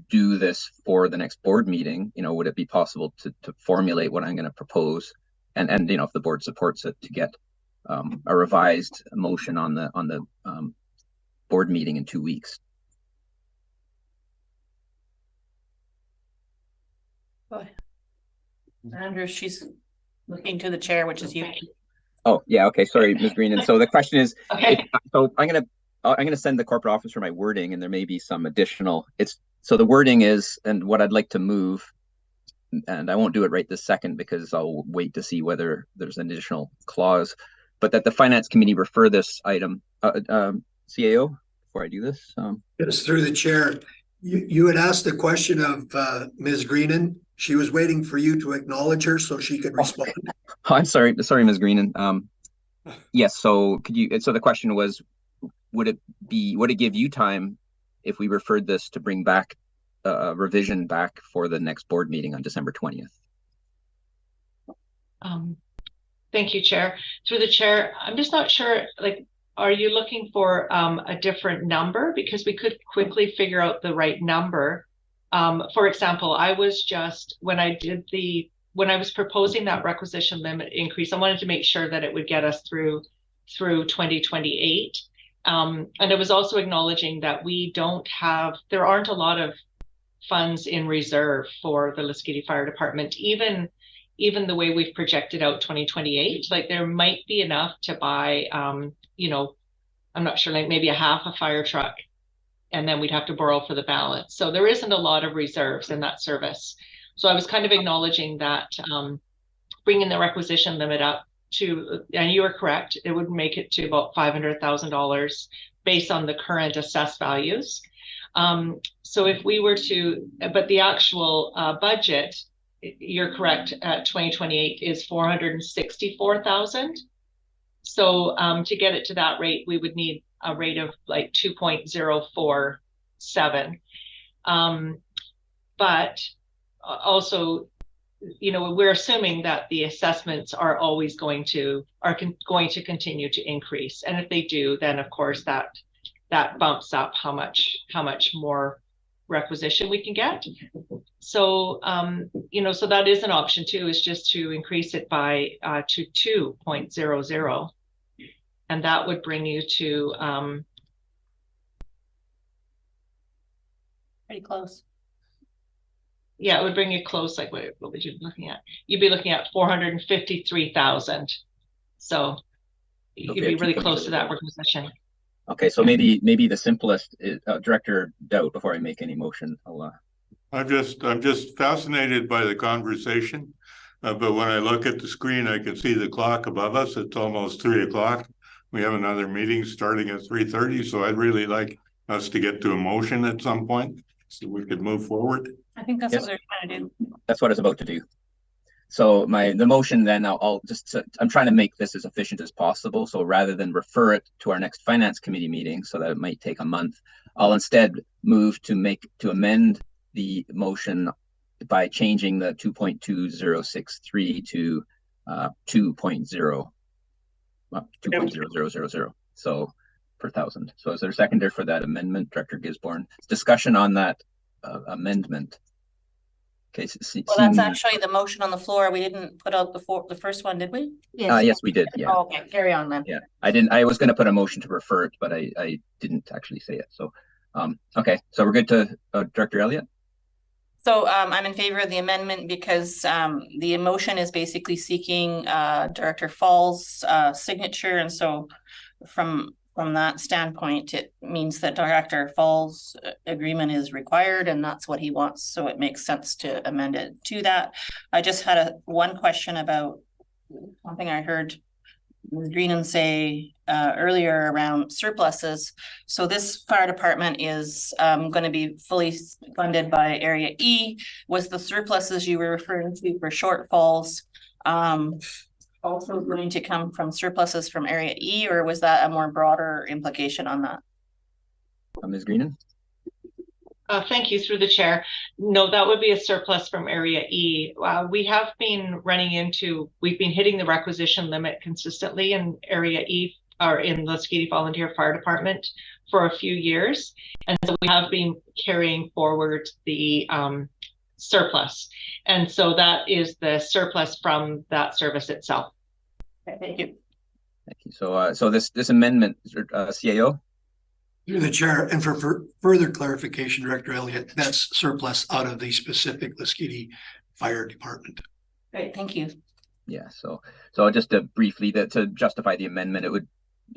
do this for the next board meeting? Would it be possible to formulate what I'm going to propose, and if the board supports it, to get a revised motion on the board meeting in 2 weeks? Andrew, she's looking to the chair, which is you. Oh yeah, okay. Sorry, Ms. Green. And so the question is, okay. So I'm gonna send the corporate officer my wording, and there may be some additional. So the wording is, and what I'd like to move, and I won't do it right this second because I'll wait to see whether there's an additional clause, but that the finance committee refer this item, CAO, before I do this. Yes, through the chair. You had asked the question of Ms. Greenan. She was waiting for you to acknowledge her so she could respond. Oh, I'm sorry, Ms. Greenan. Yes. So could you? So the question was, would it give you time if we referred this to bring back a revision back for the next board meeting on December 20th? Thank you, Chair. Through the chair, I'm just not sure, are you looking for a different number? Because we could quickly figure out the right number. For example, when I was proposing that requisition limit increase, I wanted to make sure that it would get us through 2028. And it was also acknowledging that there aren't a lot of funds in reserve for the Lasqueti Fire Department, even the way we've projected out 2028. Like there might be enough to buy, you know, I'm not sure, like maybe a half a fire truck, and then we'd have to borrow for the balance. So there isn't a lot of reserves in that service. So I was kind of acknowledging that bringing the requisition limit up to, and you are correct, it would make it to about $500,000 based on the current assessed values. So if we were to, but the actual budget, you're correct, at 2028 is 464,000. So to get it to that rate, we would need a rate of like 2.047. But also, you know, we're assuming that the assessments are always going to continue to increase, and if they do, then of course that bumps up how much more requisition we can get. So you know, so that is an option too, is just to increase it by to 2.00, and that would bring you to Pretty close. yeah, it would bring you close. Like what would you be looking at? You'd be looking at 453,000. So you could be really close to that requisition. Okay, so maybe the simplest is Director Dowd, before I make any motion. I'm just fascinated by the conversation, but when I look at the screen, I can see the clock above us. It's almost 3 o'clock. We have another meeting starting at 3:30, so I'd really like us to get to a motion at some point so we could move forward. I think that's what they're trying to do. That's what I was about to do. So the motion then, I'm trying to make this as efficient as possible. So rather than refer it to our next finance committee meeting, so that it might take a month, I'll instead move to amend the motion by changing the 2.2063 to 2.0000. So per thousand. So is there a seconder for that amendment, Director Gisborne? Discussion on that amendment. Okay. Well, that's actually the motion on the floor. We didn't put out the first one, did we? Yes. Yes, we did. Yeah. Oh, okay, carry on then. Yeah, I was going to put a motion to refer it, but I didn't actually say it. So, okay. So we're good to Director Elliott. So I'm in favor of the amendment because the motion is basically seeking Director Fall's signature, and so from that standpoint, it means that Director Fall's agreement is required, and that's what he wants. So it makes sense to amend it to that. I just had one question about something I heard Ms. Greenan say earlier around surpluses. So this fire department is going to be fully funded by Area E. Was the surpluses you were referring to for shortfalls also going to come from surpluses from Area E, or was that a more broader implication on that? Ms. Greenan? Thank you, through the chair. No, that would be a surplus from Area E. We've been hitting the requisition limit consistently in Area E, or in the Lasqueti Volunteer Fire Department, for a few years. And so we have been carrying forward the surplus. And so that is the surplus from that service itself. Okay, thank you. Thank you. So this amendment, CAO? Through the chair, and for further clarification, Director Elliott, that's surplus out of the specific Lasqueti Fire Department. Great, thank you. Yeah, so just to briefly, to justify the amendment, it would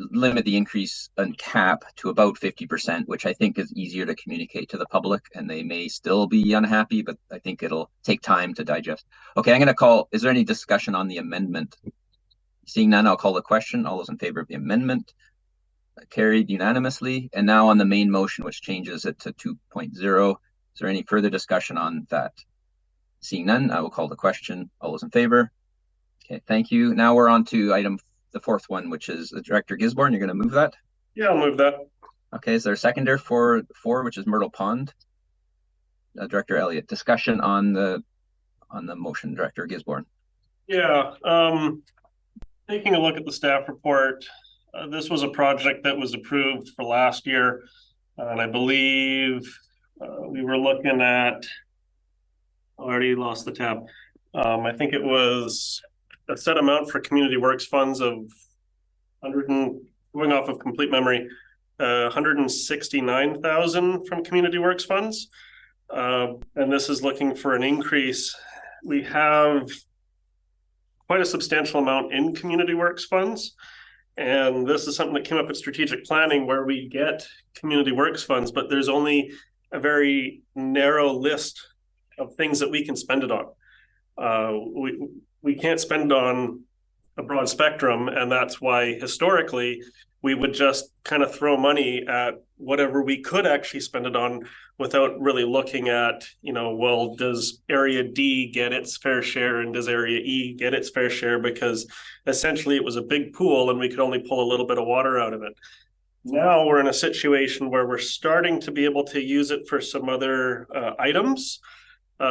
limit the increase in cap to about 50%, which I think is easier to communicate to the public, and they may still be unhappy, but I think it'll take time to digest. Okay, I'm going to call, is there any discussion on the amendment? Seeing none, I'll call the question. All those in favor of the amendment? Carried unanimously. And now on the main motion, which changes it to 2.0. Is there any further discussion on that? Seeing none, I will call the question. All those in favor? Okay, thank you. Now we're on to the fourth one, which is Director Gisborne. You're going to move that? Yeah, I'll move that. Okay, is there a seconder for 4, which is Myrtle Pond? Director Elliott, discussion on the motion, Director Gisborne. Yeah, taking a look at the staff report, this was a project that was approved for last year, and I believe we were looking at, I already lost the tab. I think it was a set amount for community works funds of going off of complete memory, $169,000 from Community Works funds. And this is looking for an increase. We have quite a substantial amount in Community Works funds. And this is something that came up at strategic planning where we get Community Works funds, but there's only a very narrow list of things that we can spend it on. We can't spend on a broad spectrum, and that's why historically we would just kind of throw money at whatever we could actually spend it on without really looking at, well, does area D get its fair share and does area E get its fair share? Because essentially it was a big pool and we could only pull a little bit of water out of it. Now we're in a situation where we're starting to be able to use it for some other items.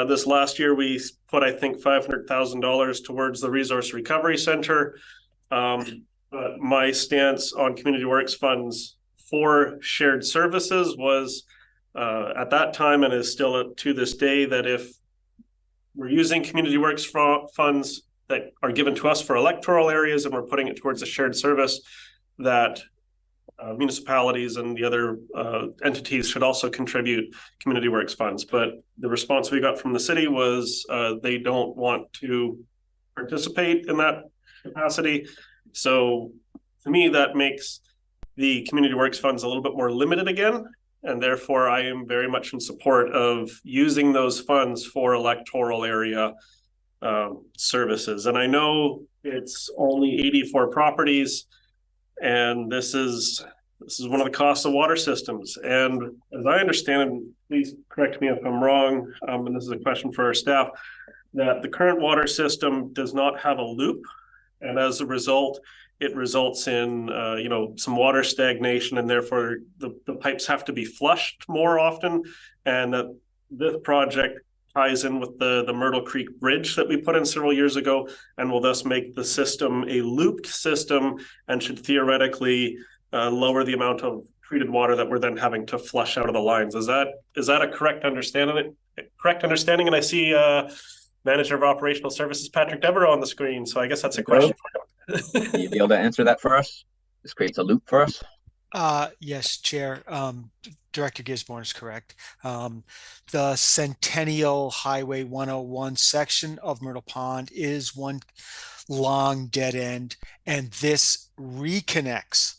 This last year, we put, I think, $500,000 towards the Resource Recovery Center. But my stance on Community Works funds for shared services was at that time and is still to this day that if we're using Community Works funds that are given to us for electoral areas and we're putting it towards a shared service, that municipalities and the other entities should also contribute Community Works funds. But the response we got from the city was they don't want to participate in that capacity. So to me, that makes the Community Works funds a little bit more limited again. And therefore, I am very much in support of using those funds for electoral area services. And I know it's only 84 properties, and this is one of the costs of water systems. And as I understand, please correct me if I'm wrong, and this is a question for our staff, that the current water system does not have a loop. And as a result, it results in, some water stagnation, and therefore the pipes have to be flushed more often. And that this project ties in with the Myrtle Creek Bridge that we put in several years ago, and will thus make the system a looped system and should theoretically lower the amount of treated water that we're then having to flush out of the lines. Is that a correct understanding? And I see Manager of Operational Services Patrick Devereaux on the screen, so I guess that's a question for him. Can you be able to answer that for us? This creates a loop for us. Yes, Chair. Director Gisborne is correct. The Centennial Highway 101 section of Myrtle Pond is one long dead end, and this reconnects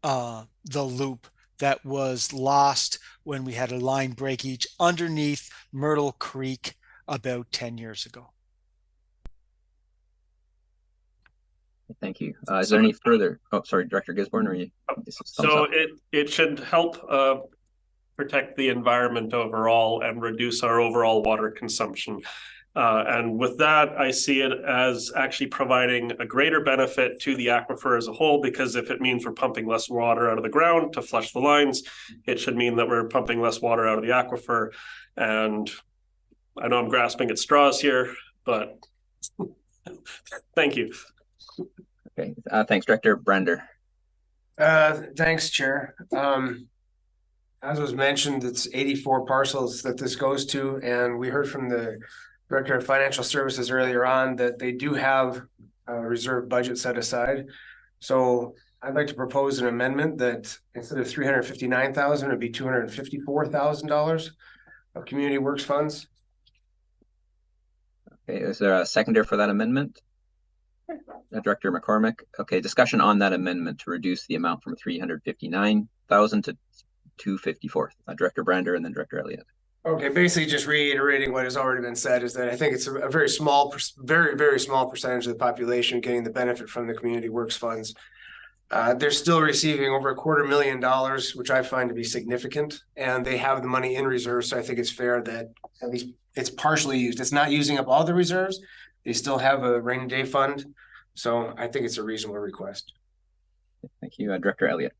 the loop that was lost when we had a line breakage underneath Myrtle Creek about 10 years ago. Thank you. Is there any further? Oh, sorry, Director Gisborne, or you? So it should help protect the environment overall and reduce our overall water consumption. And with that, I see it as actually providing a greater benefit to the aquifer as a whole, because if it means we're pumping less water out of the ground to flush the lines, it should mean that we're pumping less water out of the aquifer. And I know I'm grasping at straws here, but thank you. Okay, thanks, Director Brander. Thanks, Chair. As was mentioned, it's 84 parcels that this goes to, and we heard from the Director of Financial Services earlier on that they do have a reserve budget set aside. So I'd like to propose an amendment that instead of $359,000, it'd be $254,000 of Community Works funds. Okay, is there a seconder for that amendment? Director McCormick. Okay, discussion on that amendment to reduce the amount from $359,000 to $254,000. Director Brander and then Director Elliott. Okay, basically just reiterating what has already been said is that I think it's a very small, very small percentage of the population getting the benefit from the Community Works funds. They're still receiving over $250,000, which I find to be significant, and they have the money in reserve. So I think it's fair that at least it's partially used. It's not using up all the reserves. They still have a rainy day fund. So I think it's a reasonable request. Thank you, Director Elliott.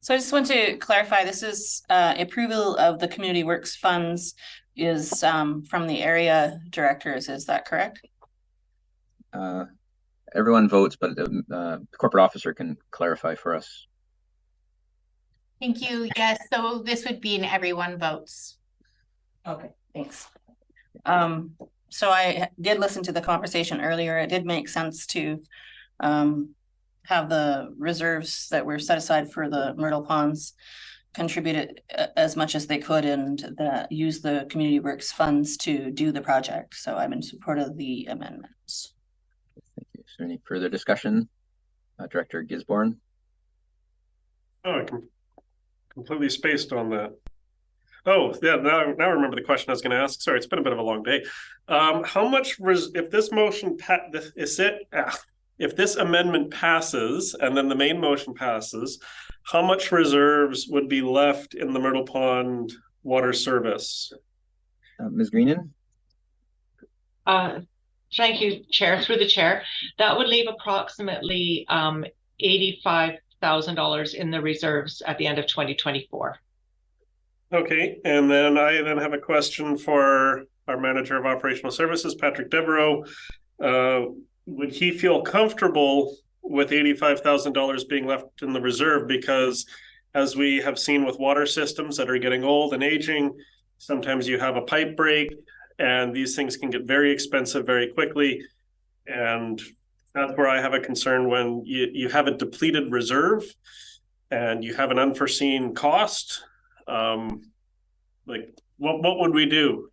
So I just want to clarify, this is approval of the Community Works funds is from the area directors. Is that correct? Everyone votes, but the corporate officer can clarify for us. Thank you. Yes, so this would be an everyone votes. Okay, thanks. So I did listen to the conversation earlier. It did make sense to have the reserves that were set aside for the Myrtle ponds contributed as much as they could and use the community works funds to do the project. So I'm in support of the amendments. Thank you. Is there any further discussion? Director Gisborne? Oh, I completely spaced on that. Oh, yeah, now I remember the question I was going to ask. Sorry, it's been a bit of a long day. How much, if this motion, if this amendment passes and then the main motion passes, how much reserves would be left in the Myrtle Pond water service? Ms. Greenan? Thank you, Chair. Through the chair, that would leave approximately $85,000 in the reserves at the end of 2024. Okay, and then I have a question for our manager of operational services, Patrick Devereaux. Would he feel comfortable with $85,000 being left in the reserve? Because as we have seen with water systems that are getting old and aging, sometimes you have a pipe break and these things can get very expensive very quickly. And that's where I have a concern when you have a depleted reserve and you have an unforeseen cost. Like what would we do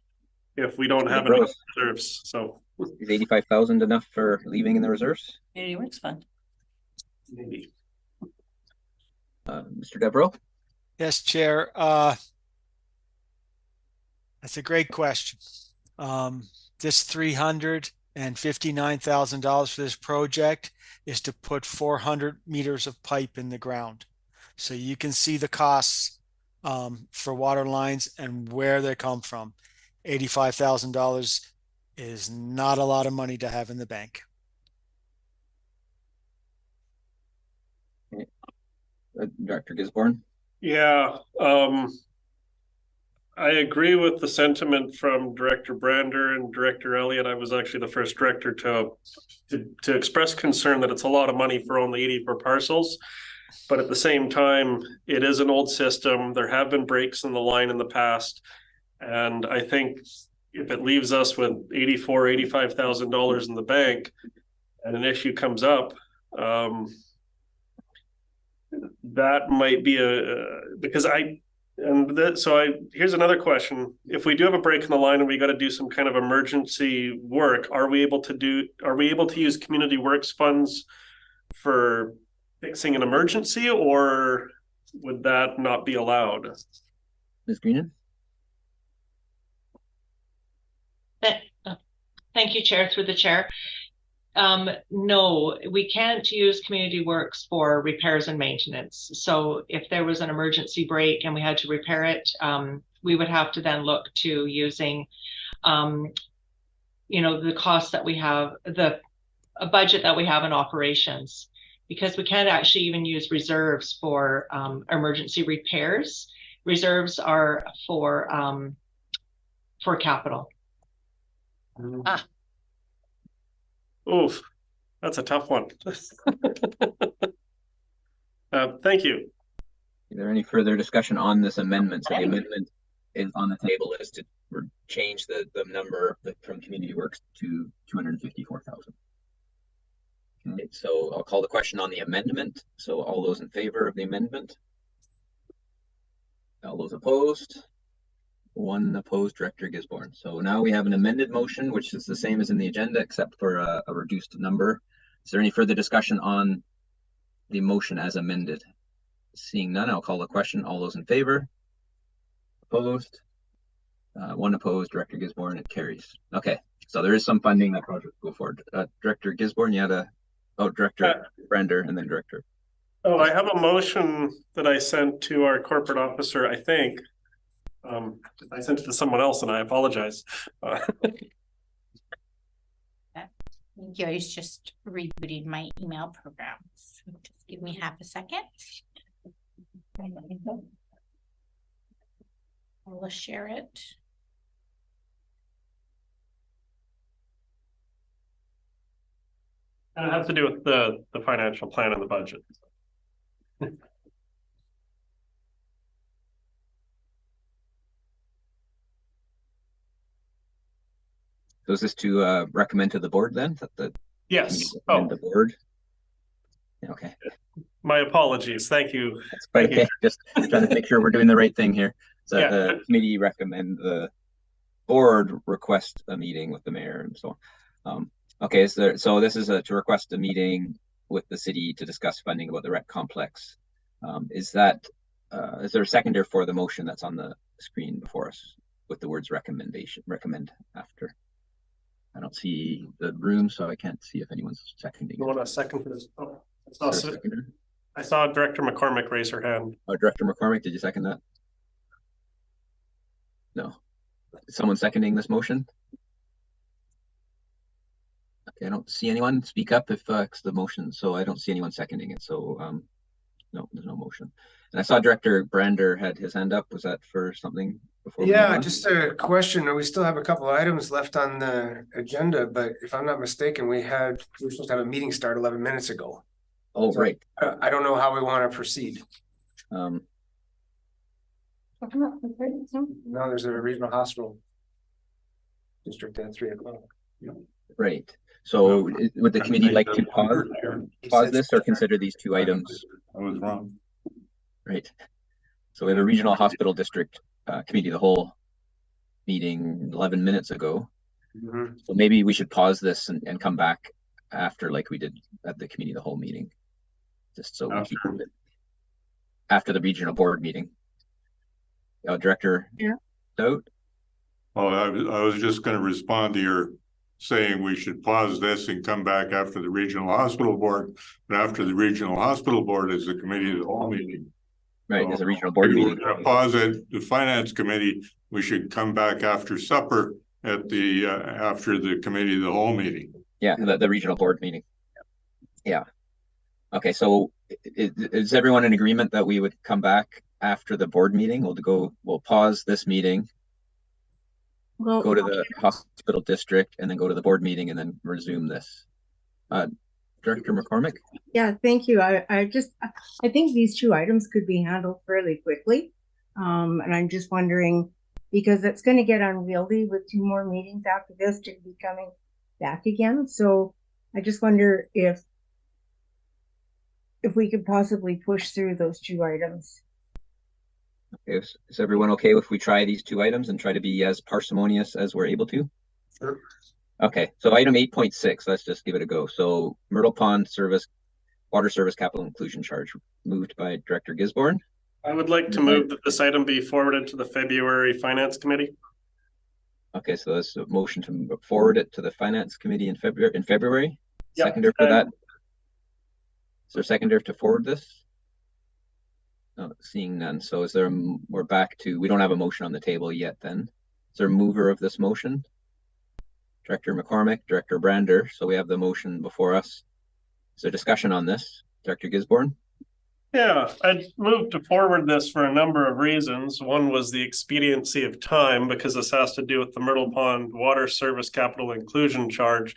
if we don't have enough reserves? So is 85,000 enough for leaving in the reserves? Community Works Fund. Maybe. Mr. Devereaux? Yes, Chair. That's a great question. This $359,000 for this project is to put 400 meters of pipe in the ground. So you can see the costs for water lines and where they come from. $85,000 is not a lot of money to have in the bank. Dr. Gisborne? Yeah, I agree with the sentiment from Director Brander and Director Elliott. I was actually the first director to express concern that it's a lot of money for only 84 parcels. But at the same time, it is an old system. There have been breaks in the line in the past. And I think if it leaves us with $85,000 in the bank and an issue comes up, that might be here's another question. If we do have a break in the line and we got to do some kind of emergency work, are we able to use community works funds for fixing an emergency, or would that not be allowed? Ms. Greenan? Thank you, Chair, through the chair. No, we can't use community works for repairs and maintenance. So if there was an emergency break and we had to repair it, we would have to then look to using, the costs that we have, a budget that we have in operations, because we can't actually even use reserves for emergency repairs. Reserves are for capital. Oof, that's a tough one. Thank you. Is there any further discussion on this amendment? So the amendment is on the table is to change the number from community works to 254,000. Okay, so I'll call the question on the amendment. So all those in favor of the amendment? All those opposed? One opposed, Director Gisborne. So now we have an amended motion, which is the same as in the agenda, except for a reduced number. Is there any further discussion on the motion as amended? Seeing none, I'll call the question. All those in favor? Opposed? One opposed, Director Gisborne. It carries. Okay, so there is some funding that project will go forward. Director Gisborne, you had Director Brander, and then Director. Oh, I have a motion that I sent to our corporate officer, I think. I sent it to someone else and I apologize. Thank you. I was just rebooting my email program. So just give me half a second. I'll share it. And it has to do with the financial plan and the budget. So is this to recommend to the board then? Yes. The board. Okay. My apologies. Thank you. That's quite okay. Just trying to make sure we're doing the right thing here. So Yeah. the committee recommend the board request a meeting with the mayor and so on. Okay, so this is to request a meeting with the city to discuss funding about the rec complex. Is there a seconder for the motion that's on the screen before us with the words recommend after? I don't see the room, so I can't see if anyone's seconding. You want a second for this? Oh, I saw Director McCormick raise her hand. Oh, Director McCormick, did you second that? No. Is someone seconding this motion? Okay, I don't see anyone. Speak up if it's the motion. So I don't see anyone seconding it. So no, there's no motion. And I saw Director Brander had his hand up. Was that for something before? Yeah, just a question. We still have a couple of items left on the agenda, but if I'm not mistaken, we were supposed to have a meeting start 11 minutes ago. Oh, so, right. I don't know how we want to proceed. No, there's a regional hospital district at 3 o'clock. Right. So would the committee like to pause this or consider these two items? I was wrong. Right. So we have a regional hospital district committee of the whole meeting 11 minutes ago. Mm-hmm. So maybe we should pause this and come back after, like we did at the committee of the whole meeting, just so we keep it after the regional board meeting. Director Stout? Oh, I was just going to respond to your saying we should pause this and come back after the regional hospital board, but after the regional hospital board is the committee of the whole meeting. Right, there's a regional board meeting. We're gonna pause it. The finance committee, we should come back after supper at the after the committee of the whole meeting. Yeah, the regional board meeting. Yeah. Okay, so is everyone in agreement that we would come back after the board meeting? We'll pause this meeting, go to the hospital district, and then go to the board meeting, and then resume this. Director McCormick? Yeah, thank you. I think these two items could be handled fairly quickly. And I'm just wondering, because it's going to get unwieldy with 2 more meetings after this to be coming back again. So I just wonder if we could possibly push through those 2 items. Okay, is everyone okay if we try these 2 items and try to be as parsimonious as we're able to? Sure. Okay, so item 8.6, let's just give it a go. So Myrtle Pond water service capital inclusion charge, moved by Director Gisborne. I would like to move that this item be forwarded to the February Finance Committee. Okay, so that's a motion to forward it to the Finance Committee in February. Yep. Seconder for that. Is there a seconder to forward this? No, seeing none. So we're back to, we don't have a motion on the table yet then. Is there a mover of this motion? Director McCormick, Director Brander. So we have the motion before us. Is there discussion on this? Director Gisborne? Yeah, I'd move to forward this for a number of reasons. One was the expediency of time, because this has to do with the Myrtle Pond water service capital inclusion charge.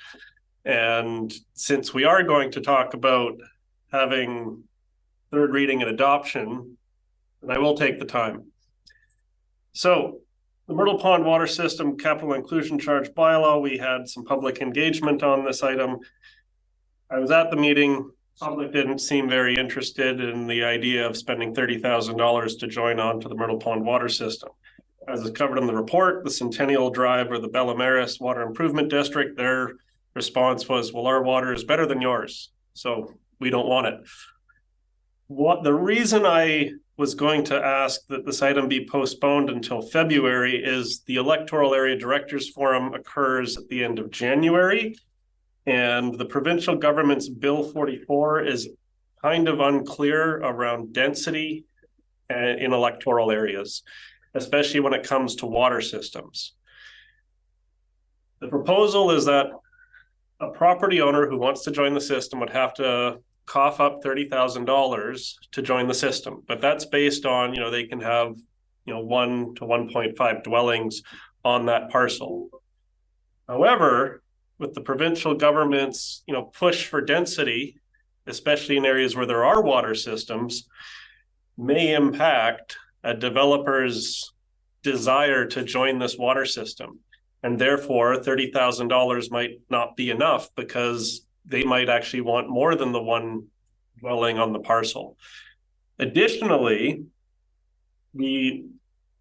And since we are going to talk about having 3rd reading and adoption, and I will take the time. So the Myrtle Pond water system capital inclusion charge bylaw, we had some public engagement on this item. I was at the meeting. Public didn't seem very interested in the idea of spending $30,000 to join on to the Myrtle Pond water system. As is covered in the report, the Centennial Drive or the Bella Maris Water Improvement District, their response was, well, our water is better than yours, so we don't want it. The reason I was going to ask that this item be postponed until February is the Electoral Area Directors Forum occurs at the end of January. And the provincial government's Bill 44 is kind of unclear around density in electoral areas, especially when it comes to water systems. The proposal is that a property owner who wants to join the system would have to cough up $30,000 to join the system. But that's based on, they can have, 1 to 1.5 dwellings on that parcel. However, with the provincial government's, push for density, especially in areas where there are water systems, may impact a developer's desire to join this water system. And therefore, $30,000 might not be enough because they might actually want more than the 1 dwelling on the parcel. Additionally, the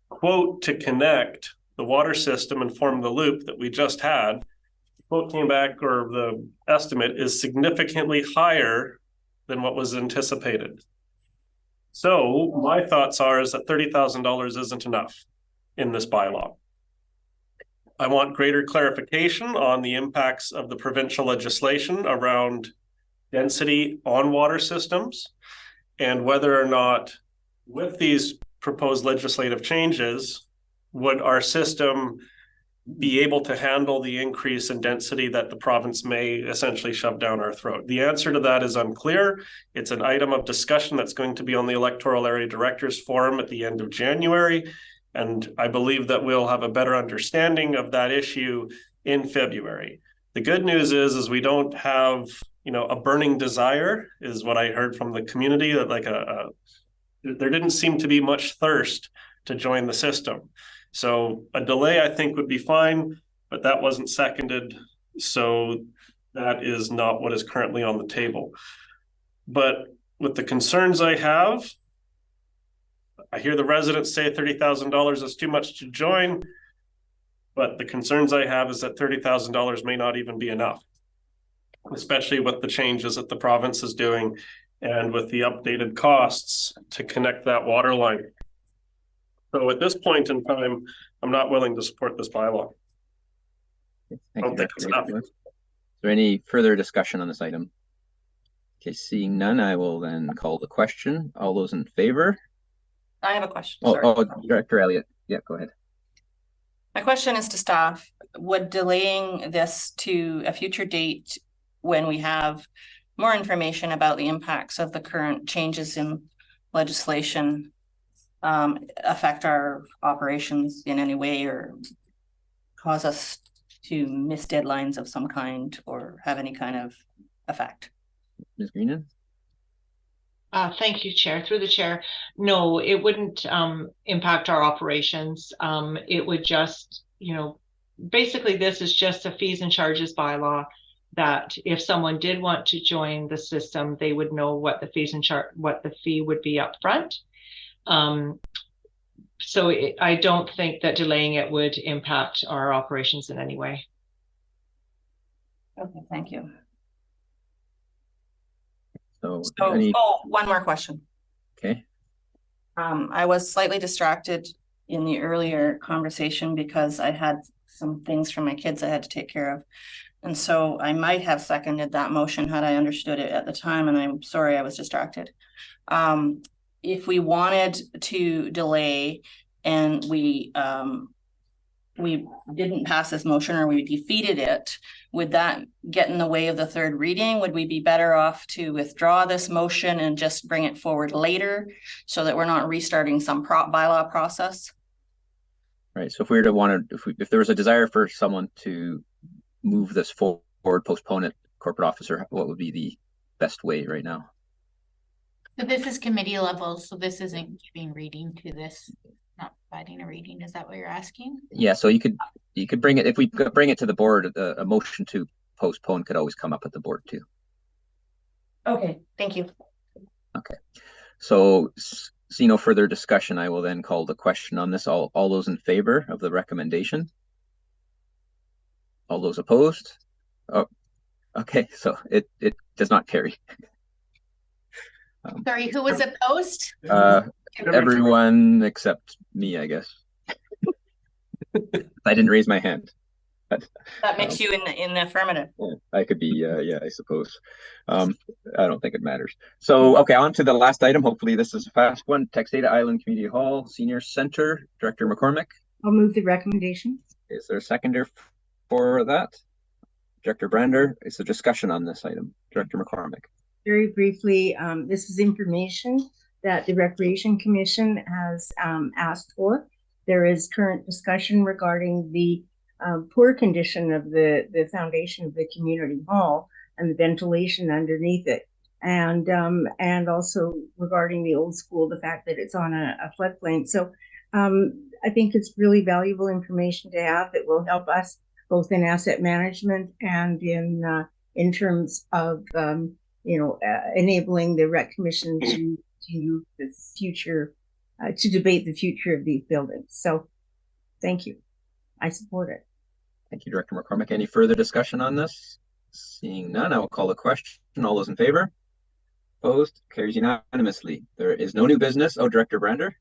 quote to connect the water system and form the loop that we just had, quote came back, or the estimate is significantly higher than what was anticipated. So my thoughts are is that $30,000 isn't enough in this bylaw. I want greater clarification on the impacts of the provincial legislation around density on water systems, and whether or not with these proposed legislative changes, would our system be able to handle the increase in density that the province may essentially shove down our throat? The answer to that is unclear. It's an item of discussion that's going to be on the Electoral Area Directors Forum at the end of January. And I believe that we'll have a better understanding of that issue in February. The good news is we don't have, a burning desire, is what I heard from the community, that like there didn't seem to be much thirst to join the system. So a delay, I think, would be fine, but that wasn't seconded. So that is not what is currently on the table. But with the concerns I have, I hear the residents say $30,000 is too much to join, but the concerns I have is that $30,000 may not even be enough, especially with the changes that the province is doing and with the updated costs to connect that water line. So at this point in time, I'm not willing to support this bylaw. I don't think it's enough. Is there any further discussion on this item? Okay, seeing none, I will then call the question. All those in favor? I have a question. Oh, Director Elliott. Yeah, go ahead. My question is to staff. Would delaying this to a future date when we have more information about the impacts of the current changes in legislation affect our operations in any way, or cause us to miss deadlines of some kind, or have any kind of effect? Ms. Greenan? Thank you, Chair. Through the Chair, no, it wouldn't impact our operations. It would just, basically this is just a fees and charges bylaw that if someone did want to join the system, they would know what the fees and what the fee would be up front. So I don't think that delaying it would impact our operations in any way. Okay, thank you. So one more question. Okay. I was slightly distracted in the earlier conversation because I had some things from my kids I had to take care of. And so I might have seconded that motion had I understood it at the time, and I'm sorry I was distracted. If we wanted to delay and we didn't pass this motion, or we defeated it, would that get in the way of the third reading? Would we be better off to withdraw this motion and just bring it forward later so that we're not restarting some bylaw process? Right. So if we were to if there was a desire for someone to move this forward, postpone it, corporate officer, what would be the best way right now? So this is committee level, so this isn't giving reading to this, not providing a reading. Is that what you're asking? Yeah, so you could bring it, if we bring it to the board, a motion to postpone could always come up at the board too. Okay, thank you. Okay, so see no further discussion, I will then call the question on this. All those in favor of the recommendation? All those opposed? Oh, okay, so it does not carry. Sorry, who was opposed? Everyone except me, I guess. I didn't raise my hand. But, that makes you in the affirmative. Yeah, I could be, yeah, I suppose. I don't think it matters. So, okay, on to the last item. Hopefully this is a fast one. Texada Island Community Hall Senior Center, Director McCormick. I'll move the recommendation. Is there a seconder for that? Director Brander, is there discussion on this item? Director McCormick. Very briefly, this is information that the Recreation Commission has asked for. There is current discussion regarding the poor condition of the foundation of the community hall and the ventilation underneath it, and also regarding the old school, the fact that it's on a floodplain. So I think it's really valuable information to have that will help us both in asset management and in terms of enabling the Rec Commission to the future, to debate the future of these buildings. So thank you. I support it. Thank you, Director McCormick. Any further discussion on this? Seeing none, I will call the question. All those in favor? Opposed? Carries unanimously. There is no new business. Oh, Director Brander.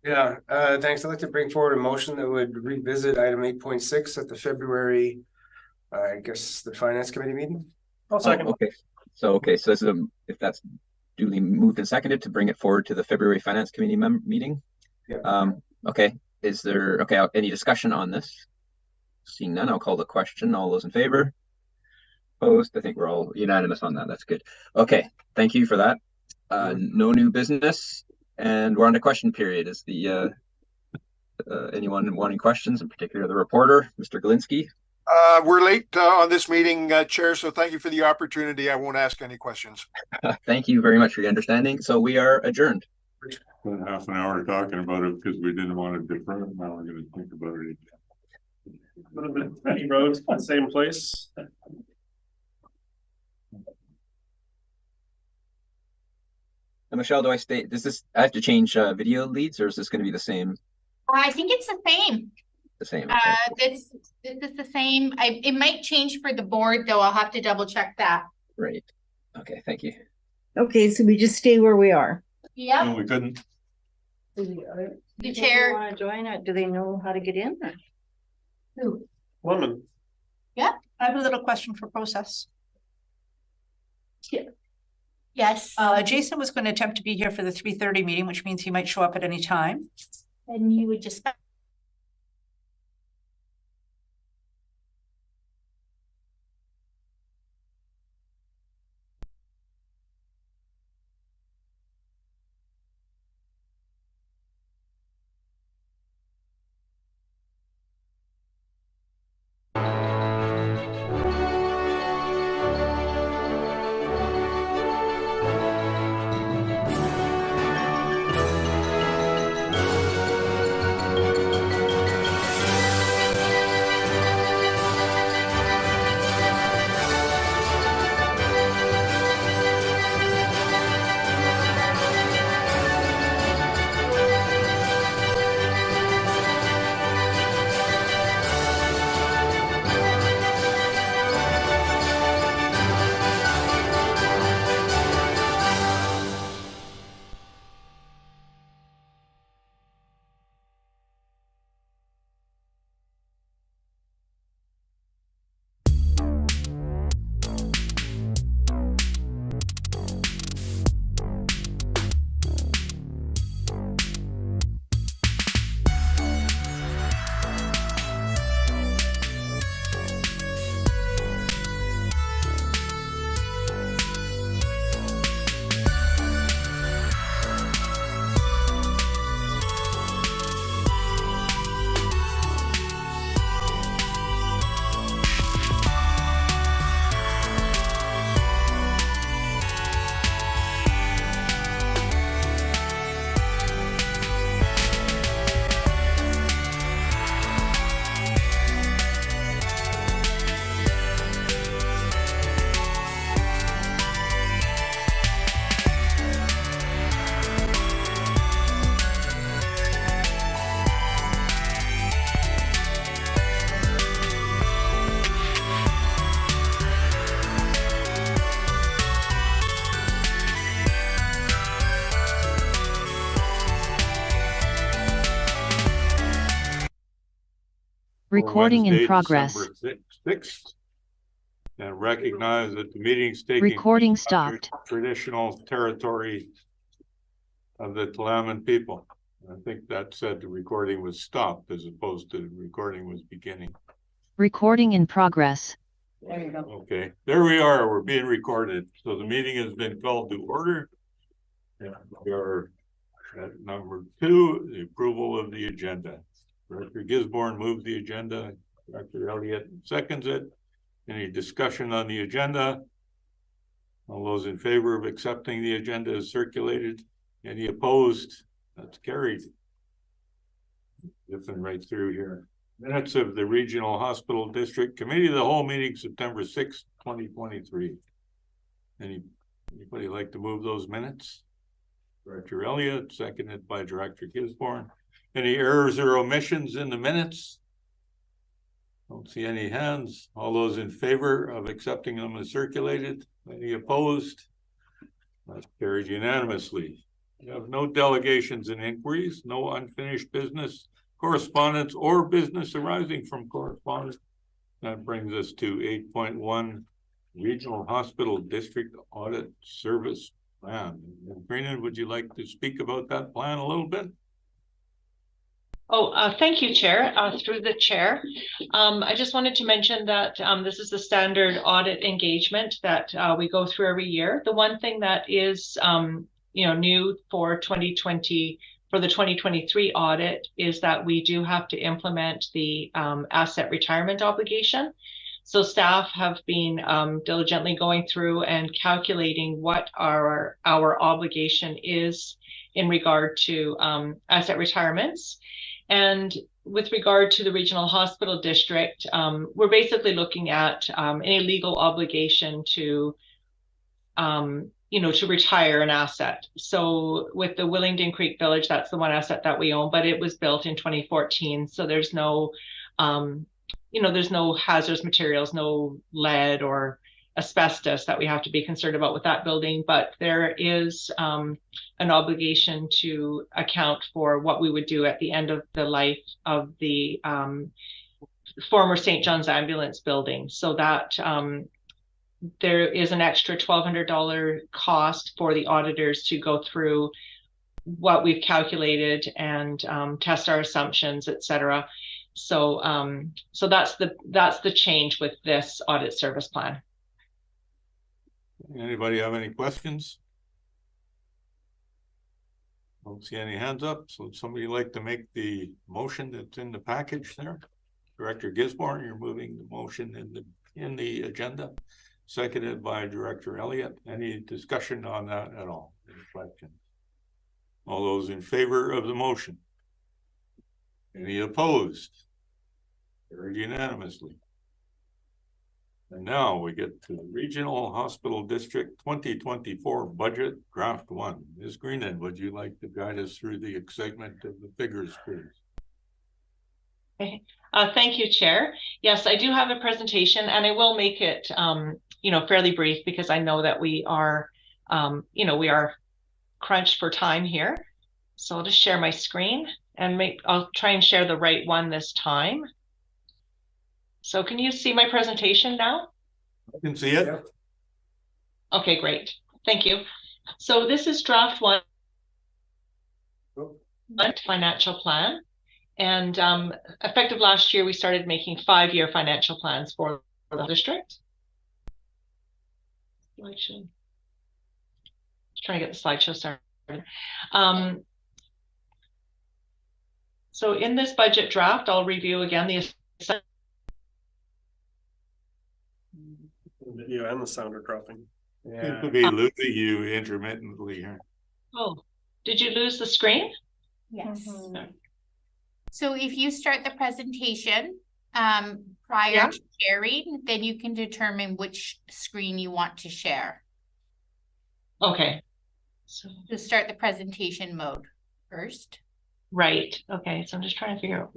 Yeah, thanks. I'd like to bring forward a motion that would revisit item 8.6 at the February, I guess, the Finance Committee meeting. I'll second. Okay. So this is if that's duly moved and seconded to bring it forward to the February Finance Committee meeting. Yeah. Okay. Is there any discussion on this? Seeing none, I'll call the question. All those in favor? Opposed? I think we're all unanimous on that. That's good. Okay. Thank you for that. No new business. And we're on to question period. Is the anyone wanting questions, in particular the reporter, Mr. Galinsky? We're late on this meeting, Chair, so thank you for the opportunity. I won't ask any questions. Thank you very much for your understanding. So we are adjourned. Spent half an hour talking about it because we didn't want to defer it. Now we're going to think about it again. Any roads, same place. And Michelle, do I stay? I have to change video leads, or is this going to be the same? I think it's the same. The same. Okay. This is the same. It might change for the board, though. I'll have to double check that. Right. Okay. Thank you. Okay, so we just stay where we are. Yeah. No, we couldn't. The chair. Want to join it? Do they know how to get in? Who? Woman. Yeah. I have a little question for process. Yes. Jason was going to attempt to be here for the 3:30 meeting, which means he might show up at any time. And you would just. Recording in Wednesday, progress. December 6th. And recognize that the meeting's taking Recording place under stopped. traditional territory of the Tla'amin people. I think that said the recording was stopped as opposed to the recording was beginning. Recording in progress. There you go. Okay, there we are. We're being recorded. So the meeting has been called to order. And we are at number 2, the approval of the agenda. Director Gisborne moved the agenda. Director Elliott seconds it. Any discussion on the agenda? All those in favor of accepting the agenda as circulated? Any opposed? That's carried. Different right through here. Minutes of the Regional Hospital District Committee of the whole meeting September 6th, 2023. Any Anybody like to move those minutes? Director Elliott, seconded by Director Gisborne. Any errors or omissions in the minutes? Don't see any hands. All those in favor of accepting them as circulated? Any opposed? That's carried unanimously. We have no delegations and inquiries, no unfinished business, correspondence, or business arising from correspondence. That brings us to 8.1, Regional Hospital District Audit Service Plan. Brandon, would you like to speak about that plan a little bit? Oh, thank you, Chair. Through the Chair, I just wanted to mention that this is the standard audit engagement that we go through every year. The one thing that is, new for 2020, for the 2023 audit, is that we do have to implement the asset retirement obligation. So staff have been diligently going through and calculating what our obligation is in regard to asset retirements. And with regard to the regional hospital district, we're basically looking at any legal obligation to, to retire an asset. So with the Willingdon Creek Village, that's the one asset that we own, but it was built in 2014. So there's no, there's no hazardous materials, no lead or asbestos that we have to be concerned about with that building, but there is an obligation to account for what we would do at the end of the life of the former St. John's Ambulance building. So that there is an extra $1,200 cost for the auditors to go through what we've calculated and test our assumptions, etc. So that's the change with this audit service plan. Anybody have any questions? Don't see any hands up. So would somebody like to make the motion that's in the package there? Director Gisborne, you're moving the motion in the agenda, seconded by Director Elliott. Any discussion on that at all? Any questions? All those in favor of the motion? Any opposed? Carried unanimously. And now we get to the Regional Hospital District 2024 Budget Draft 1. Ms. Greenan, would you like to guide us through the excitement of the figures, please? Okay. Thank you, Chair. Yes, I do have a presentation, and I will make it, fairly brief because I know that we are, we are crunched for time here. So I'll just share my screen and I'll try and share the right one this time. So can you see my presentation now? I can see it. Okay, great. Thank you. So this is draft 1 financial plan. And effective last year, we started making 5-year financial plans for the district. Slideshow. Just trying to get the slideshow started. So in this budget draft, I'll review again the video and the sound are dropping. Seems to be losing you intermittently here. Oh, did you lose the screen? Yes. Mm-hmm. So if you start the presentation prior to sharing, then you can determine which screen you want to share. Okay. So just start the presentation mode first. Right. Okay. So I'm just trying to figure out.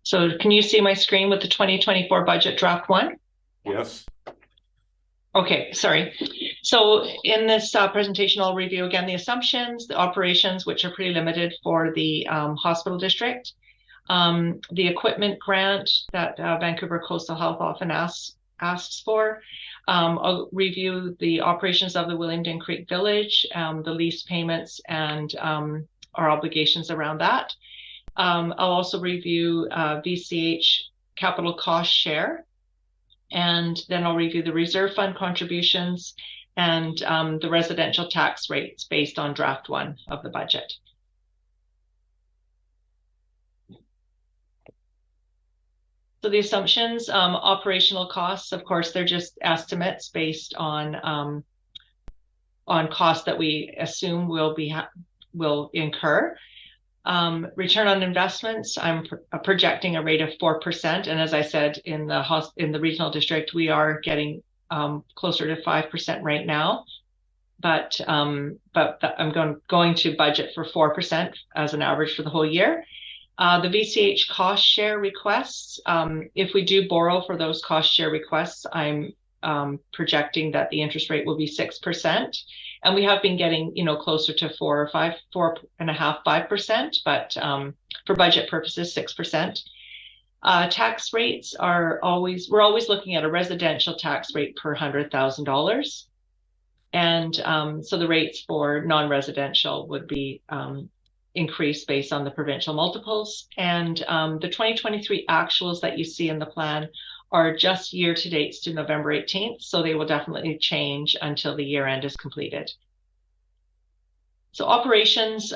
So can you see my screen with the 2024 budget draft 1? Yes. Okay, sorry. So in this presentation, I'll review again the assumptions, the operations, which are pretty limited for the hospital district, the equipment grant that Vancouver Coastal Health often asks for. I'll review the operations of the Willingdon Creek Village, the lease payments, and our obligations around that. I'll also review VCH capital cost share, and then I'll review the reserve fund contributions and the residential tax rates based on draft 1 of the budget. So the assumptions, operational costs, of course, they're just estimates based on costs that we assume will incur. Return on investments, I'm projecting a rate of 4%. And as I said, in the regional district, we are getting closer to 5% right now. But I'm going to budget for 4% as an average for the whole year. The VCH cost share requests, if we do borrow for those cost share requests, I'm projecting that the interest rate will be 6%. And we have been getting, closer to 4.5%, 5%, but for budget purposes, 6%. Tax rates we're always looking at a residential tax rate per $100,000. And so the rates for non-residential would be increased based on the provincial multiples. And the 2023 actuals that you see in the plan are just year to dates to November 18th. So they will definitely change until the year end is completed. So operations,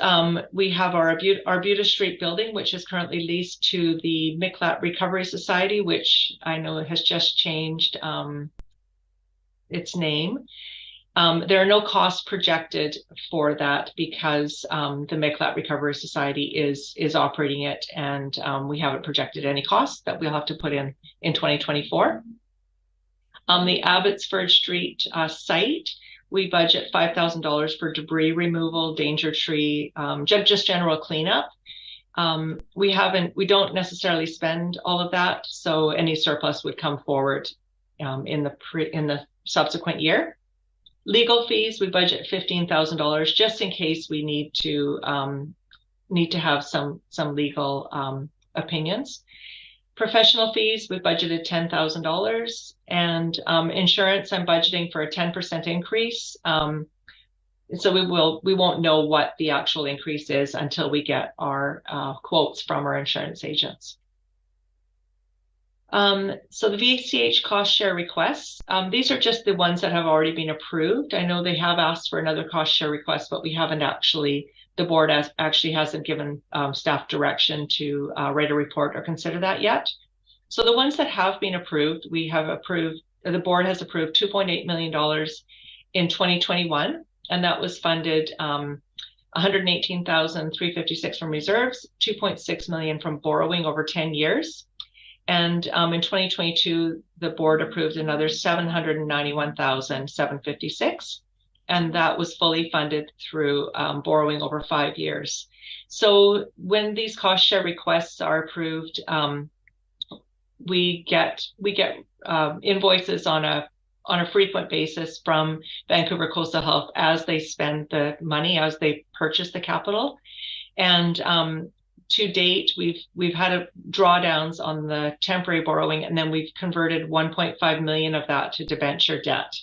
we have our Arbutus Street building, which is currently leased to the Miclat Recovery Society, which I know has just changed its name. There are no costs projected for that because the Miclat Recovery Society is operating it, and we haven't projected any costs that we'll have to put in 2024. The Abbotsford Street site, we budget $5,000 for debris removal, danger tree, just general cleanup. We don't necessarily spend all of that, so any surplus would come forward in the subsequent year. Legal fees, we budget $15,000 just in case we need to have some legal opinions. Professional fees, we budgeted $10,000, and insurance, I'm budgeting for a 10% increase. So we won't know what the actual increase is until we get our quotes from our insurance agents. So the VCH cost share requests, these are just the ones that have already been approved. I know they have asked for another cost share request, but we haven't the board actually hasn't given staff direction to write a report or consider that yet. So the ones that have been approved, the board has approved $2.8 million in 2021, and that was funded $118,356 from reserves, $2.6 million from borrowing over 10 years. And in 2022, the board approved another $791,756, and that was fully funded through borrowing over 5 years. So when these cost share requests are approved, we get invoices on a frequent basis from Vancouver Coastal Health as they spend the money, as they purchase the capital, and to date, we've had drawdowns on the temporary borrowing, and then we've converted 1.5 million of that to debenture debt.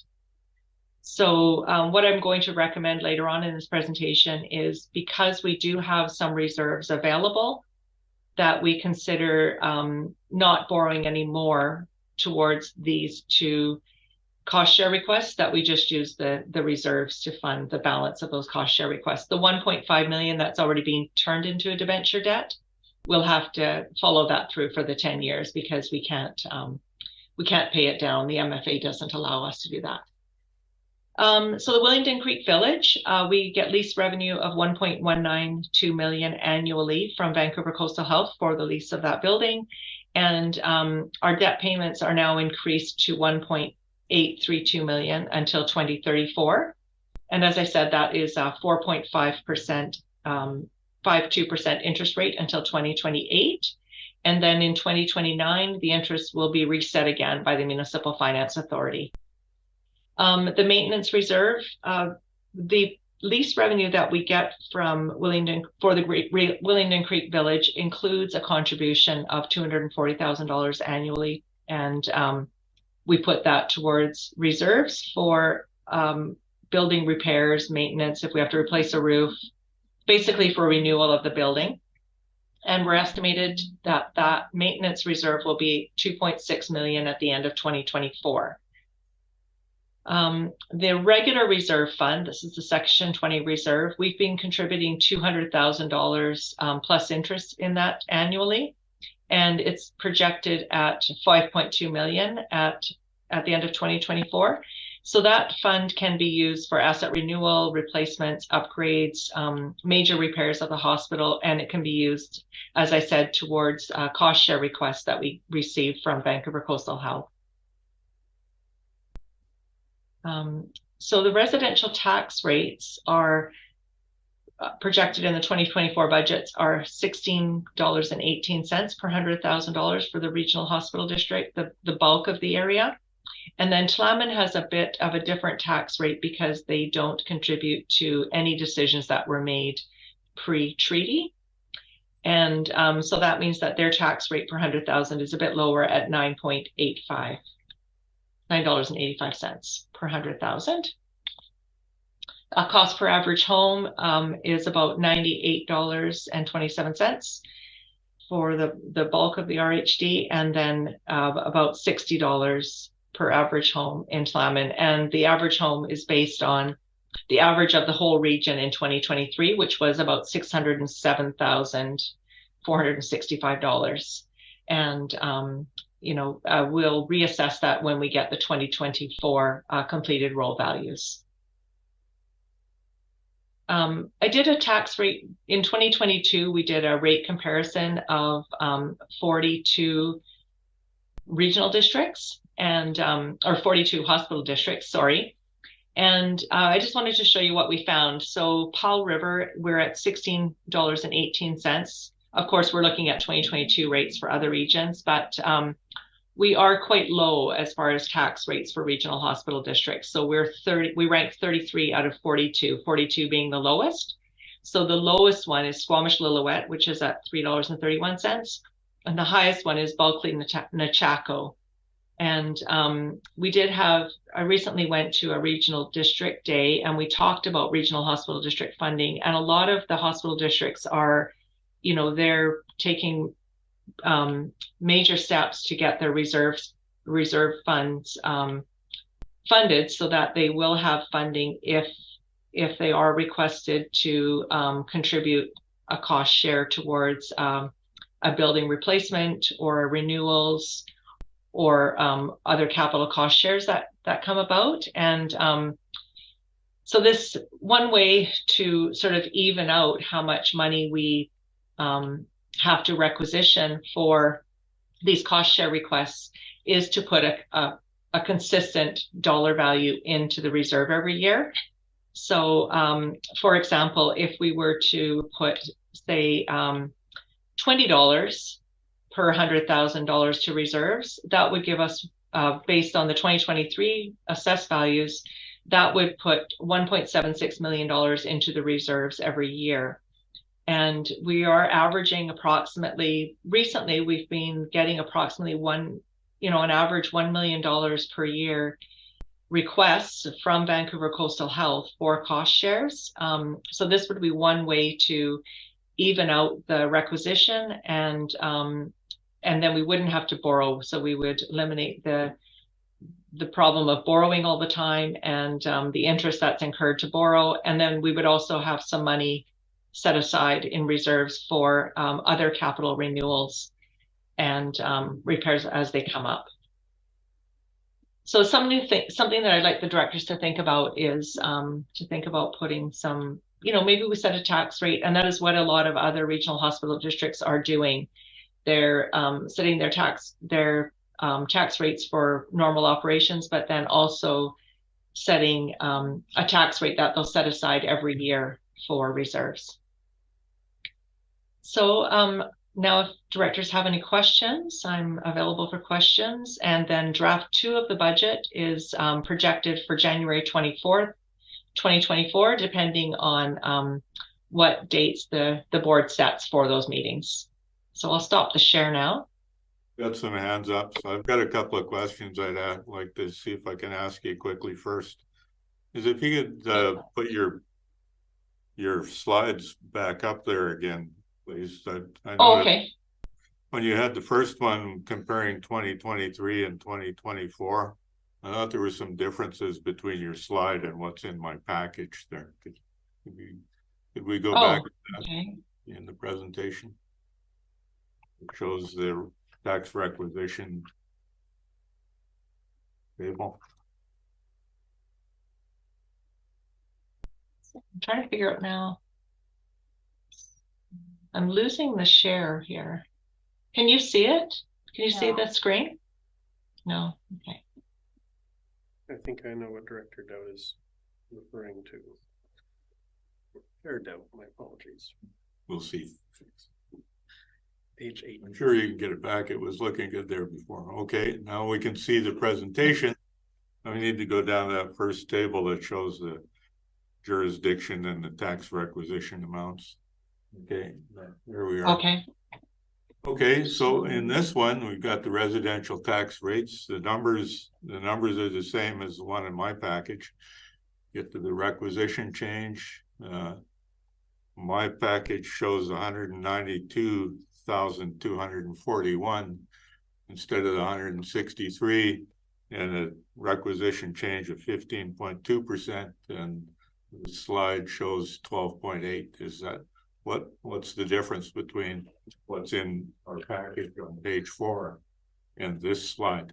So what I'm going to recommend later on in this presentation is, because we do have some reserves available, that we consider not borrowing any more towards these two cost share requests, that we just use the reserves to fund the balance of those cost share requests. The 1.5 million that's already being turned into a debenture debt, we'll have to follow that through for the 10 years because we can't pay it down. The MFA doesn't allow us to do that. So the Willingdon Creek Village, we get lease revenue of $1.192 million annually from Vancouver Coastal Health for the lease of that building. And our debt payments are now increased to $1.832 million until 2034. And as I said, that is a 4.5%, 52% interest rate until 2028. And then in 2029, the interest will be reset again by the Municipal Finance Authority. The maintenance reserve, the lease revenue that we get from Willingdon for the Willingdon Creek Village includes a contribution of $240,000 annually. And we put that towards reserves for building repairs, maintenance, if we have to replace a roof, basically for renewal of the building. And we're estimated that that maintenance reserve will be $2.6 million at the end of 2024. The regular reserve fund, this is the Section 20 reserve, we've been contributing $200,000 plus interest in that annually. And it's projected at $5.2 million at the end of 2024. So that fund can be used for asset renewal, replacements, upgrades, major repairs of the hospital, and it can be used, as I said, towards cost share requests that we received from Vancouver Coastal Health. So the residential tax rates are projected in the 2024 budgets are $16.18 per $100,000 for the regional hospital district, the bulk of the area. And then Tla'amin has a bit of a different tax rate because they don't contribute to any decisions that were made pre-treaty. And so that means that their tax rate per 100,000 is a bit lower at $9.85 per 100,000. A cost per average home is about $98.27 for the bulk of the RHD, and then about $60 per average home in Tla'amin. And the average home is based on the average of the whole region in 2023, which was about $607,465. And we'll reassess that when we get the 2024 completed roll values. I did a tax rate in 2022. We did a rate comparison of 42 regional districts and or 42 hospital districts, sorry. And I just wanted to show you what we found. So Powell River, we're at $16.18. Of course, we're looking at 2022 rates for other regions, but we are quite low as far as tax rates for regional hospital districts. So we rank 33 out of 42, 42 being the lowest. So the lowest one is Squamish-Lillooet, which is at $3.31. And the highest one is Bulkley-Nechako. And I recently went to a regional district day and we talked about regional hospital district funding. And a lot of the hospital districts are, they're taking major steps to get their reserve funds funded so that they will have funding if they are requested to contribute a cost share towards a building replacement or renewals or other capital cost shares that come about. And so this one way to sort of even out how much money we have to requisition for these cost share requests is to put a consistent dollar value into the reserve every year. So for example, if we were to put, say, $20 per $100,000 to reserves, that would give us, based on the 2023 assessed values, that would put $1.76 million into the reserves every year. And we are averaging approximately, recently we've been getting approximately an average $1 million per year requests from Vancouver Coastal Health for cost shares. So this would be one way to even out the requisition, and then we wouldn't have to borrow. So we would eliminate the problem of borrowing all the time and the interest that's incurred to borrow. And then we would also have some money set aside in reserves for other capital renewals and repairs as they come up. So something that I'd like the directors to think about is to think about putting some, maybe we set a tax rate, and that is what a lot of other regional hospital districts are doing. They're setting their tax rates for normal operations, but then also setting a tax rate that they'll set aside every year for reserves. So now if directors have any questions, I'm available for questions. And then draft 2 of the budget is projected for January 24th, 2024, depending on what dates the board sets for those meetings. So I'll stop the share now. Got some hands up. So I've got a couple of questions I'd like to see if I can ask you quickly. First is if you could put your slides back up there again, please. I know okay. When you had the first one comparing 2023 and 2024, I thought there were some differences between your slide and what's in my package there. Could we go back to that in the presentation? It shows the tax requisition table. I'm trying to figure out now. I'm losing the share here. Can you see it? Can you see the screen? No. Okay. I think I know what Director Dow is referring to. Or Dow, my apologies. We'll see. Page 8. I'm sure you can get it back. It was looking good there before. Okay, now we can see the presentation. Now we need to go down to that first table that shows the jurisdiction and the tax requisition amounts. Okay, there we are. Okay. Okay, so in this one, we've got the residential tax rates. The numbers are the same as the one in my package. Get to the requisition change. My package shows 192,241 instead of the 163, and a requisition change of 15.2%, and the slide shows 12.8. Is that what's the difference between what's in our package on page 4 and this slide,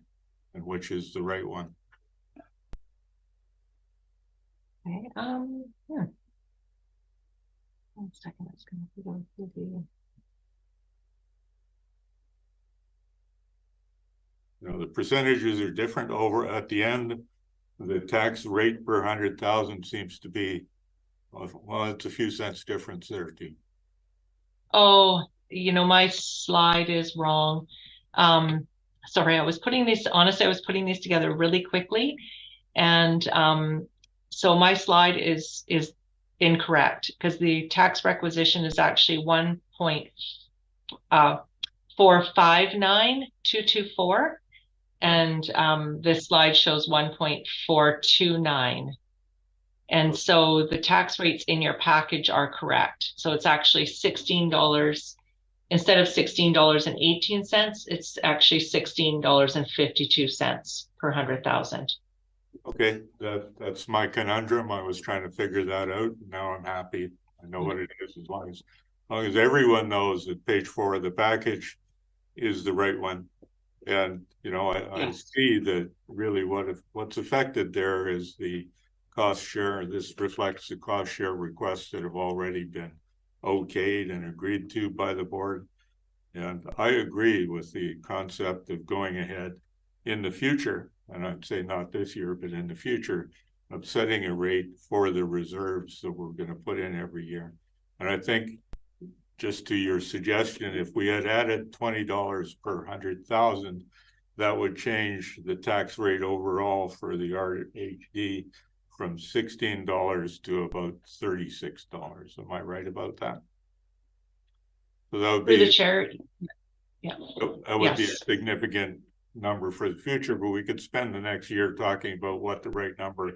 and which is the right one? Okay, yeah. 1 second, it's going to go through the... You know, the percentages are different over at the end. The tax rate per 100,000 seems to be, well, it's a few cents difference there too. Oh, you know, my slide is wrong. Sorry, I was putting these together really quickly. And so my slide is incorrect, because the tax requisition is actually 1.459224. And this slide shows 1.429. And so the tax rates in your package are correct. So it's actually $16 instead of $16.18. It's actually $16.52 per 100,000. Okay, that's my conundrum. I was trying to figure that out. Now I'm happy. I know what it is, as long as everyone knows that page 4 of the package is the right one. And you know, I see that really what's affected there is the cost share. This reflects the cost share requests that have already been okayed and agreed to by the board. And I agree with the concept of going ahead in the future, and I'd say not this year, but in the future, of setting a rate for the reserves that we're going to put in every year. And I think, just to your suggestion, if we had added $20 per 100,000, that would change the tax rate overall for the RHD from $16 to about $36. Am I right about that? So that would be the chair. Yeah, that would be a significant number for the future, but we could spend the next year talking about what the right number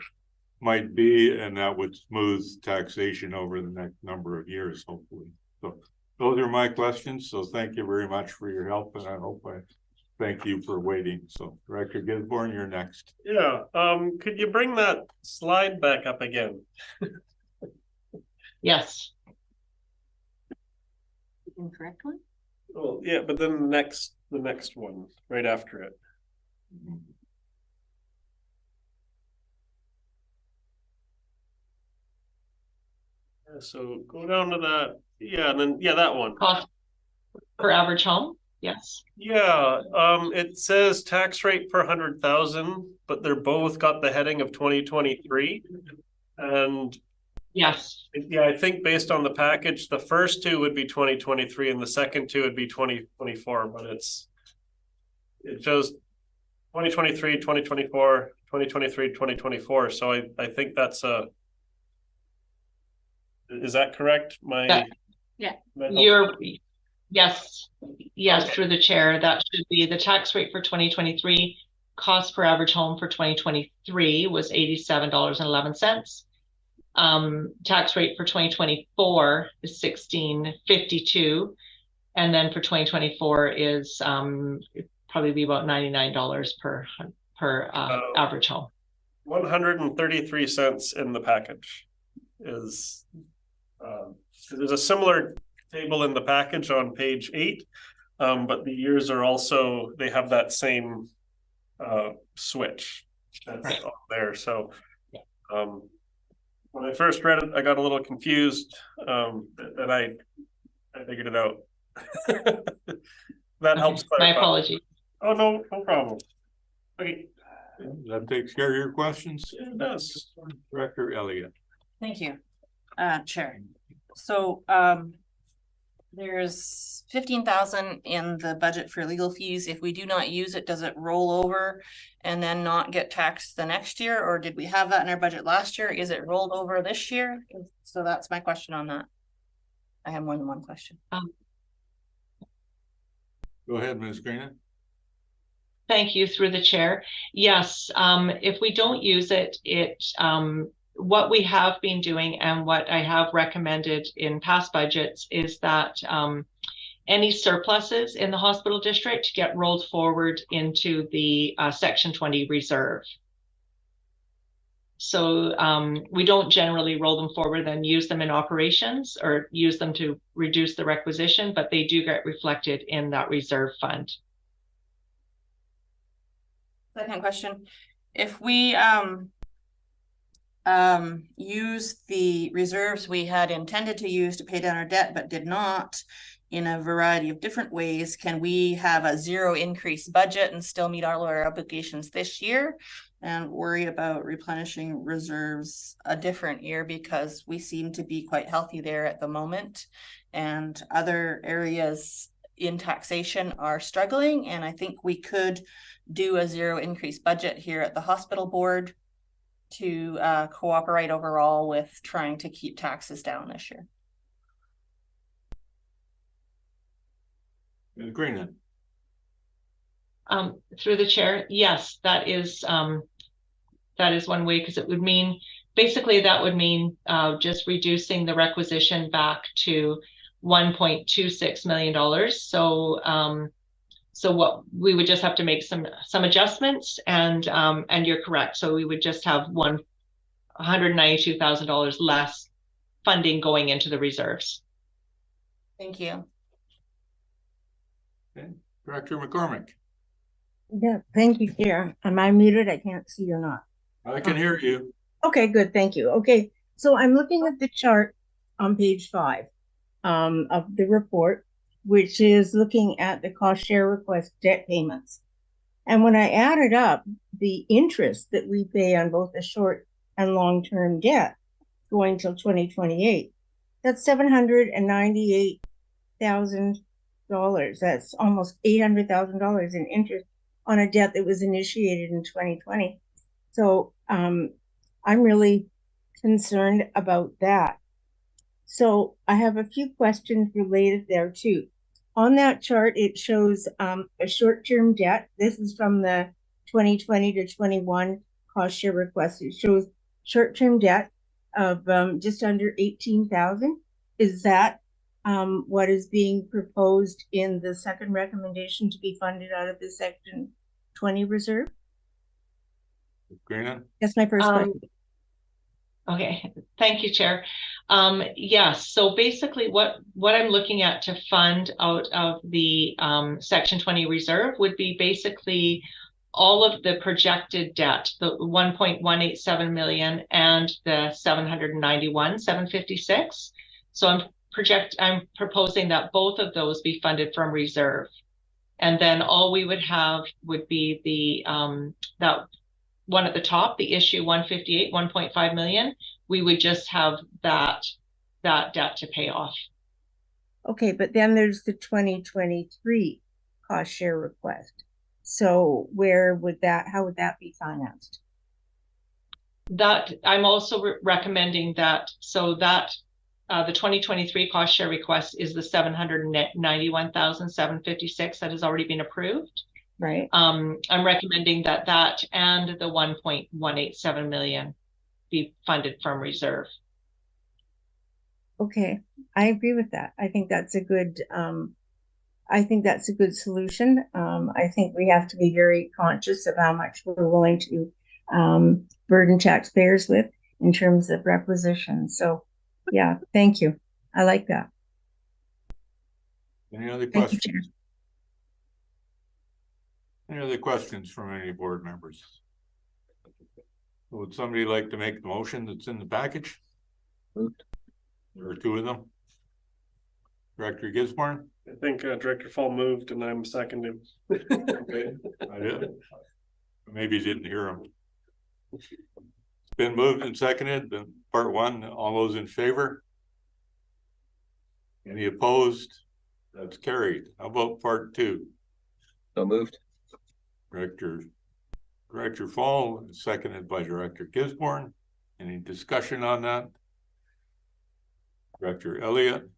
might be, and that would smooth taxation over the next number of years, hopefully. So those are my questions. So thank you very much for your help, and I hope I thank you for waiting. So Director Gisborne, you're next. Yeah, could you bring that slide back up again? Yes. Incorrect one? Well, yeah, but then the next one right after it. Yeah, so go down to that. Yeah, and then that one. Cost per average home. Yes. Yeah, it says tax rate per 100,000, but they're both got the heading of 2023. And yes, yeah, I think based on the package, the first two would be 2023 and the second two would be 2024, but it shows 2023, 2024, 2023, 2024. So I think that's is that correct? Yes, through the chair, that should be the tax rate for 2023. Cost per average home for 2023 was $87.11. Tax rate for 2024 is $16.52, and then for 2024 is probably be about $99 per average home. 133 cents in the package is there's a similar table in the package on page 8, but the years are also, they have that same switch that's on there. So when I first read it, I got a little confused, and I figured it out. That helps clarify. My apologies. Oh, no problem. Okay. That takes care of your questions. It does. Director Elliott. Thank you, Chair. So, there's 15,000 in the budget for legal fees. If we do not use it, does it roll over and then not get taxed the next year? Or did we have that in our budget last year? Is it rolled over this year? So that's my question on that. I have more than one question. Go ahead, Ms. Greenan. Thank you, through the chair. Yes, if we don't use it, what we have been doing and what I have recommended in past budgets is that any surpluses in the hospital district get rolled forward into the Section 20 reserve. So we don't generally roll them forward and use them in operations or use them to reduce the requisition, but they do get reflected in that reserve fund. Second question, if we use the reserves we had intended to use to pay down our debt but did not in a variety of different ways, can we have a zero increase budget and still meet all our obligations this year and worry about replenishing reserves a different year, because we seem to be quite healthy there at the moment and other areas in taxation are struggling? And I think we could do a zero increase budget here at the hospital board to cooperate overall with trying to keep taxes down this year. Ms. Greenan. Through the chair, yes, that is one way, because it would mean, basically that would mean just reducing the requisition back to $1.26 million. So what we would just have to make some adjustments, and you're correct. So we would just have $192,000 less funding going into the reserves. Thank you. Okay. Director McCormick. Yeah, thank you, Chair. Am I muted? I can't see or not. I can hear you. Okay, good. Thank you. Okay, so I'm looking at the chart on page 5 of the report, which is looking at the cost share request debt payments. And when I added up the interest that we pay on both the short and long-term debt going till 2028, that's $798,000. That's almost $800,000 in interest on a debt that was initiated in 2020. So I'm really concerned about that. So I have a few questions related there too. On that chart, it shows a short-term debt. This is from the 2020 to 21 cost share request. It shows short-term debt of just under 18,000. Is that what is being proposed in the second recommendation to be funded out of the Section 20 reserve? Greenan? That's my first question. Okay, thank you, Chair. Yes, so basically what I'm looking at to fund out of the Section 20 reserve would be basically all of the projected debt, the 1.187 million and the 756. So I'm proposing that both of those be funded from reserve. And then all we would have would be the that one at the top, the issue 158, 1.5 million. We would just have that debt to pay off. Okay, but then there's the 2023 cost share request. So how would that be financed? That I'm also recommending that, so that the 2023 cost share request is the 791,756 that has already been approved. Right. I'm recommending that and the 1.187 million be funded from reserve. Okay, I agree with that. I think that's a good solution. I think we have to be very conscious of how much we're willing to burden taxpayers with in terms of requisition. So yeah, thank you. I like that. Any other questions? Any other questions from any board members? Would somebody like to make the motion that's in the package? Moved. There are two of them. Director Gisborne? I think Director Fall moved and I'm seconding. Okay, I did. Maybe you didn't hear him. It's been moved and seconded. Then part one, all those in favor? Any opposed? That's carried. How about part two? So moved. Director Fall, seconded by Director Gisborne. Any discussion on that? Director Elliott?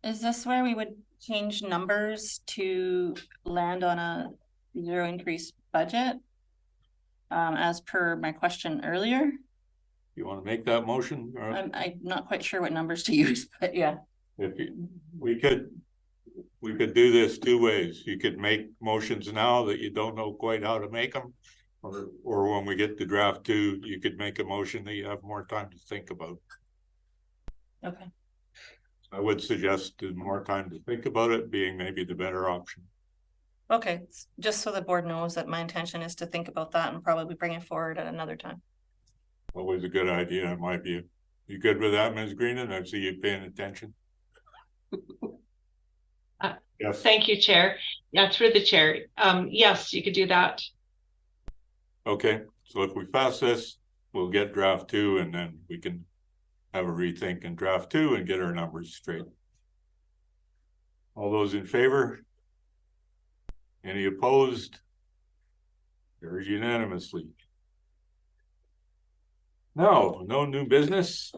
Is this where we would change numbers to land on a zero increase budget? As per my question earlier, You want to make that motion? I'm not quite sure what numbers to use, but yeah. We could do this two ways. You could make motions now that you don't know quite how to make them. Or when we get to draft two, you could make a motion that you have more time to think about. Okay. I would suggest more time to think about it being maybe the better option. Okay, just so the board knows that my intention is to think about that and probably bring it forward at another time. Always a good idea in my view. You good with that, Ms. Greenan? I see you paying attention. Yes. Thank you, Chair. Yeah, through the chair. Yes, you could do that. Okay, so if we pass this, we'll get draft two and then we can have a rethink in draft two and get our numbers straight. All those in favor? Any opposed? Carried unanimously. No new business.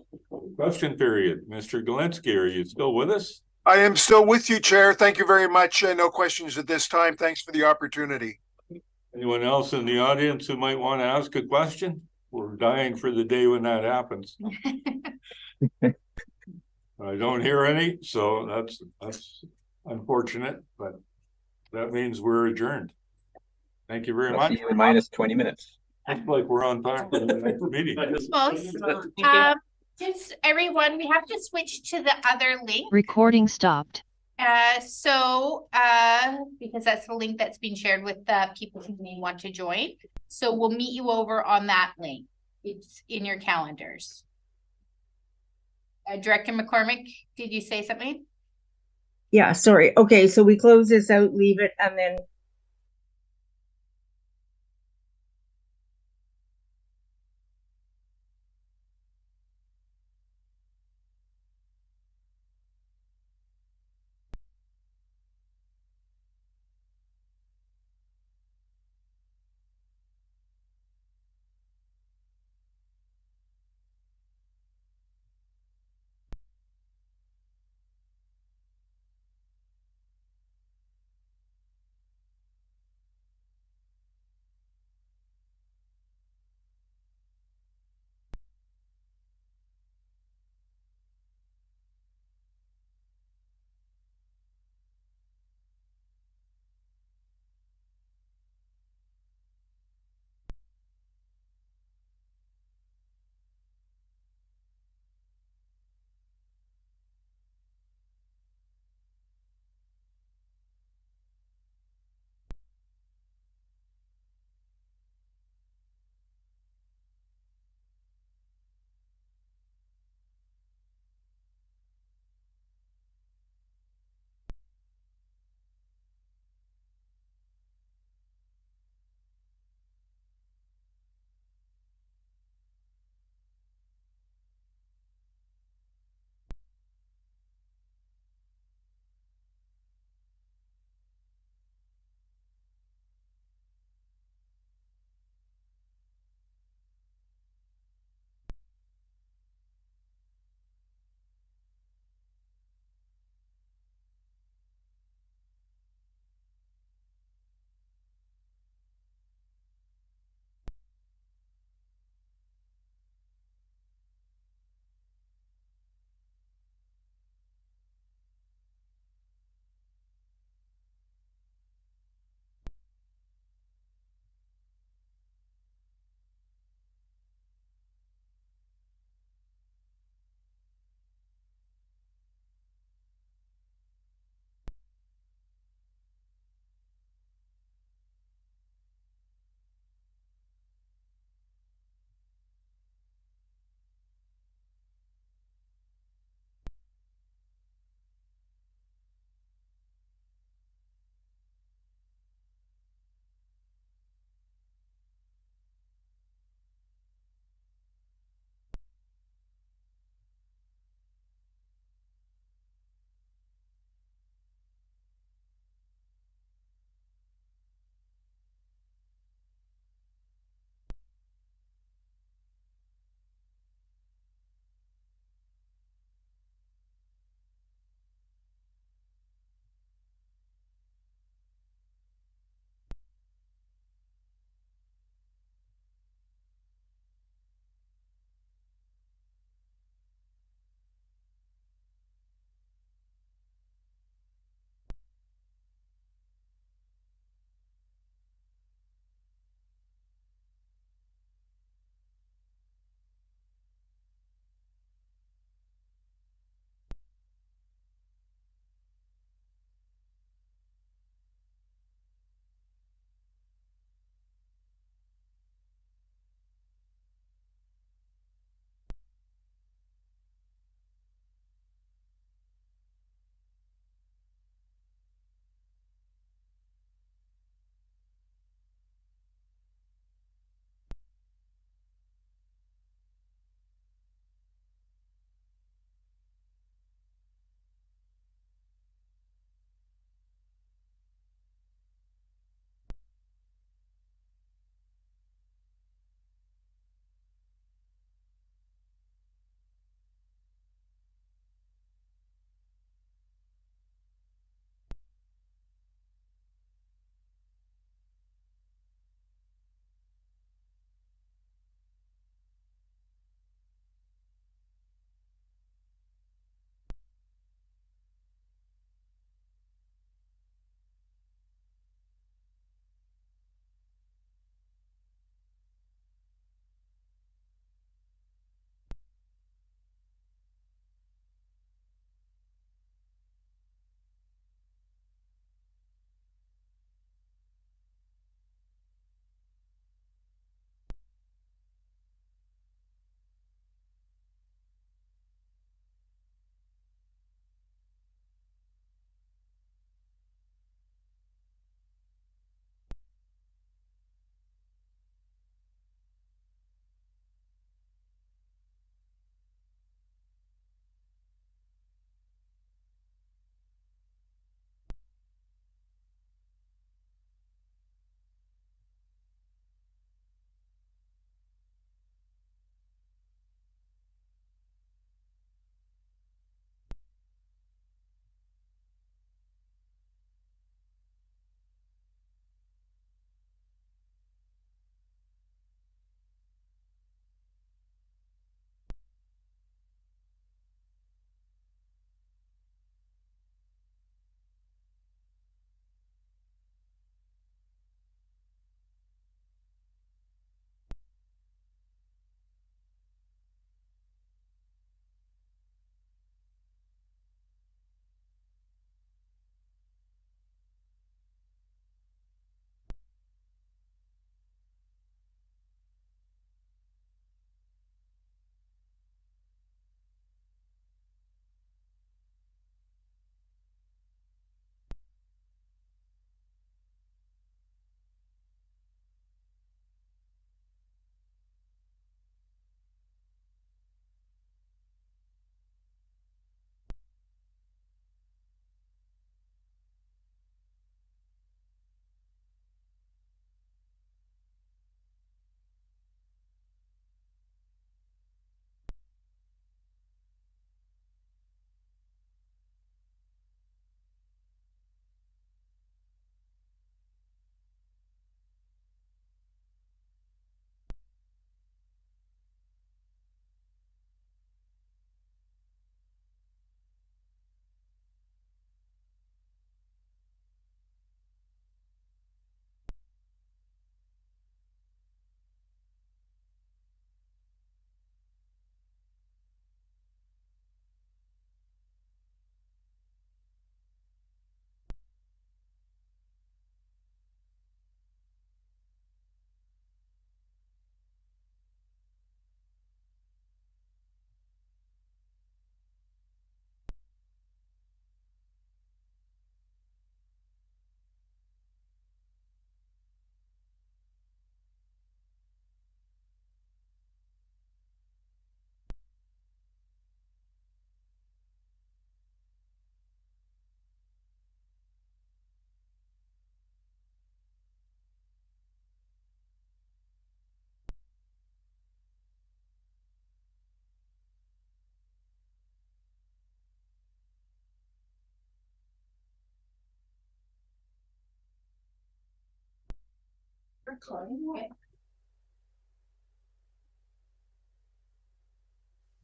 Question period. Mr. Galinsky, are you still with us? I am still with you, Chair. Thank you very much. No questions at this time. Thanks for the opportunity. Anyone else in the audience who might want to ask a question? We're dying for the day when that happens. I don't hear any, so that's unfortunate, but that means we're adjourned. Thank you very much. See you in minus 20 minutes. Looks like we're on time for the next meeting. Most. Just everyone, we have to switch to the other link. Recording stopped. Because that's the link that's been shared with the people who may want to join. So we'll meet you over on that link. It's in your calendars. Director McCormick, did you say something? Yeah, sorry. Okay, so we close this out, leave it, and then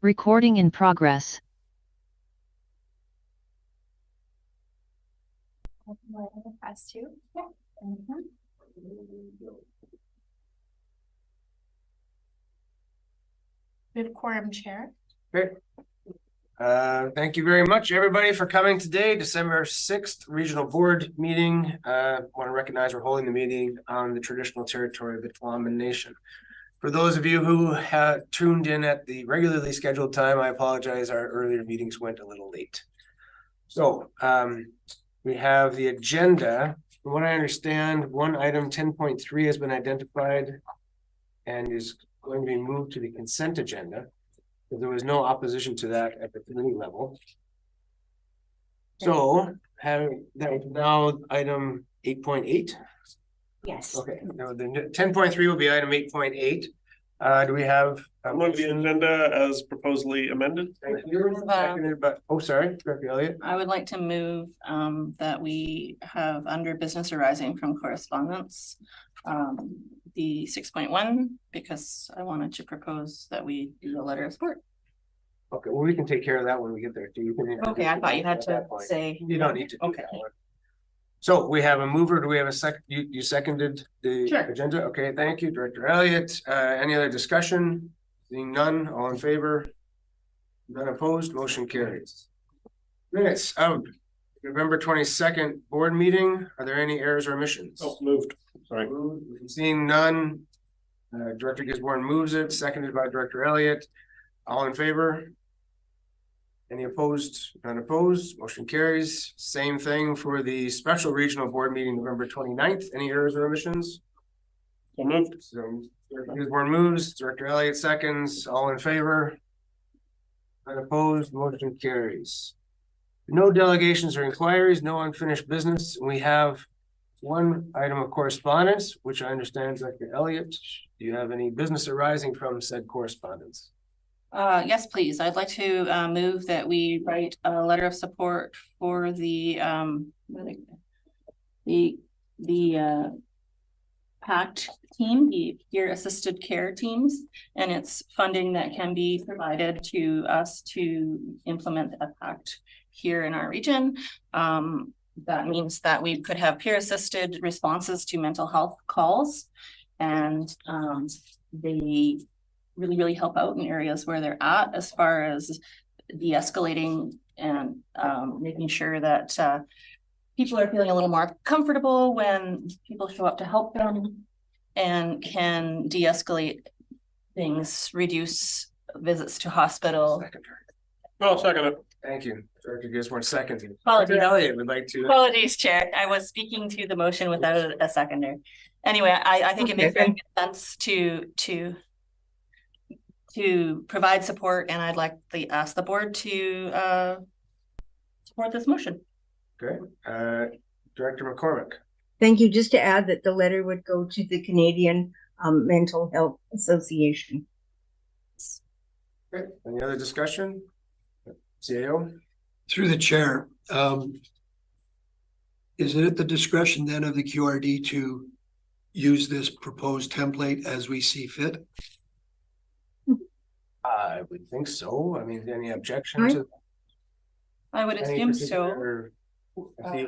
Recording in progress. We have quorum, Chair. Great. Thank you very much, everybody, for coming today, December 6th Regional Board meeting. Want to recognize we're holding the meeting on the traditional territory of the Tla'amin Nation. For those of you who have tuned in at the regularly scheduled time, I apologize, our earlier meetings went a little late. So we have the agenda. From what I understand, one item 10.3 has been identified and is going to be moved to the consent agenda. There was no opposition to that at the committee level. So have that now item 8.8. Yes. Okay. Now the 10.3 will be item 8.8. Do we have move the agenda as proposedly amended? Thank you. Seconded, but oh, sorry, Director Elliott. I would like to move that we have under business arising from correspondence the 6.1, because I wanted to propose that we do a letter of support. Okay, well, we can take care of that when we get there too. You can. Okay, I thought you had to say. You don't need to. Okay. So we have a mover. Do we have a second? You seconded the Sure. agenda? Okay, thank you, Director Elliott. Any other discussion? Seeing none, all in favor? None opposed, motion carries. Minutes of November 22nd board meeting. Are there any errors or omissions? Oh, moved. Sorry. Seeing none, Director Gisborne moves it, seconded by Director Elliott. All in favor? Any opposed? None opposed, motion carries. Same thing for the special regional board meeting November 29th. Any errors or omissions? So moved. So Director Gisborne moves, Director Elliott seconds, all in favor? Unopposed, motion carries. No delegations or inquiries, no unfinished business. We have one item of correspondence, which I understand, Director Elliott, do you have any business arising from said correspondence? Yes, please. I'd like to move that we write a letter of support for the PACT team, the peer assisted care teams, and it's funding that can be provided to us to implement a PACT here in our region. That means that we could have peer assisted responses to mental health calls, and they really help out in areas where they're at as far as de-escalating and making sure that people are feeling a little more comfortable when people show up to help them, and can de-escalate things, reduce visits to hospital. Oh, second it. Thank you. Director Gisborne seconds. Apologies. Elliott would like to. Apologies, Chair. I was speaking to the motion without a seconder. Anyway, I think it makes very good sense to provide support, and I'd like to ask the board to support this motion. Okay, Director McCormick. Thank you. Just to add that the letter would go to the Canadian Mental Health Association. Okay, any other discussion? CAO? Through the chair, is it at the discretion then of the QRD to use this proposed template as we see fit? I would think so. I mean, any objection to? I would assume so.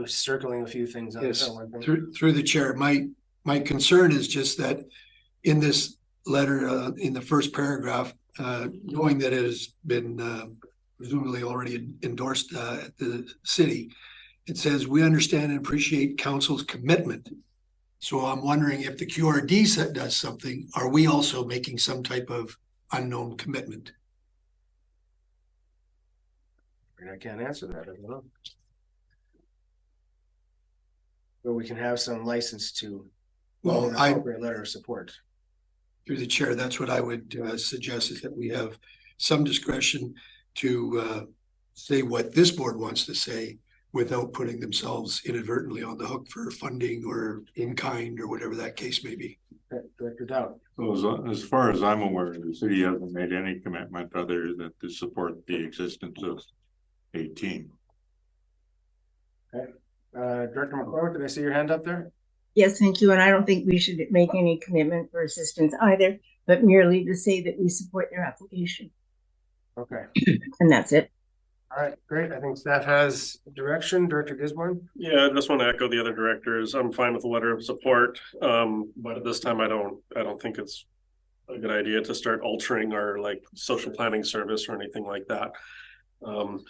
Circling a few things. Yes, through the chair. My concern is just that in this letter, in the first paragraph, knowing that it has been presumably already endorsed at the city, it says, we understand and appreciate council's commitment. So I'm wondering if the QRD does something, are we also making some type of unknown commitment? I can't answer that. I don't know. But we can have some license to. Well, letter of support. Through the chair, that's what I would suggest, is that we have some discretion to say what this board wants to say without putting themselves inadvertently on the hook for funding or in kind or whatever that case may be. Director Dowd. So as far as I'm aware, the city hasn't made any commitment other than to support the existence of a team. Okay. Director McCormick, did I see your hand up there? Yes, thank you. And I don't think we should make any commitment for assistance either, but merely to say that we support their application. Okay. And that's it. All right, great. I think staff has direction. Director Gisborne? Yeah, I just want to echo the other directors. I'm fine with the letter of support. But at this time, I don't think it's a good idea to start altering our like social planning service or anything like that.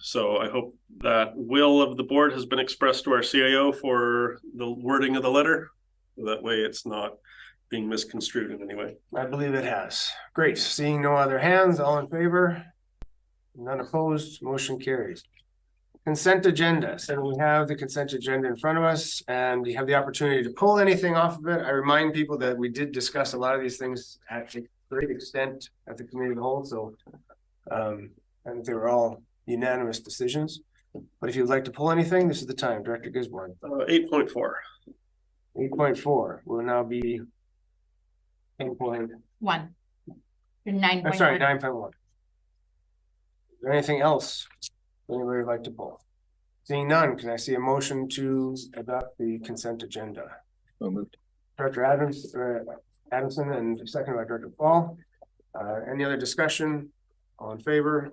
So I hope that will of the board has been expressed to our CIO for the wording of the letter. That way it's not being misconstrued in any way. I believe it has. Great. Seeing no other hands, all in favor? None opposed, motion carries. Consent agenda. So we have the consent agenda in front of us and we have the opportunity to pull anything off of it. I remind people that we did discuss a lot of these things at a great extent at the committee of the whole. So I think they were all unanimous decisions. But if you'd like to pull anything, this is the time. Director Gisborne. 8.4. 8.4 will now be 10.1. 1. 9.1. I'm sorry, 9.1. Is there anything else anybody would like to pull? Seeing none, can I see a motion to adopt the consent agenda? So moved. Director Adamson and second by Director Paul. Any other discussion? All in favor?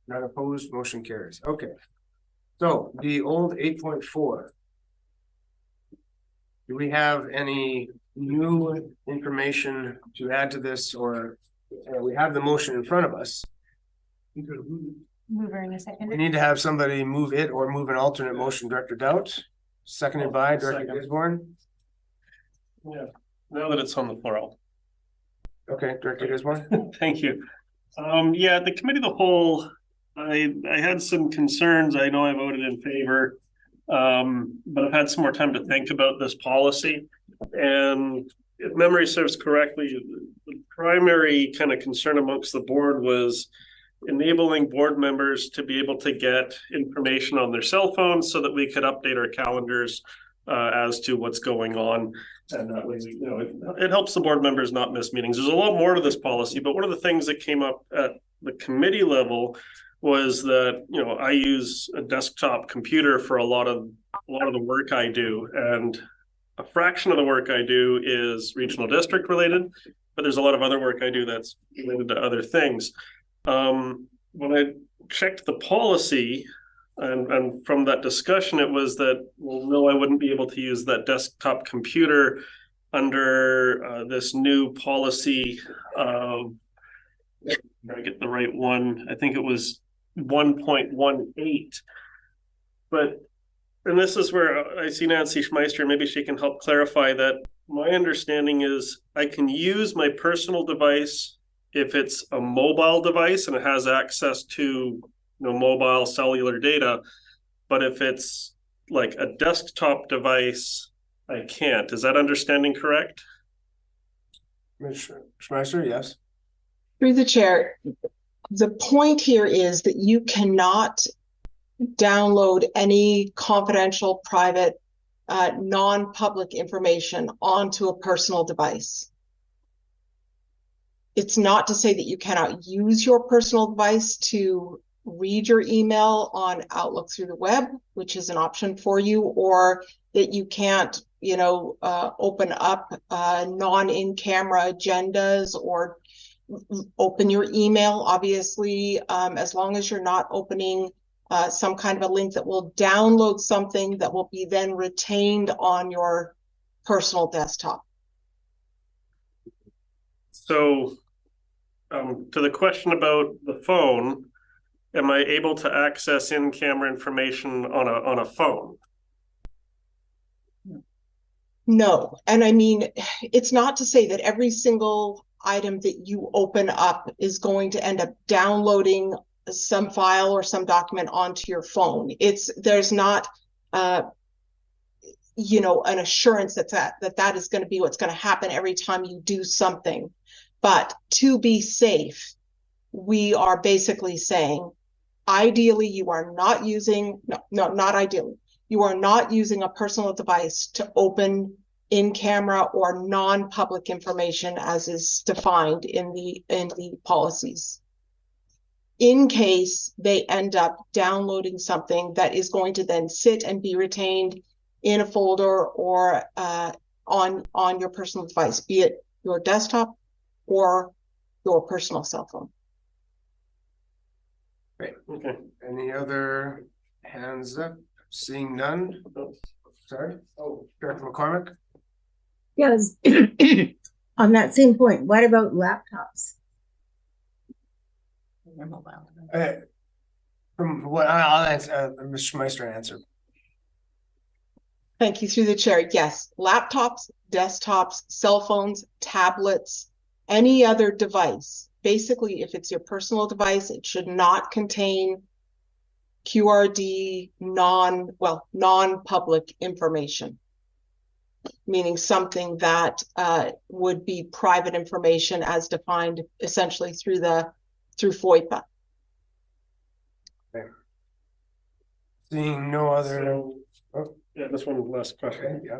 Not opposed, motion carries. Okay. So the old 8.4. Do we have any new information to add to this, or we have the motion in front of us? Mover in a second. We need to have somebody move it or move an alternate motion. Director Doubt, seconded by Director Gisborne. Yeah, now that it's on the floor. Okay, Director Gisborne. Thank you. Yeah, the committee of the whole, I had some concerns. I know I voted in favor, but I've had some more time to think about this policy. And if memory serves correctly, the primary kind of concern amongst the board was enabling board members to be able to get information on their cell phones so that we could update our calendars as to what's going on. And that way, you know, it helps the board members not miss meetings. There's a lot more to this policy, but one of the things that came up at the committee level was that, you know, I use a desktop computer for a lot of the work I do, and a fraction of the work I do is regional district related, but there's a lot of other work I do that's related to other things. When I checked the policy and from that discussion, it was that, well, no, I wouldn't be able to use that desktop computer under this new policy. I get the right one. I think it was 1.18. But, and this is where I see Nancy Schmeister, maybe she can help clarify that. My understanding is I can use my personal device if it's a mobile device and it has access to, you know, mobile cellular data, but if it's like a desktop device, I can't. Is that understanding correct? Ms. Schmeister, yes. Through the chair, the point here is that you cannot download any confidential, private, non-public information onto a personal device. It's not to say that you cannot use your personal device to read your email on Outlook through the web, which is an option for you, or that you can't, you know, open up non-in-camera agendas or open your email, obviously, as long as you're not opening some kind of a link that will download something that will be then retained on your personal desktop. So to the question about the phone, am I able to access in-camera information on a phone? No, and I mean, it's not to say that every single item that you open up is going to end up downloading some file or some document onto your phone. There's not you know, an assurance that is going to be what's going to happen every time you do something. But to be safe, we are basically saying, ideally, you are not using, not ideally, you are not using a personal device to open in-camera or non-public information as is defined in the policies. In case they end up downloading something that is going to then sit and be retained in a folder or on your personal device, be it your desktop or your personal cell phone. Great. Okay. Any other hands up? Seeing none. Sorry. Oh, Director McCormick. Yes. On that same point, what about laptops? From what I'll answer, Mr. Meister answer. Thank you, through the chair. Yes, laptops, desktops, cell phones, tablets, any other device. Basically, if it's your personal device, it should not contain QRD non-public information, meaning something that would be private information as defined essentially through FOIPA. Okay. Seeing no other. Yeah, this one last question. Okay, yeah.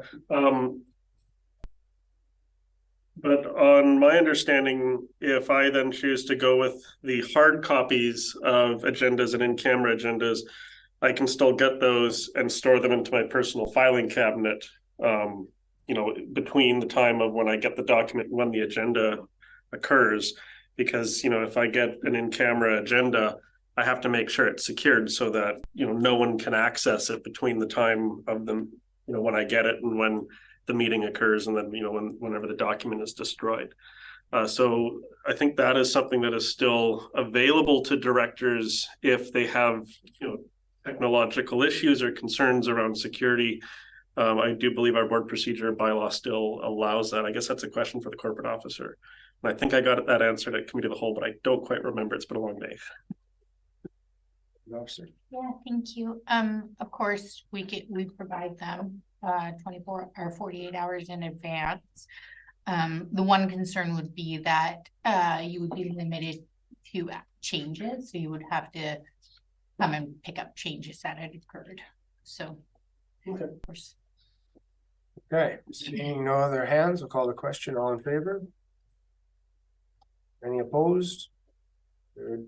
But on my understanding, if I then choose to go with the hard copies of agendas and in-camera agendas, I can still get those and store them into my personal filing cabinet, you know, between the time of when I get the document and when the agenda occurs. Because, you know, if I get an in-camera agenda, I have to make sure it's secured so that, you know, no one can access it between the time of them, you know, when I get it and when the meeting occurs, and then, you know, whenever the document is destroyed. So I think that is something that is still available to directors if they have, you know, technological issues or concerns around security. I do believe our board procedure bylaw still allows that. I guess that's a question for the corporate officer. And I think I got that answered at committee of the whole, but I don't quite remember. It's been a long day. Officer. Yeah, thank you. Of course, we provide them 24 or 48 hours in advance. The one concern would be that you would be limited to changes, so you would have to come and pick up changes that had occurred. So, okay. Of course. Okay, seeing no other hands, we'll call the question. All in favor? Any opposed?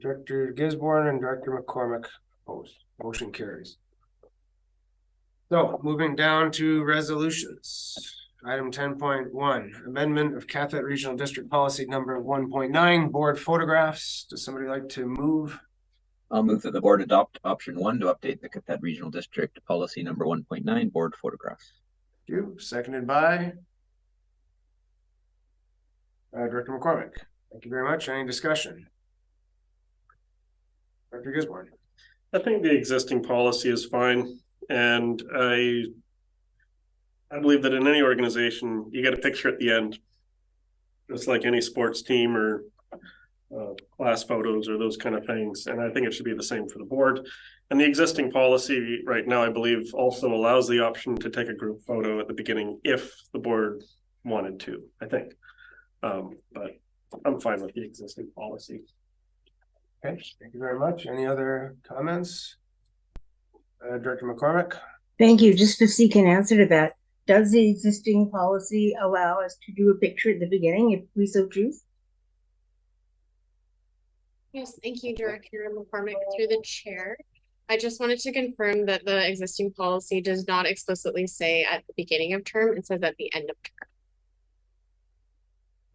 Director Gisborne and Director McCormick opposed. Motion carries. So moving down to resolutions. Item 10.1, amendment of Catholic Regional District Policy number 1.9, board photographs. Does somebody like to move? I'll move that the board adopt option 1 to update the Catholic Regional District Policy number 1.9, board photographs. Thank you. Seconded by Director McCormick. Thank you very much. Any discussion? Dr. Gisborne. I think the existing policy is fine. And I believe that in any organization, you get a picture at the end, just like any sports team or class photos or those kind of things. And I think it should be the same for the board. And the existing policy right now, I believe, also allows the option to take a group photo at the beginning if the board wanted to, I think. But I'm fine with the existing policy. Okay, thank you very much. Any other comments? Director McCormick. Thank you. Just to seek an answer to that, does the existing policy allow us to do a picture at the beginning if we so choose? Yes, thank you, Director McCormick, through the chair. I just wanted to confirm that the existing policy does not explicitly say at the beginning of term, it says at the end of term.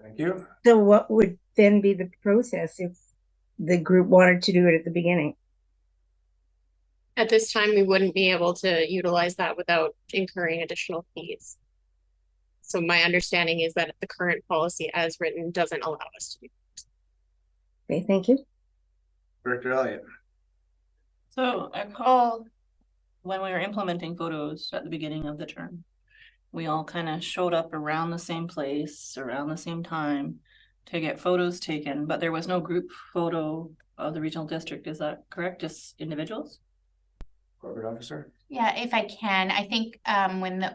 Thank you. So what would then be the process if the group wanted to do it at the beginning? At this time, we wouldn't be able to utilize that without incurring additional fees. So my understanding is that the current policy as written doesn't allow us to do that. Okay, thank you. Director Elliott. So I recall when we were implementing photos at the beginning of the term, we all kind of showed up around the same place, around the same time to get photos taken, but there was no group photo of the regional district. Is that correct? Just individuals? Corporate officer. Yeah, if I can, I think when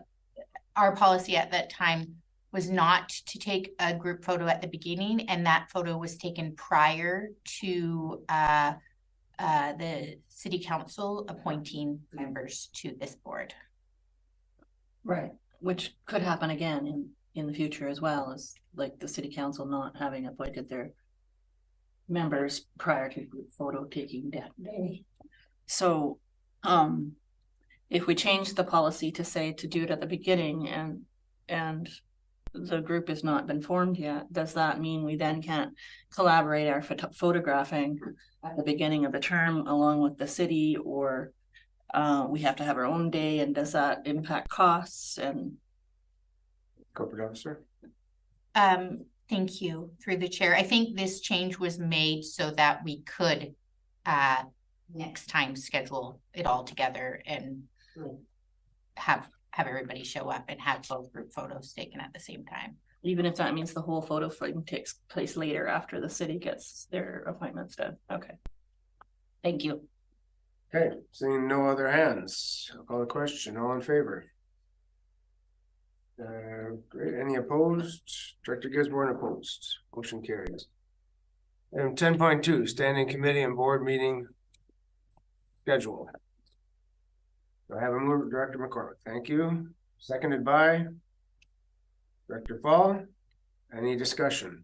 our policy at that time was not to take a group photo at the beginning, and that photo was taken prior to the city council appointing members to this board. Right, which could happen again in the future as well, as like the city council not having appointed their members prior to group photo taking that day. So if we change the policy to say to do it at the beginning and the group has not been formed yet, does that mean we then can't collaborate our photographing at the beginning of the term along with the city, or we have to have our own day, and does that impact costs? And Corporate officer. Thank you, through the chair. I think this change was made so that we could next time schedule it all together and have everybody show up and have both group photos taken at the same time. Even if that means the whole photo frame takes place later after the city gets their appointments done. Okay. Thank you. Okay, seeing no other hands, I'll call the question. All in favor? Great. Any opposed? Director Gisborne opposed. Motion carries. Item 10.2, standing committee and board meeting schedule. Do I have a move, Director McCormick? Thank you. Seconded by Director Fall. Any discussion?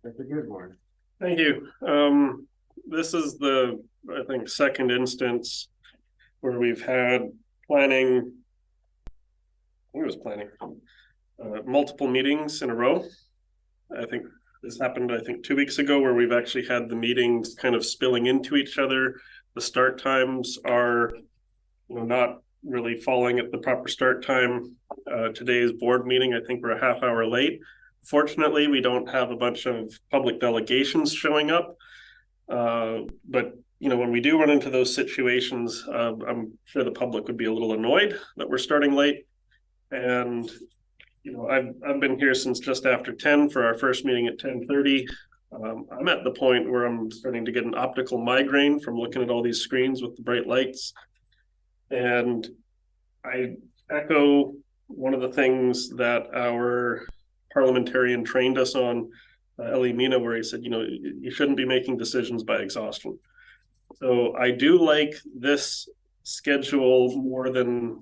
Director Gisborne. Thank you. This is the, I think, second instance where we've had planning. I think it was planning. Multiple meetings in a row. I think this happened, 2 weeks ago, where we've actually had the meetings kind of spilling into each other. The start times are, not really falling at the proper start time. Today's board meeting, I think we're a half hour late. Fortunately, we don't have a bunch of public delegations showing up. But when we do run into those situations, I'm sure the public would be a little annoyed that we're starting late. And I've been here since just after 10 for our first meeting at 10:30. I'm at the point where I'm starting to get an optical migraine from looking at all these screens with the bright lights. And I echo one of the things that our parliamentarian trained us on, Ellie Mina, where he said, you shouldn't be making decisions by exhaustion. So I do like this schedule more than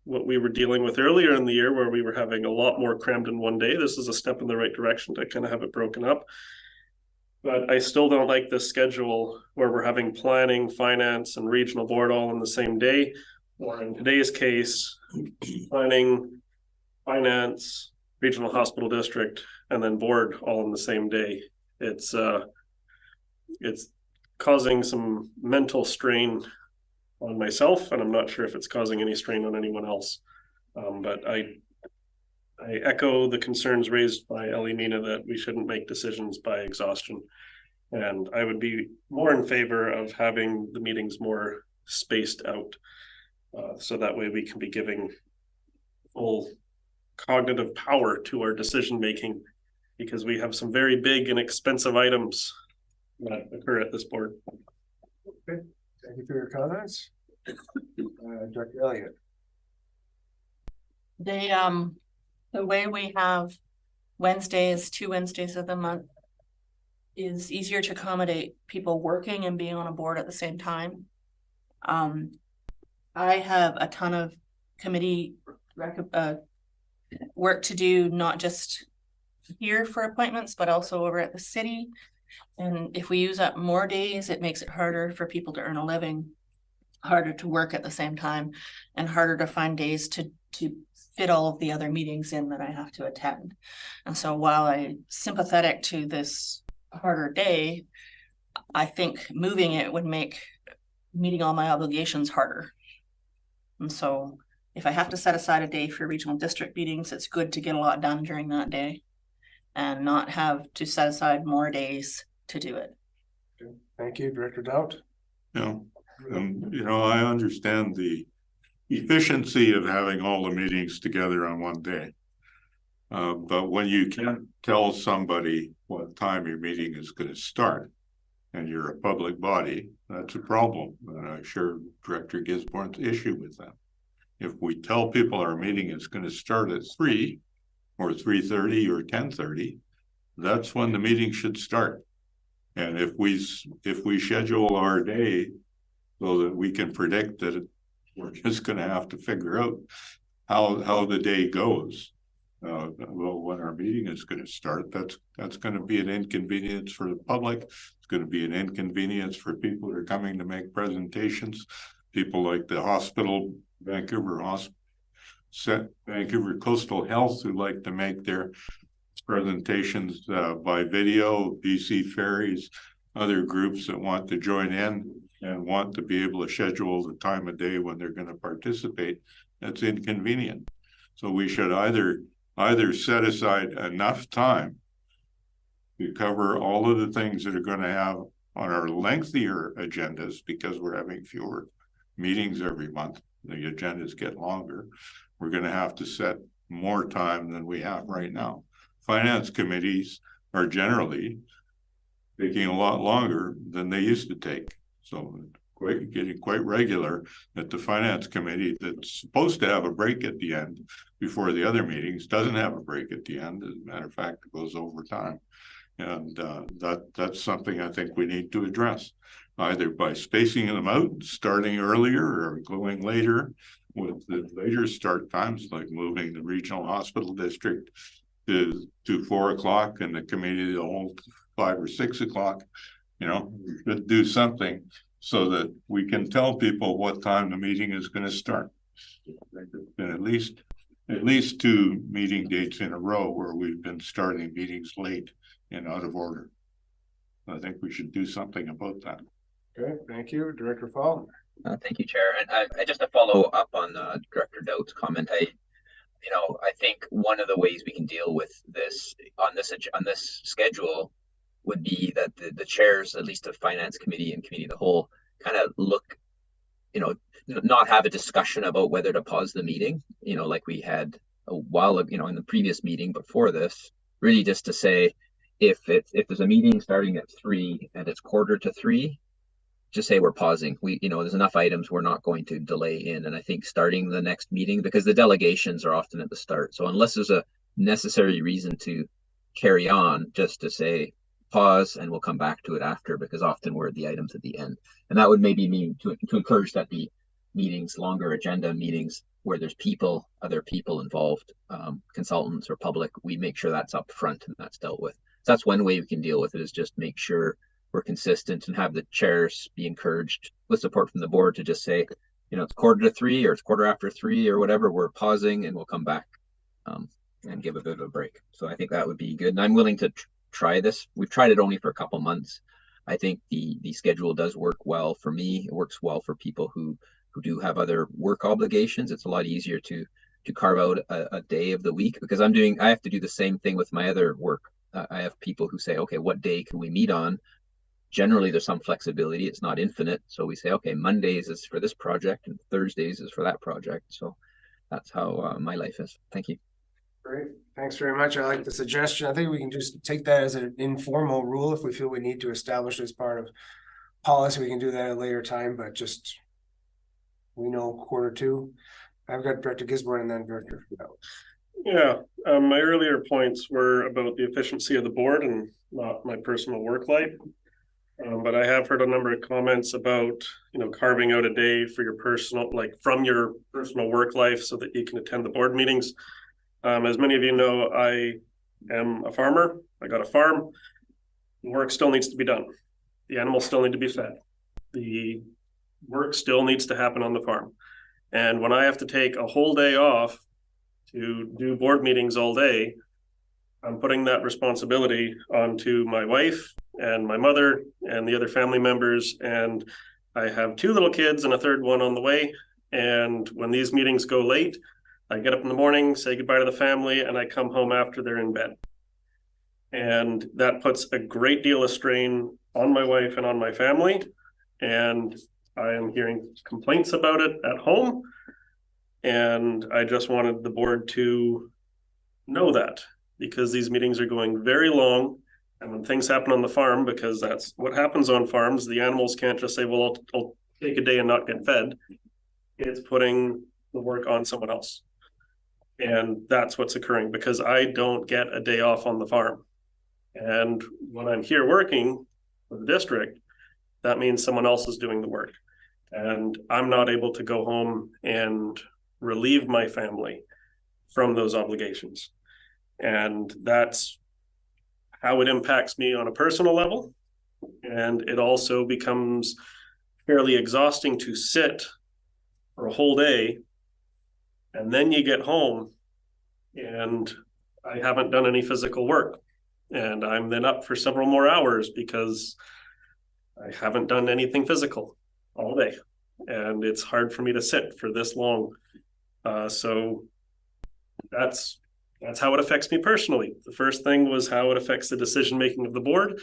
what we were dealing with earlier in the year, where we were having a lot more crammed in one day. This is a step in the right direction to kind of have it broken up. But I still don't like this schedule where we're having planning, finance, and regional board all in the same day. Or in today's case, planning, finance, regional hospital district, and then board all in the same day. It's causing some mental strain on myself, and I'm not sure if it's causing any strain on anyone else. But I echo the concerns raised by Ellie Mina that we shouldn't make decisions by exhaustion. And I would be more in favor of having the meetings more spaced out. So that way we can be giving full cognitive power to our decision-making, because we have some very big and expensive items that occur at this board. Okay, thank you for your comments. Dr. Elliott. The way we have Wednesdays, 2 Wednesdays of the month, is easier to accommodate people working and being on a board at the same time. I have a ton of committee work to do, not just here for appointments, but also over at the city. And if we use up more days, it makes it harder for people to earn a living, harder to work at the same time, and harder to find days to fit all of the other meetings in that I have to attend. And so while I'm sympathetic to this harder day, I think moving it would make meeting all my obligations harder. And so if I have to set aside a day for regional district meetings, it's good to get a lot done during that day and not have to set aside more days to do it. Okay. Thank you, Director Dowd. Yeah, I understand the efficiency of having all the meetings together on one day. But when you can't tell somebody what time your meeting is going to start, and you're a public body, that's a problem. And I share Director Gisborne's issue with that. If we tell people our meeting is going to start at 3 or 3:30 or 10:30, that's when the meeting should start. And if we schedule our day so that we can predict that we're just going to have to figure out how the day goes, when our meeting is going to start, that's going to be an inconvenience for the public. It's going to be an inconvenience for people who are coming to make presentations. People like the hospital Vancouver Vancouver Coastal Health, who like to make their presentations by video, BC Ferries, other groups that want to join in and want to be able to schedule the time of day when they're going to participate. That's inconvenient. So we should either set aside enough time to cover all of the things that are going to have on our lengthier agendas, because we're having fewer meetings every month. The agendas get longer. We're going to have to set more time than we have right now. Finance committees are generally taking a lot longer than they used to take. So getting quite regular that the finance committee that's supposed to have a break at the end before the other meetings doesn't have a break at the end. As a matter of fact, it goes over time. And that's something I think we need to address, either by spacing them out, starting earlier, or going later with the later start times, like moving the regional hospital district to 4 o'clock and the committee the whole 5 or 6 o'clock. You know, we should do something so that we can tell people what time the meeting is going to start. And at least 2 meeting dates in a row where we've been starting meetings late and out of order. I think we should do something about that. Okay, thank you, Director Fall. Thank you, Chair. And I just to follow up on Director Dout's comment, I think one of the ways we can deal with this on this schedule would be that the chairs, at least of Finance Committee and Committee of the Whole, kind of look, not have a discussion about whether to pause the meeting, like we had a while, in the previous meeting before this, really just to say, if there's a meeting starting at 3 and it's 2:45, just say we're pausing. There's enough items we're not going to delay in. And I think starting the next meeting, because the delegations are often at the start. So unless there's a necessary reason to carry on, just to say pause and we'll come back to it after, because often we're at the items at the end. And that would maybe mean to encourage that the meetings, longer agenda meetings where there's other people involved, consultants or public, we make sure that's up front and that's dealt with. So that's one way we can deal with it, is just make sure we're consistent and have the chairs be encouraged with support from the board to just say, it's 2:45 or it's 3:15 or whatever, we're pausing and we'll come back and give a bit of a break. So I think that would be good. And I'm willing to try this. We've tried it only for a couple months. I think the schedule does work well for me. It works well for people who do have other work obligations. It's a lot easier to carve out a day of the week, because I have to do the same thing with my other work. I have people who say, okay, what day can we meet on? Generally, there's some flexibility. It's not infinite. So we say, okay, Mondays is for this project and Thursdays is for that project. So that's how my life is. Thank you. Great. Thanks very much. I like the suggestion. I think we can just take that as an informal rule. If we feel we need to establish as part of policy, we can do that at a later time, but just, we know 2:45. I've got Director Gisborne and then Director. Yeah, my earlier points were about the efficiency of the board and not my personal work life. But I have heard a number of comments about, carving out a day for your personal, from your personal work life so that you can attend the board meetings. As many of you know, I am a farmer. I got a farm. Work still needs to be done. The animals still need to be fed. The work still needs to happen on the farm. And when I have to take a whole day off to do board meetings all day, I'm putting that responsibility onto my wife and my mother and the other family members. And I have 2 little kids and a third one on the way. And when these meetings go late, I get up in the morning, say goodbye to the family, and I come home after they're in bed. And that puts a great deal of strain on my wife and on my family. And I am hearing complaints about it at home. And I just wanted the board to know that, because these meetings are going very long. And when things happen on the farm, because that's what happens on farms, the animals can't just say, well, I'll take a day and not get fed. It's putting the work on someone else. And that's what's occurring, because I don't get a day off on the farm. And when I'm here working for the district, that means someone else is doing the work. And I'm not able to go home and relieve my family from those obligations. And that's how it impacts me on a personal level. And it also becomes fairly exhausting to sit for a whole day And then you get home and I haven't done any physical work. And I'm then up for several more hours because I haven't done anything physical all day. And it's hard for me to sit for this long. So that's how it affects me personally. The first thing was how it affects the decision-making of the board.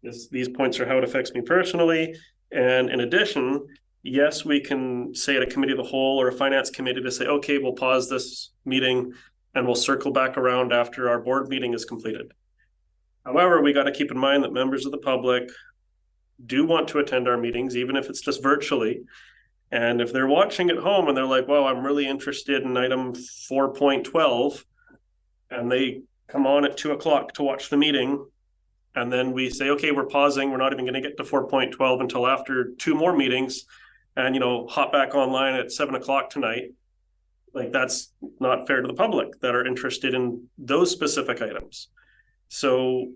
These points are how it affects me personally. And in addition, yes, we can say at a committee of the whole or a finance committee to say, okay, we'll pause this meeting and we'll circle back around after our board meeting is completed. However, we got to keep in mind that members of the public do want to attend our meetings, even if it's just virtually. And if they're watching at home and they're like, well, I'm really interested in item 4.12, and they come on at 2 o'clock to watch the meeting, and then we say, okay, we're pausing. We're not even going to get to 4.12 until after 2 more meetings, and, hop back online at 7 o'clock tonight. Like, that's not fair to the public that are interested in those specific items. So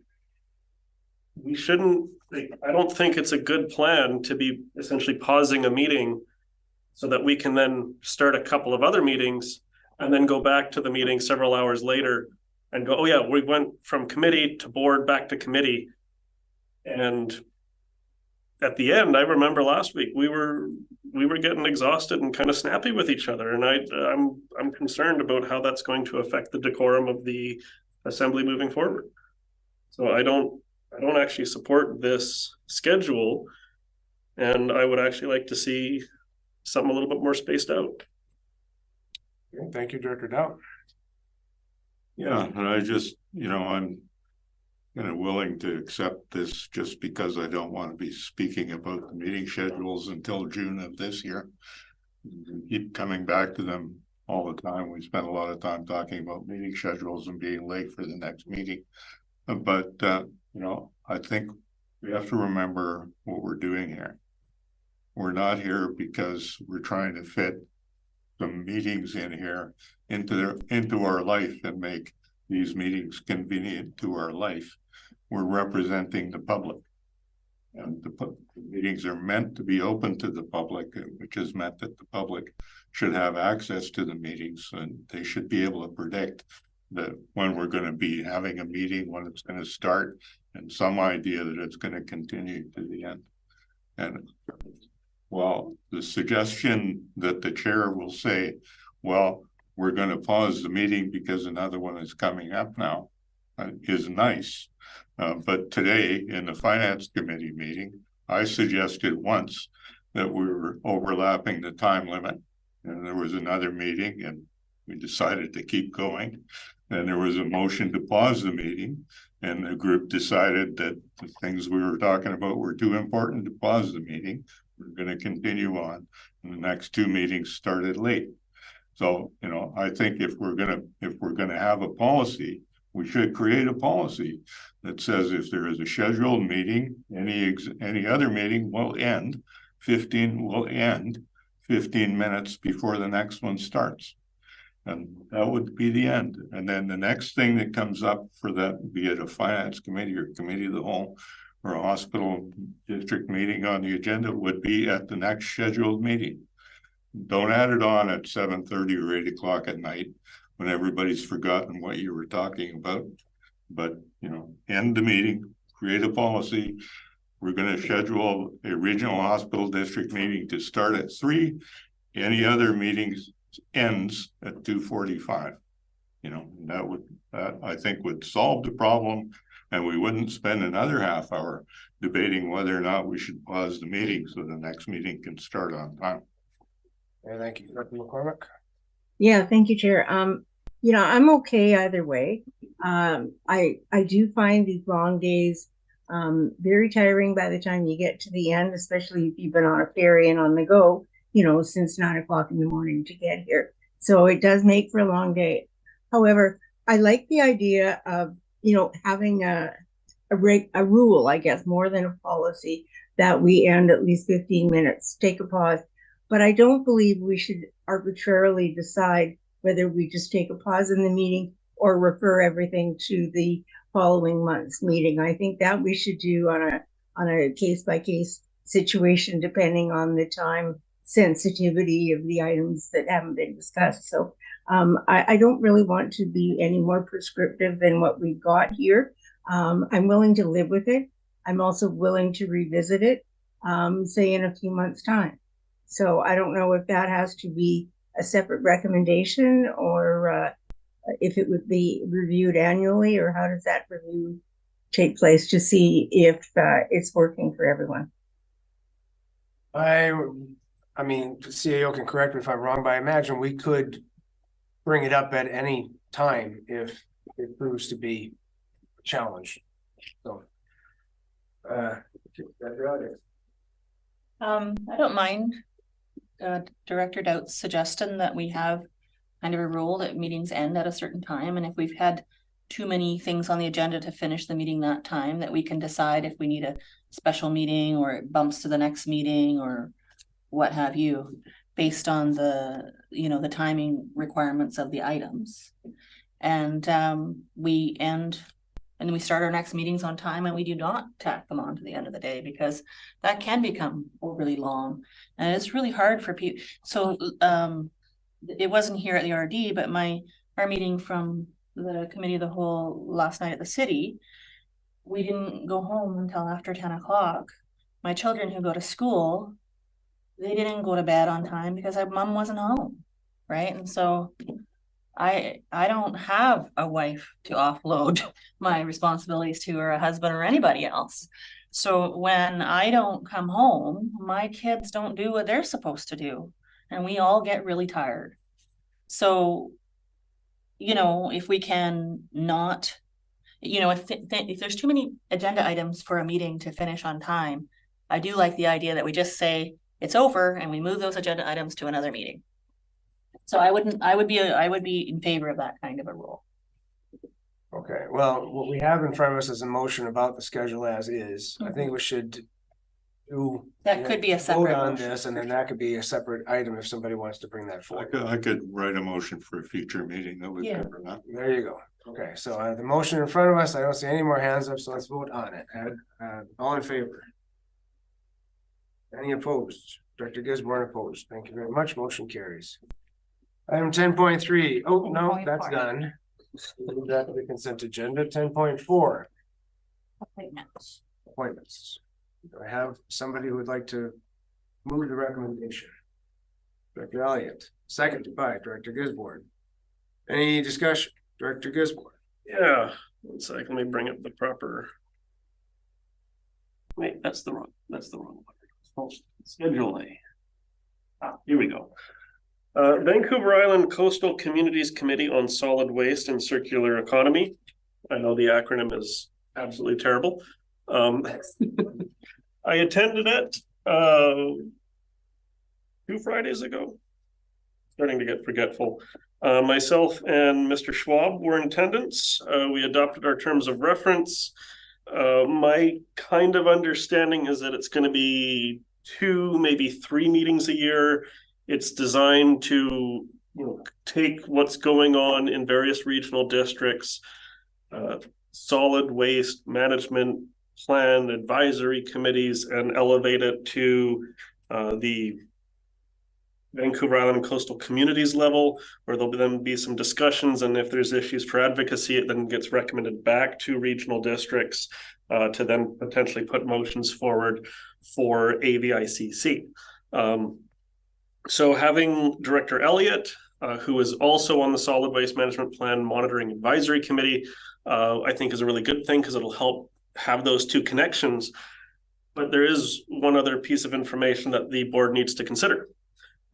we shouldn't, I don't think it's a good plan to be essentially pausing a meeting so that we can then start a couple of other meetings and then go back to the meeting several hours later and go, oh yeah, we went from committee to board back to committee. And at the end, I remember last week, we were getting exhausted and kind of snappy with each other. And I'm concerned about how that's going to affect the decorum of the assembly moving forward. So I don't actually support this schedule, and I would actually like to see something a little bit more spaced out. Okay, thank you, Director Dow. Yeah, and I just, I'm kind of willing to accept this just because I don't want to be speaking about the meeting schedules until June of this year. Keep coming back to them all the time. We spend a lot of time talking about meeting schedules and being late for the next meeting. But, I think we have to remember what we're doing here. We're not here because we're trying to fit some meetings in here into our life and make these meetings convenient to our life. We're representing the public. And the meetings are meant to be open to the public, which has meant that the public should have access to the meetings, and they should be able to predict that when we're going to be having a meeting, when it's going to start, and some idea that it's going to continue to the end. And well, the suggestion that the chair will say, well, we're going to pause the meeting because another one is coming up now, is nice. But today in the finance committee meeting, I suggested once that we were overlapping the time limit, and there was another meeting and we decided to keep going. Then there was a motion to pause the meeting, and the group decided that the things we were talking about were too important to pause the meeting. We're going to continue on, and the next 2 meetings started late. So, I think if we're gonna have a policy, we should create a policy that says if there is a scheduled meeting, any other meeting will end 15 minutes before the next one starts. And that would be the end. And then the next thing that comes up for that, be it a finance committee or committee of the whole or a hospital district meeting on the agenda, would be at the next scheduled meeting. Don't add it on at 7:30 or 8 o'clock at night when everybody's forgotten what you were talking about. But, end the meeting, create a policy. We're going to schedule a regional hospital district meeting to start at 3. Any other meetings ends at 2:45. That I think would solve the problem, and we wouldn't spend another half hour debating whether or not we should pause the meeting so the next meeting can start on time. Yeah, thank you, Dr. McCormick. Yeah, thank you, Chair. I'm okay either way. I do find these long days very tiring by the time you get to the end, especially if you've been on a ferry and on the go, since 9 o'clock in the morning to get here. So it does make for a long day. However, I like the idea of, having a rule, I guess, more than a policy, that we end at least 15 minutes, take a pause. But I don't believe we should arbitrarily decide whether we just take a pause in the meeting or refer everything to the following month's meeting. I think that we should do on a case-by-case situation, depending on the time sensitivity of the items that haven't been discussed. So I don't really want to be any more prescriptive than what we've got here. I'm willing to live with it. I'm also willing to revisit it, say in a few months' time. So I don't know if that has to be a separate recommendation or if it would be reviewed annually, or how does that review take place to see if it's working for everyone? I mean, the CAO can correct me if I'm wrong, but I imagine we could bring it up at any time if it proves to be a challenge. So, I don't mind Director Doubt's suggestion that we have kind of a rule that meetings end at a certain time, and if we've had too many things on the agenda to finish the meeting that time, that we can decide if we need a special meeting or it bumps to the next meeting or what have you, based on the, you know, the timing requirements of the items. And we end and we start our next meetings on time, and we do not tack them on to the end of the day, because that can become overly long and it's really hard for people. So it wasn't here at the RD, but our meeting from the committee of the whole last night at the city, we didn't go home until after 10 o'clock. My children who go to school, they didn't go to bed on time because our mom wasn't home, right? And so I don't have a wife to offload my responsibilities to, or a husband or anybody else. So when I don't come home, my kids don't do what they're supposed to do, and we all get really tired. So, you know, if we can not, you know, if there's too many agenda items for a meeting to finish on time, I do like the idea that we just say it's over and we move those agenda items to another meeting. So I would be in favor of that kind of a rule. Okay, well, what we have in front of us is a motion about the schedule as is. I think we should do that. Could be a separate vote on motion. this, and then that could be a separate item if somebody wants to bring that forward. I could write a motion for a future meeting that would cover that. There you go. Okay, so the motion in front of us, I don't see any more hands up, so let's vote on it. All in favor? Any opposed? Director Gisborne opposed. Thank you very much. Motion carries. Item 10.3. Oh, no, that's done. Move that to the consent agenda. 10.4. Appointments. Do I have somebody who would like to move the recommendation? Director Elliott, seconded by Director Gisborne. Any discussion? Director Gisborne. Yeah, one second, let me bring up the proper. Wait, that's the wrong one. Schedule A. Here we go. Vancouver Island Coastal Communities Committee on Solid Waste and Circular Economy. I know the acronym is absolutely terrible. I attended it 2 Fridays ago. Starting to get forgetful. Myself and Mr. Schwab were in attendance. We adopted our terms of reference. My kind of understanding is that it's going to be 2, maybe 3 meetings a year. It's designed to, take what's going on in various regional districts, solid waste management plan advisory committees, and elevate it to the Vancouver Island Coastal Communities level, where there'll then be some discussions, and if there's issues for advocacy, it then gets recommended back to regional districts to then potentially put motions forward for AVICC. So having Director Elliott, who is also on the Solid Waste Management Plan Monitoring Advisory Committee, I think is a really good thing, because it'll help have those 2 connections. But there is one other piece of information that the board needs to consider.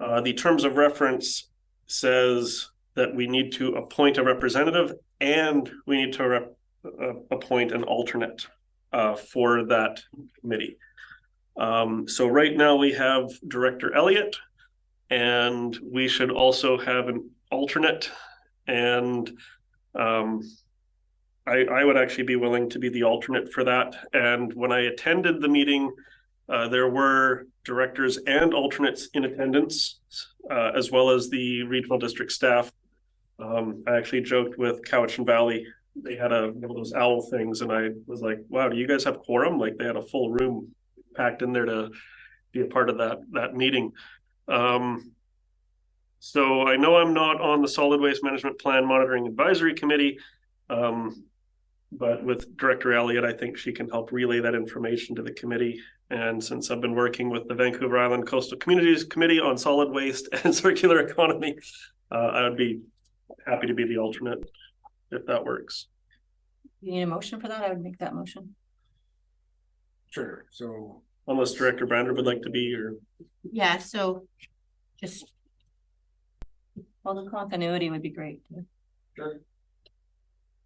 The terms of reference says that we need to appoint a representative, and we need to appoint an alternate for that committee. So right now we have Director Elliott, and we should also have an alternate. And I would actually be willing to be the alternate for that. And when I attended the meeting, there were directors and alternates in attendance, as well as the regional district staff. I actually joked with Cowichan and Valley. They had one of those owl things, and I was like, wow, do you guys have quorum? Like, they had a full room packed in there to be a part of that meeting. So I know I'm not on the Solid Waste Management Plan Monitoring Advisory Committee, but with Director Elliott, I think she can help relay that information to the committee. And since I've been working with the Vancouver Island Coastal Communities Committee on solid waste and circular economy, I would be happy to be the alternate if that works. You need a motion for that? I would make that motion. Sure. So unless Director Brander would like to be, or Yeah, so just Well, the continuity would be great. Sure.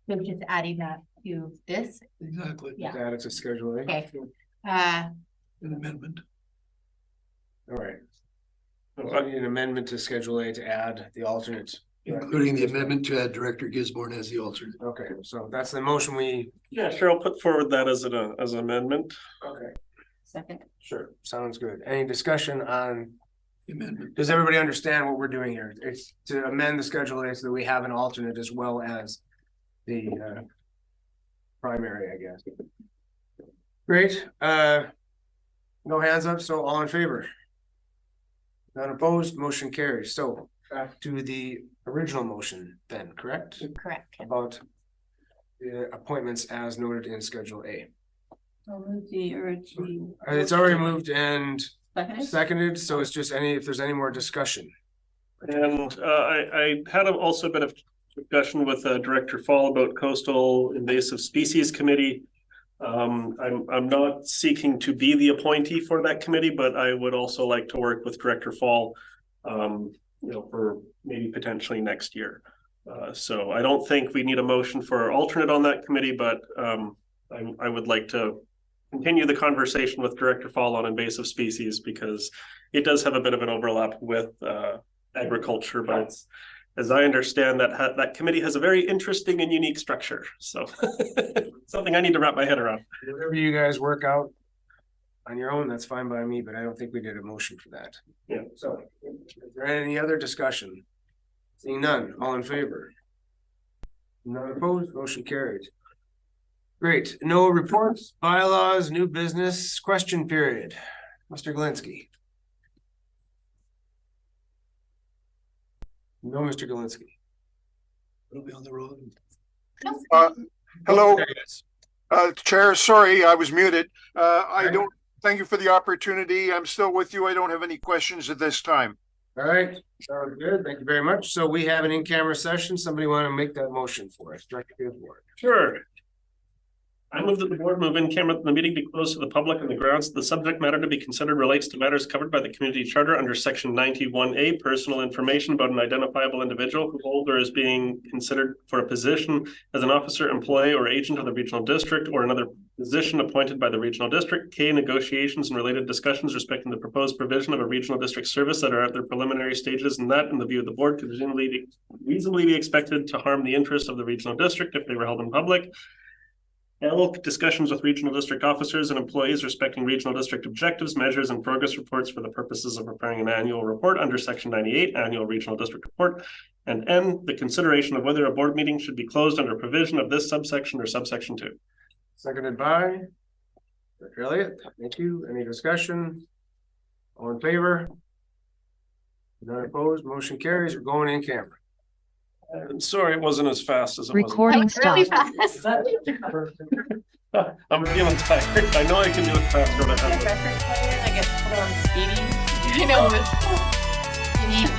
maybe just adding that to this. Exactly. Yeah. add it to Schedule A. Okay. An amendment. All right. So I need an amendment to Schedule A to add the alternate. Including the amendment to add Director Gisborne as the alternate. Okay, so that's the motion we. yeah, sure. I'll put forward that as an amendment. Okay. Second. Sure, sounds good. Any discussion on? The amendment. Does everybody understand what we're doing here? It's to amend the Schedule A so that we have an alternate as well as the primary, I guess. Great, no hands up, so all in favor? None opposed, motion carries. So back to the original motion then, correct? Correct. About the appointments as noted in Schedule A. I'll move the original. It's already moved and Seconded? seconded, so it's just if there's any more discussion. And I had also a bit of discussion with Director Fall about Coastal Invasive Species Committee. I'm not seeking to be the appointee for that committee, but I would also like to work with Director Fall, for maybe potentially next year. So I don't think we need a motion for alternate on that committee, but I would like to continue the conversation with Director Fall on invasive species because it does have a bit of an overlap with agriculture, but it's, as I understand, that committee has a very interesting and unique structure. So something I need to wrap my head around. Whatever you guys work out on your own, that's fine by me, but I don't think we did a motion for that. Yeah. So is there any other discussion? Seeing none, all in favor? None opposed, motion carried. Great, no reports, bylaws, new business, question period. Mr. Galinsky. No, Mr. Galinsky. It'll be on the road. Hello, Chair, sorry, I was muted. Thank you for the opportunity. I'm still with you. I don't have any questions at this time. All right, sounds good. Thank you very much. So we have an in-camera session. Somebody want to make that motion for us? Director Gisborne. Sure. I move that the board move in camera the meeting be closed to the public on the grounds that the subject matter to be considered relates to matters covered by the community charter under section 91A, personal information about an identifiable individual who holds or is being considered for a position as an officer, employee, or agent of the regional district or another position appointed by the regional district. K, negotiations and related discussions respecting the proposed provision of a regional district service that are at their preliminary stages, and that, in the view of the board, could reasonably be expected to harm the interests of the regional district if they were held in public. L, discussions with regional district officers and employees respecting regional district objectives, measures, and progress reports for the purposes of preparing an annual report under section 98, annual regional district report. And N, the consideration of whether a board meeting should be closed under provision of this subsection or subsection 2. Seconded by Director Elliott. Thank you. Any discussion? All in favor? None opposed, motion carries. We're going in camera. Sorry, it wasn't as fast as it Recording stopped. I'm feeling tired. I know I can do it faster, but I get put on speedy. You know, you need to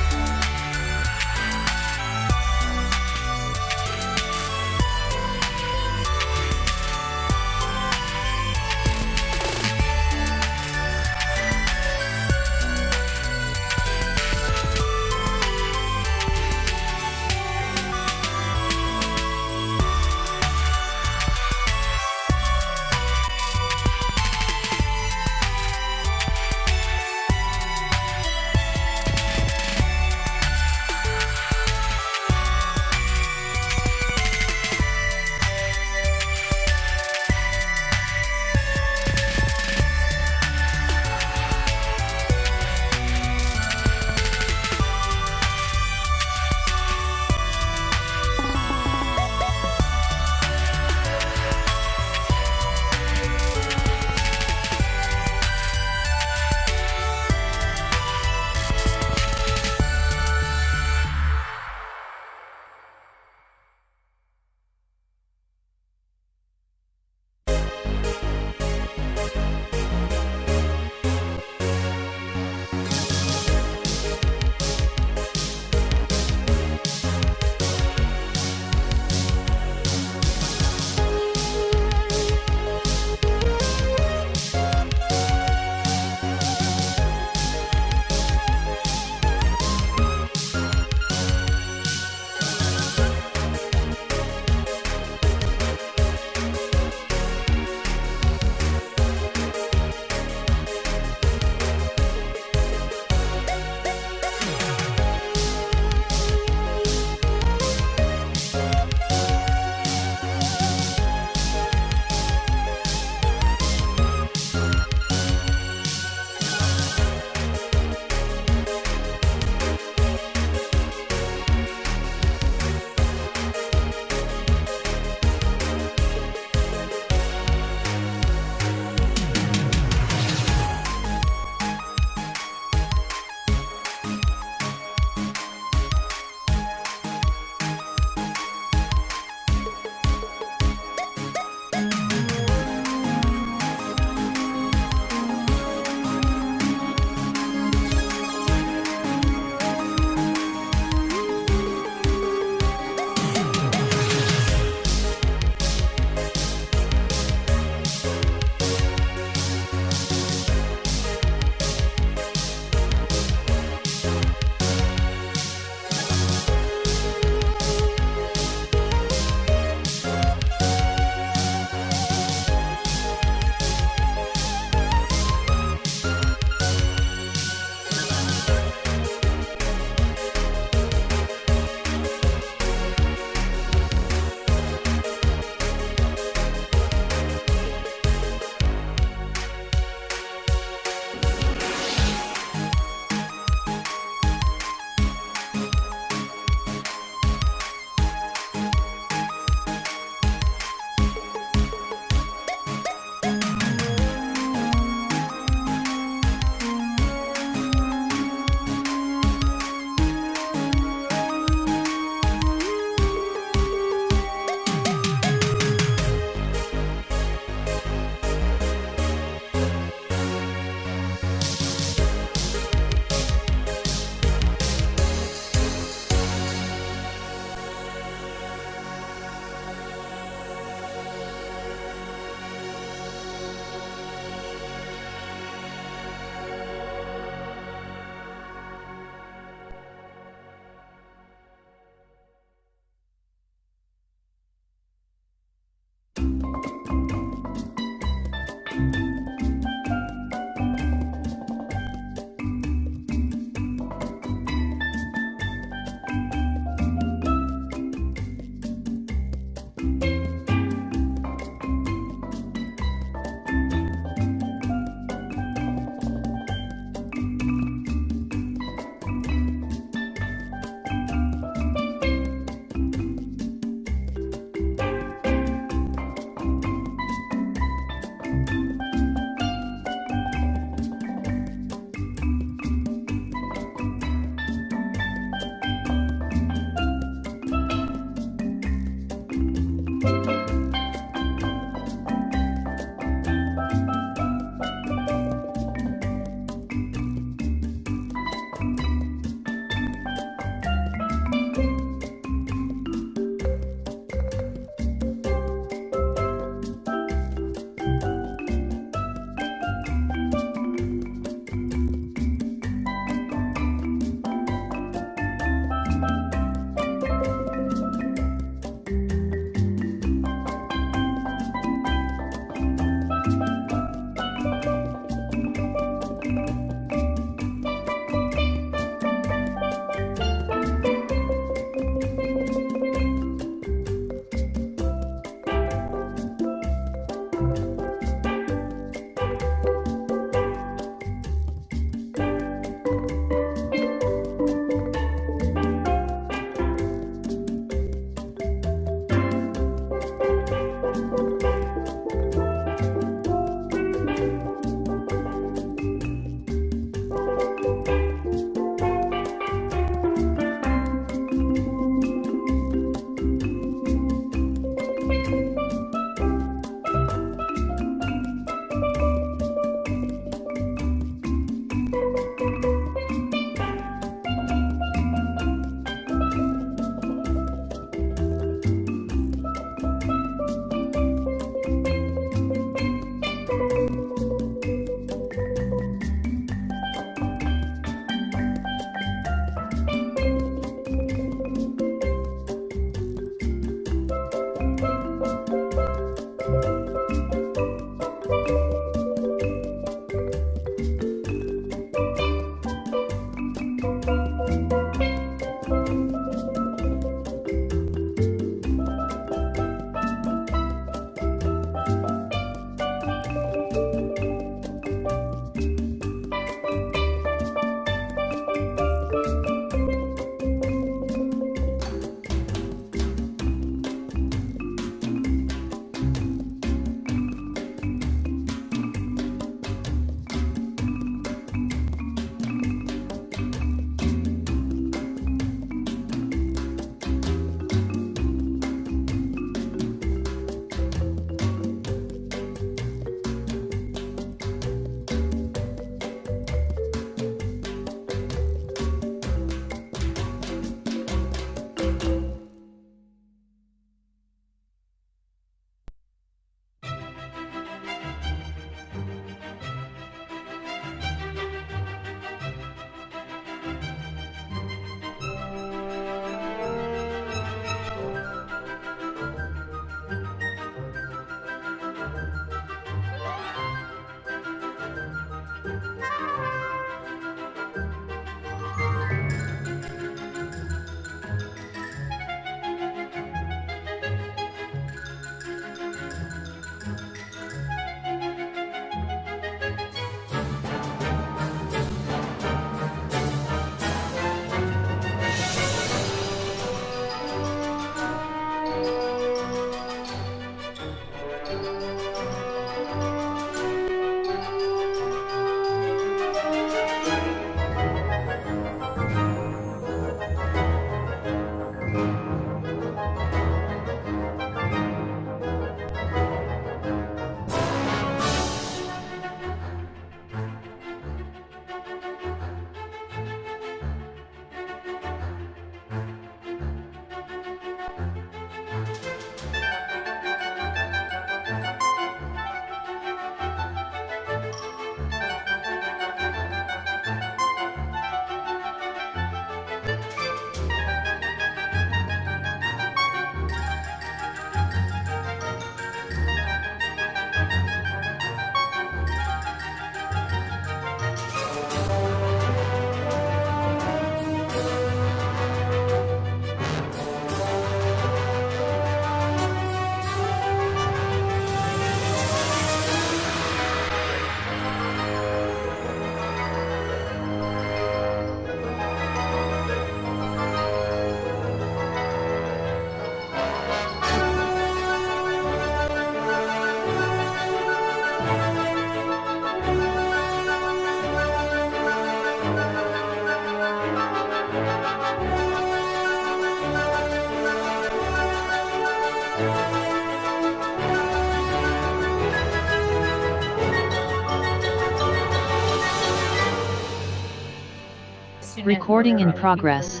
Recording in progress.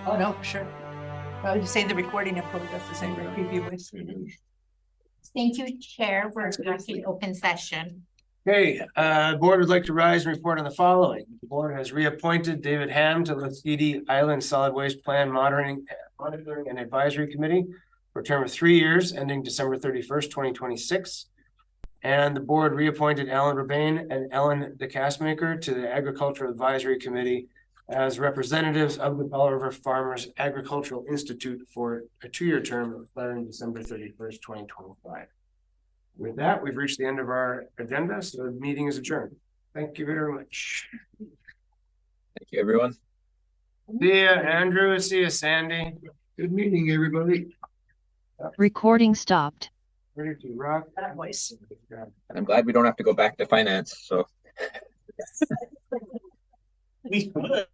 Oh, no, for sure. Well, you say the recording in progress, the same preview voice. Thank you, Chair. We're back in open session. Okay, board would like to rise and report on the following. The board has reappointed David Ham to the Lasqueti Island Solid Waste Plan Monitoring and Advisory Committee for a term of 3 years ending December 31st, 2026. And the board reappointed Alan Rebane and Ellen DeCastmaker to the Agricultural Advisory Committee as representatives of the Bell River Farmers Agricultural Institute for a 2-year term expiring December 31st, 2025. With that, we've reached the end of our agenda, so the meeting is adjourned. Thank you very much. Thank you, everyone. See ya, Andrew. See ya, Sandy. Good meeting, everybody. Recording stopped. Ready to rock That voice. And I'm glad we don't have to go back to finance, so. We could.